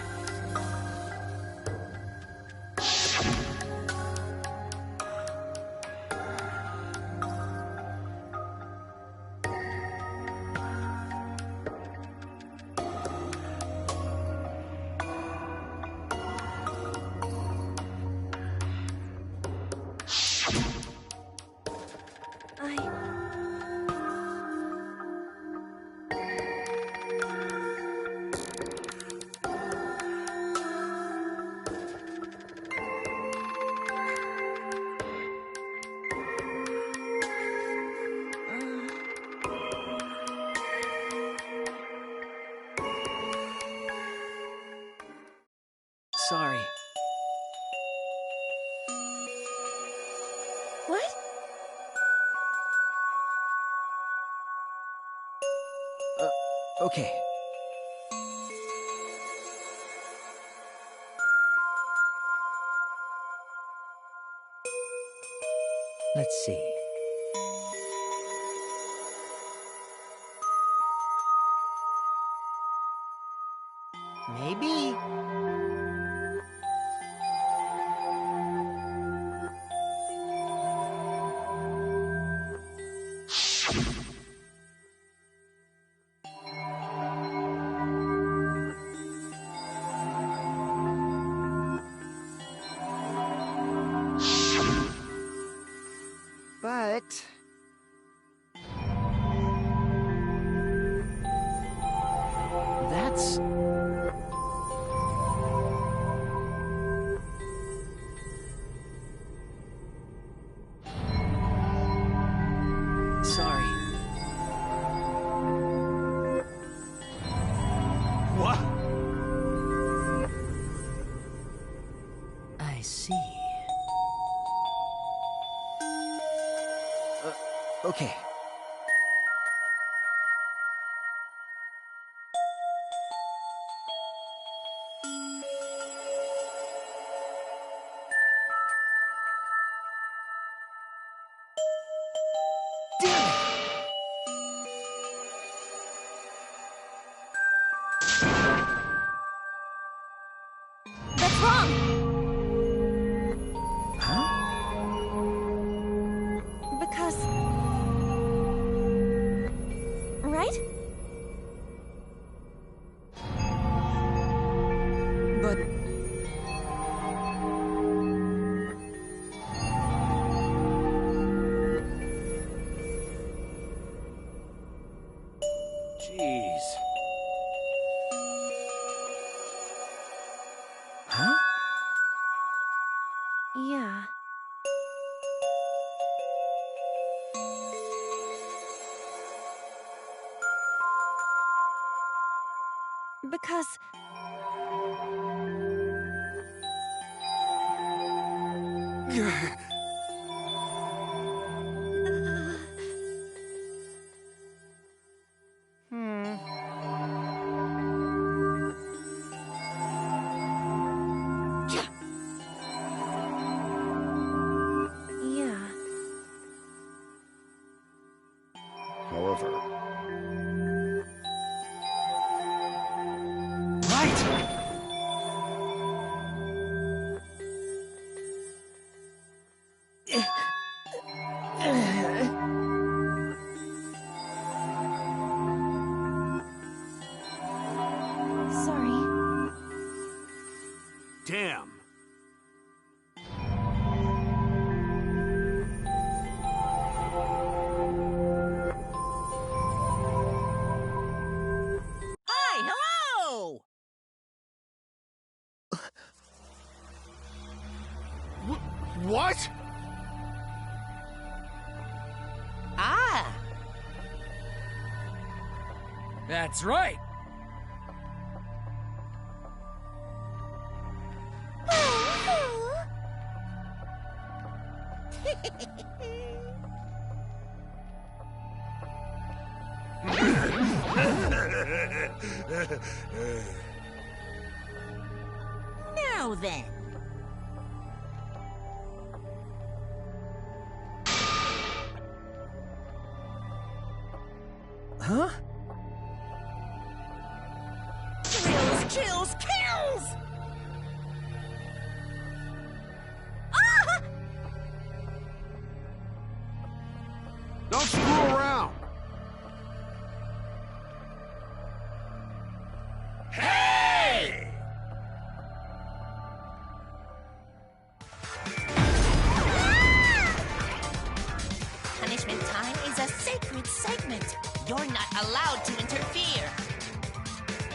Sorry. what? Okay. Let's see. Maybe. But... That's... Sorry. What? I see. Okay. That's wrong! Because Because... Yeah. However, Sorry. Damn. Hi, hello! What? Ah! That's right. Now then. Huh? Kills, kills, kills! Don't screw around. Hey! Punishment time is a sacred segment. You're not allowed to interfere.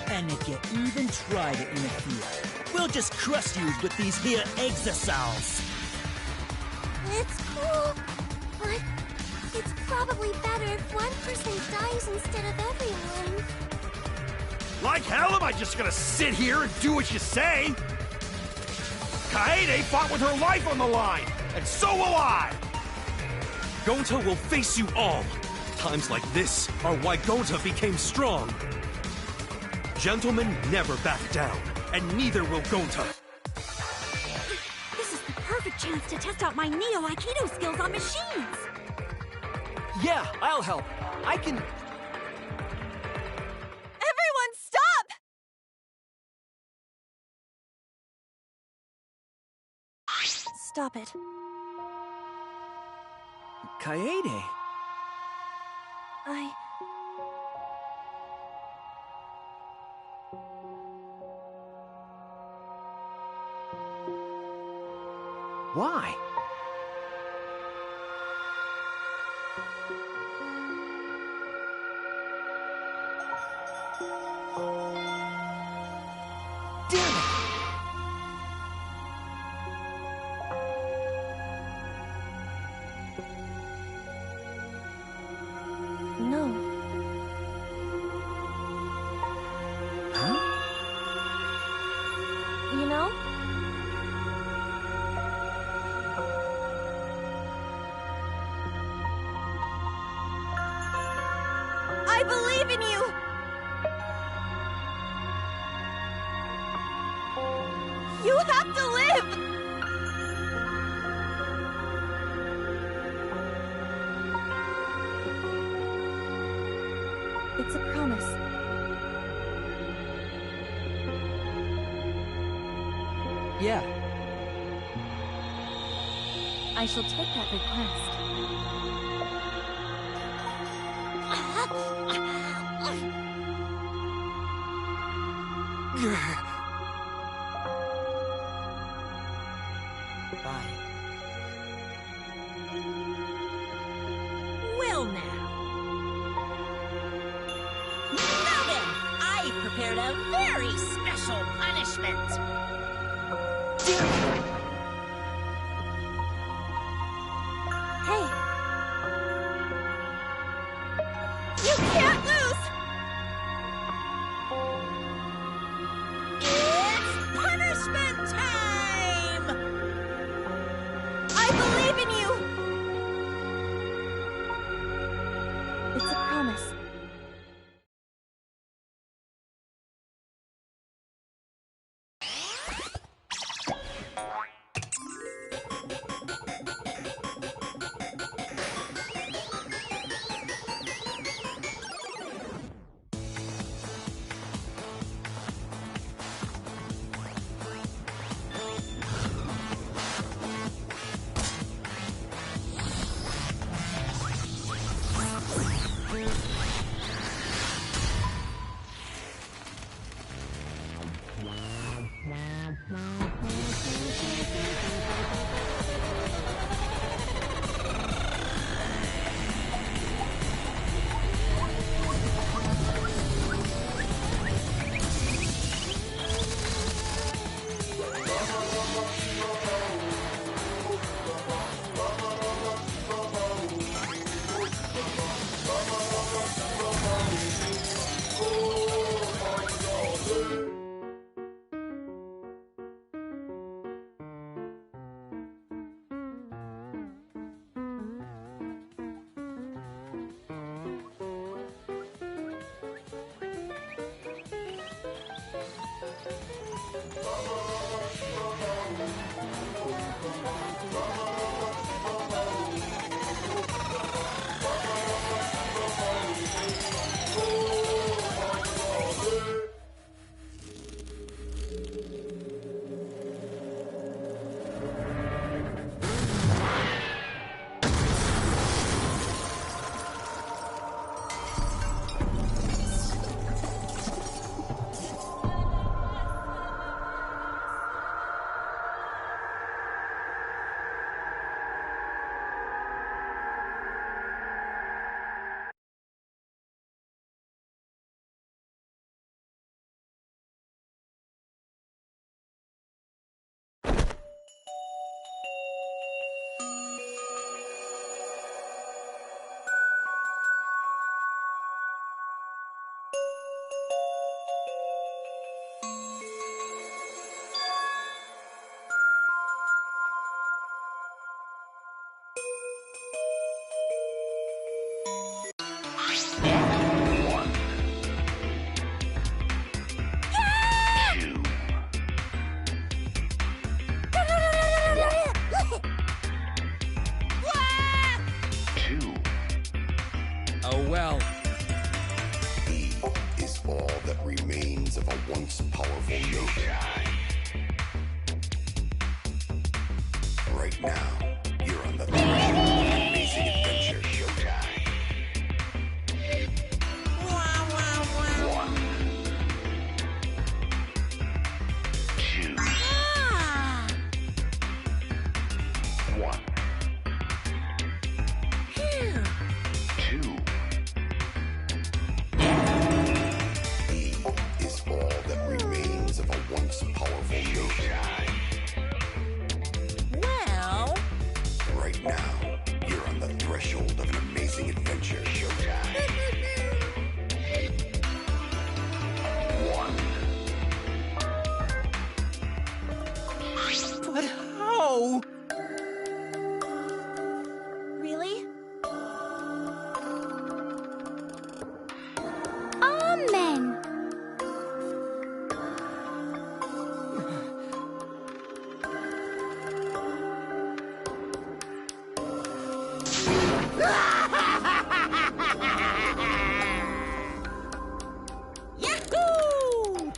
And if you even try to interfere, we'll just crush you with these here exosols. It's cool, but it's probably better if one person dies instead of everyone. Like hell am I just gonna sit here and do what you say? Kaede fought with her life on the line, and so will I! Gonta will face you all. Times like this are why Gonta became strong. Gentlemen never back down, and neither will Gonta. This is the perfect chance to test out my Neo Aikido skills on machines! Yeah, I'll help. I can... Everyone, stop! Stop it. Kaede. Why? Damn it! No. Huh? You know? I believe in you! You have to live! It's a promise. Yeah. I shall take that request. Bye. Well now. Now then, I've prepared a very special punishment. Hey! You can't lose! Oh well. He is all that remains of a once powerful nation. Right now, you're on the threshold of an amazing adventure. Showtime. One. Two. One. Two. He is all that remains of a once powerful nation. Well... Right now, you're on the threshold of an amazing adventure. Showtime. One. But how? Really? Amen. Yahoo!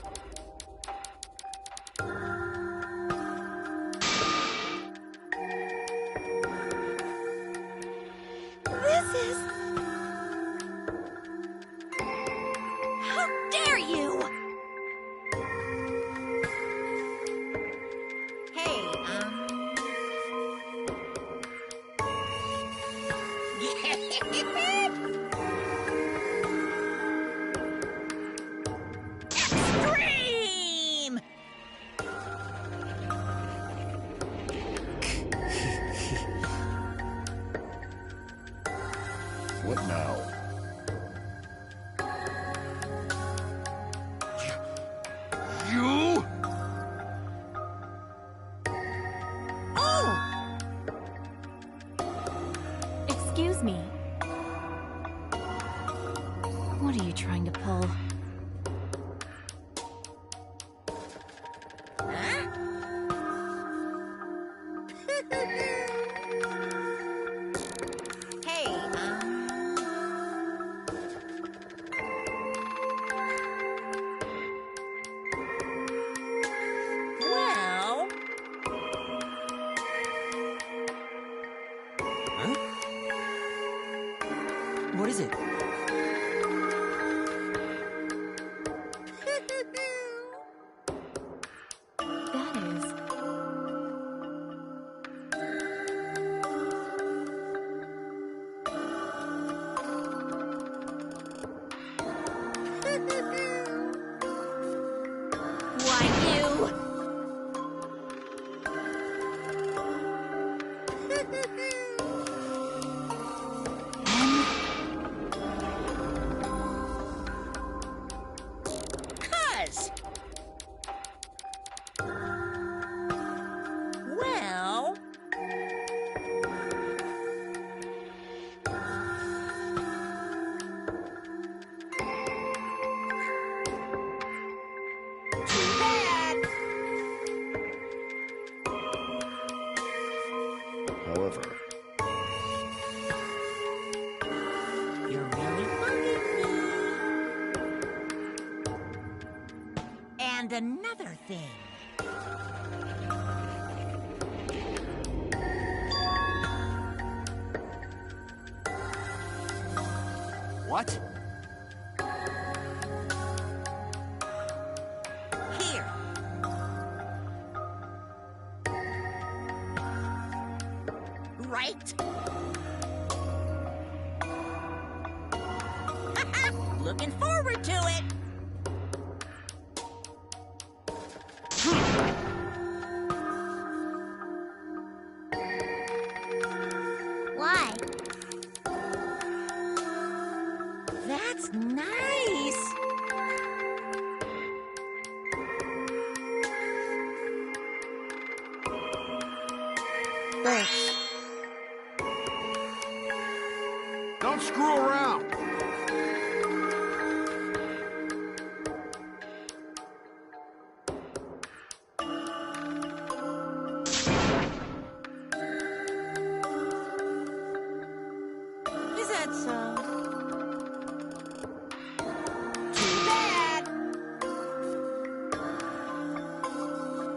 This is... How dare you! Hey, Extreme! What now? You? Oh! Excuse me. What are you trying to pull? Hey, well... Huh? What is it? That is... Why, you... However, You're really bugging me. And another thing. What? Here. Right? Looking forward to it. Why? That's nice. Thanks. Don't screw around. Is that so? Too bad.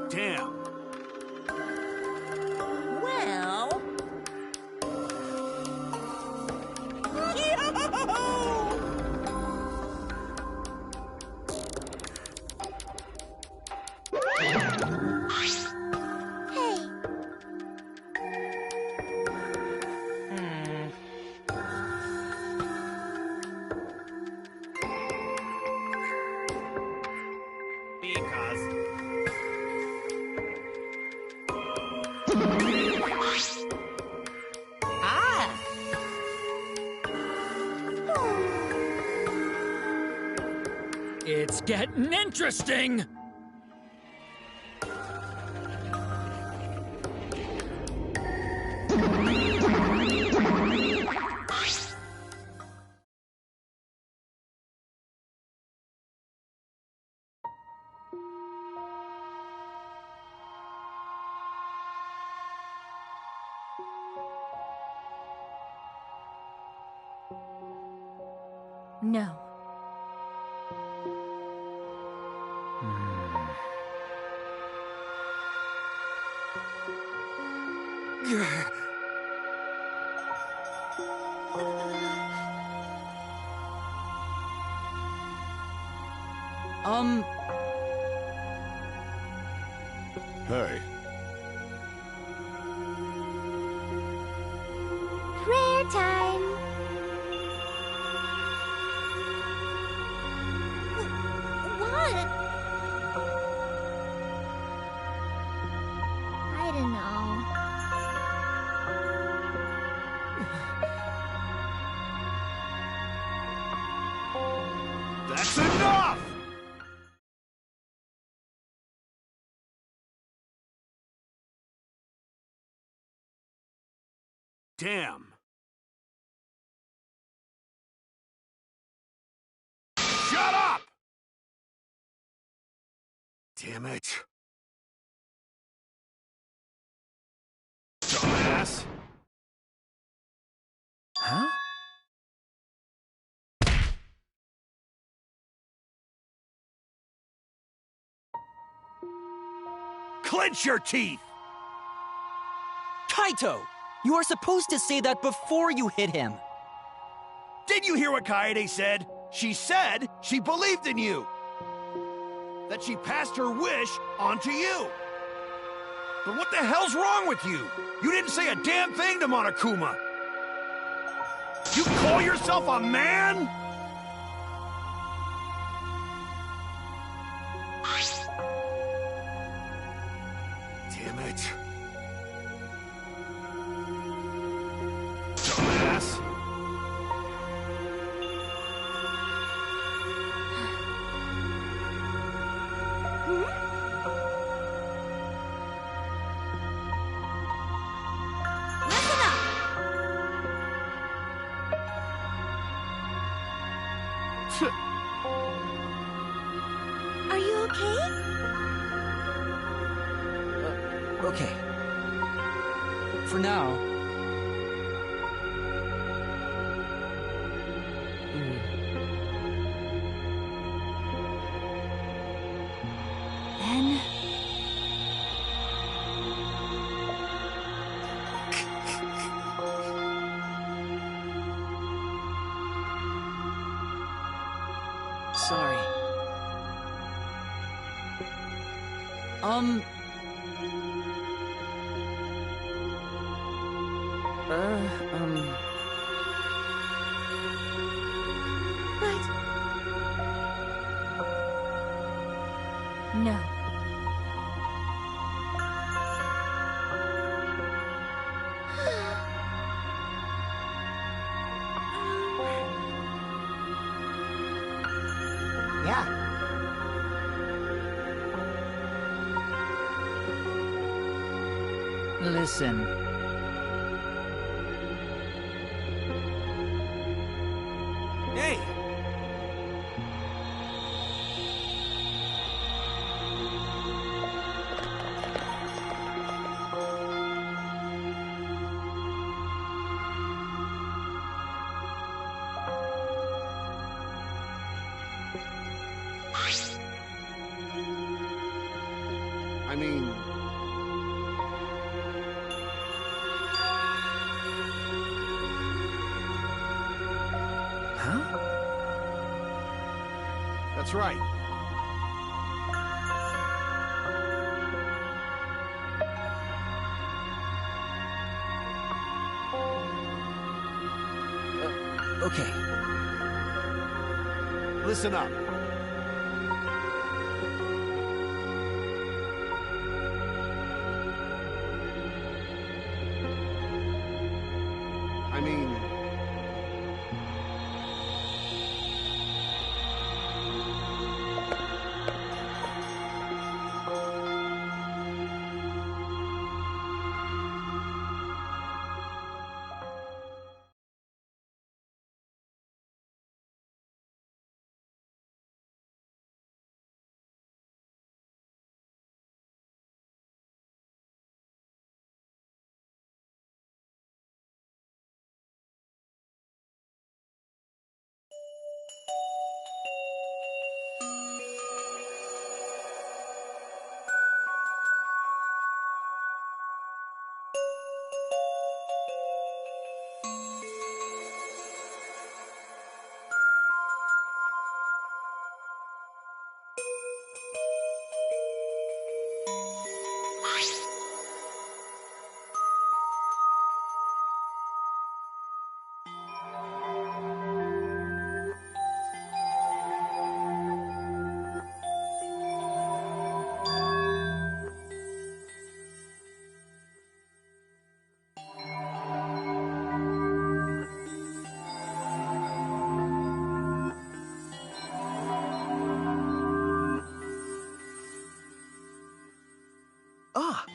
Damn. Well. Hey, Because. Ah. It's getting interesting! No. hey, prayer time. What? I don't know. That's enough! Damn. Shut up! Damn it. Dumbass. Huh? Clench your teeth! Kaito! You are supposed to say that before you hit him. Did you hear what Kaede said? She said she believed in you. That she passed her wish on to you. But what the hell's wrong with you? You didn't say a damn thing to Monokuma. You call yourself a man? Damn it. Dumbass. Listen up! Are you okay? Okay. For now. Then... Sorry. But... No. Yeah. Listen. Hey! I mean... Huh? That's right. Okay. Listen up. I mean... Ah!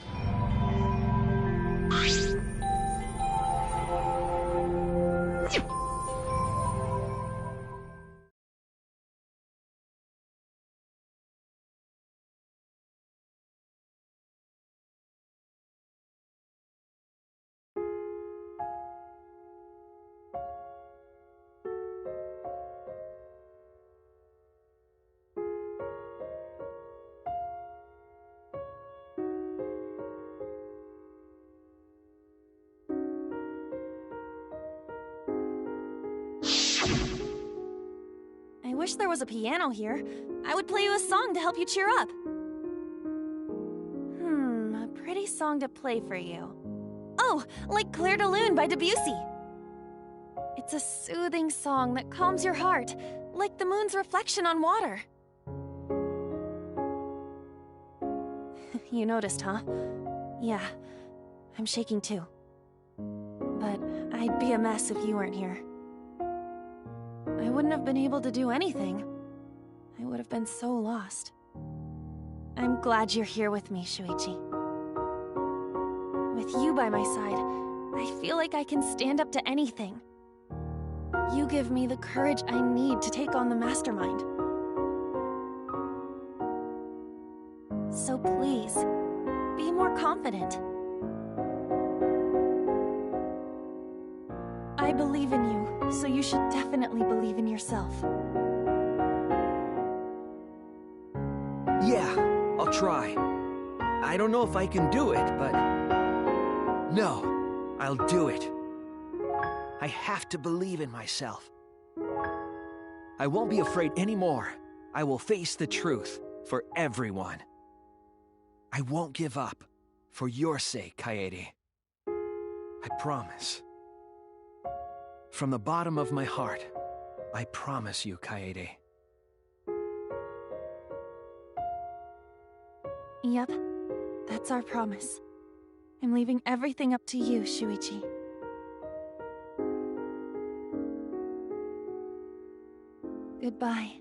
I wish there was a piano here. I would play you a song to help you cheer up. A pretty song to play for you. Oh, like Clair de Lune by Debussy. It's a soothing song that calms your heart, like the moon's reflection on water. You noticed, huh? Yeah, I'm shaking too. But I'd be a mess if you weren't here. I wouldn't have been able to do anything. I would have been so lost. I'm glad you're here with me, Shuichi. With you by my side, I feel like I can stand up to anything. You give me the courage I need to take on the Mastermind. So please, be more confident. I believe in you, so you should definitely believe in yourself. Yeah, I'll try. I don't know if I can do it, but... No, I'll do it. I have to believe in myself. I won't be afraid anymore. I will face the truth for everyone. I won't give up. For your sake, Kaede. I promise. From the bottom of my heart, I promise you, Kaede. Yep, that's our promise. I'm leaving everything up to you, Shuichi. Goodbye.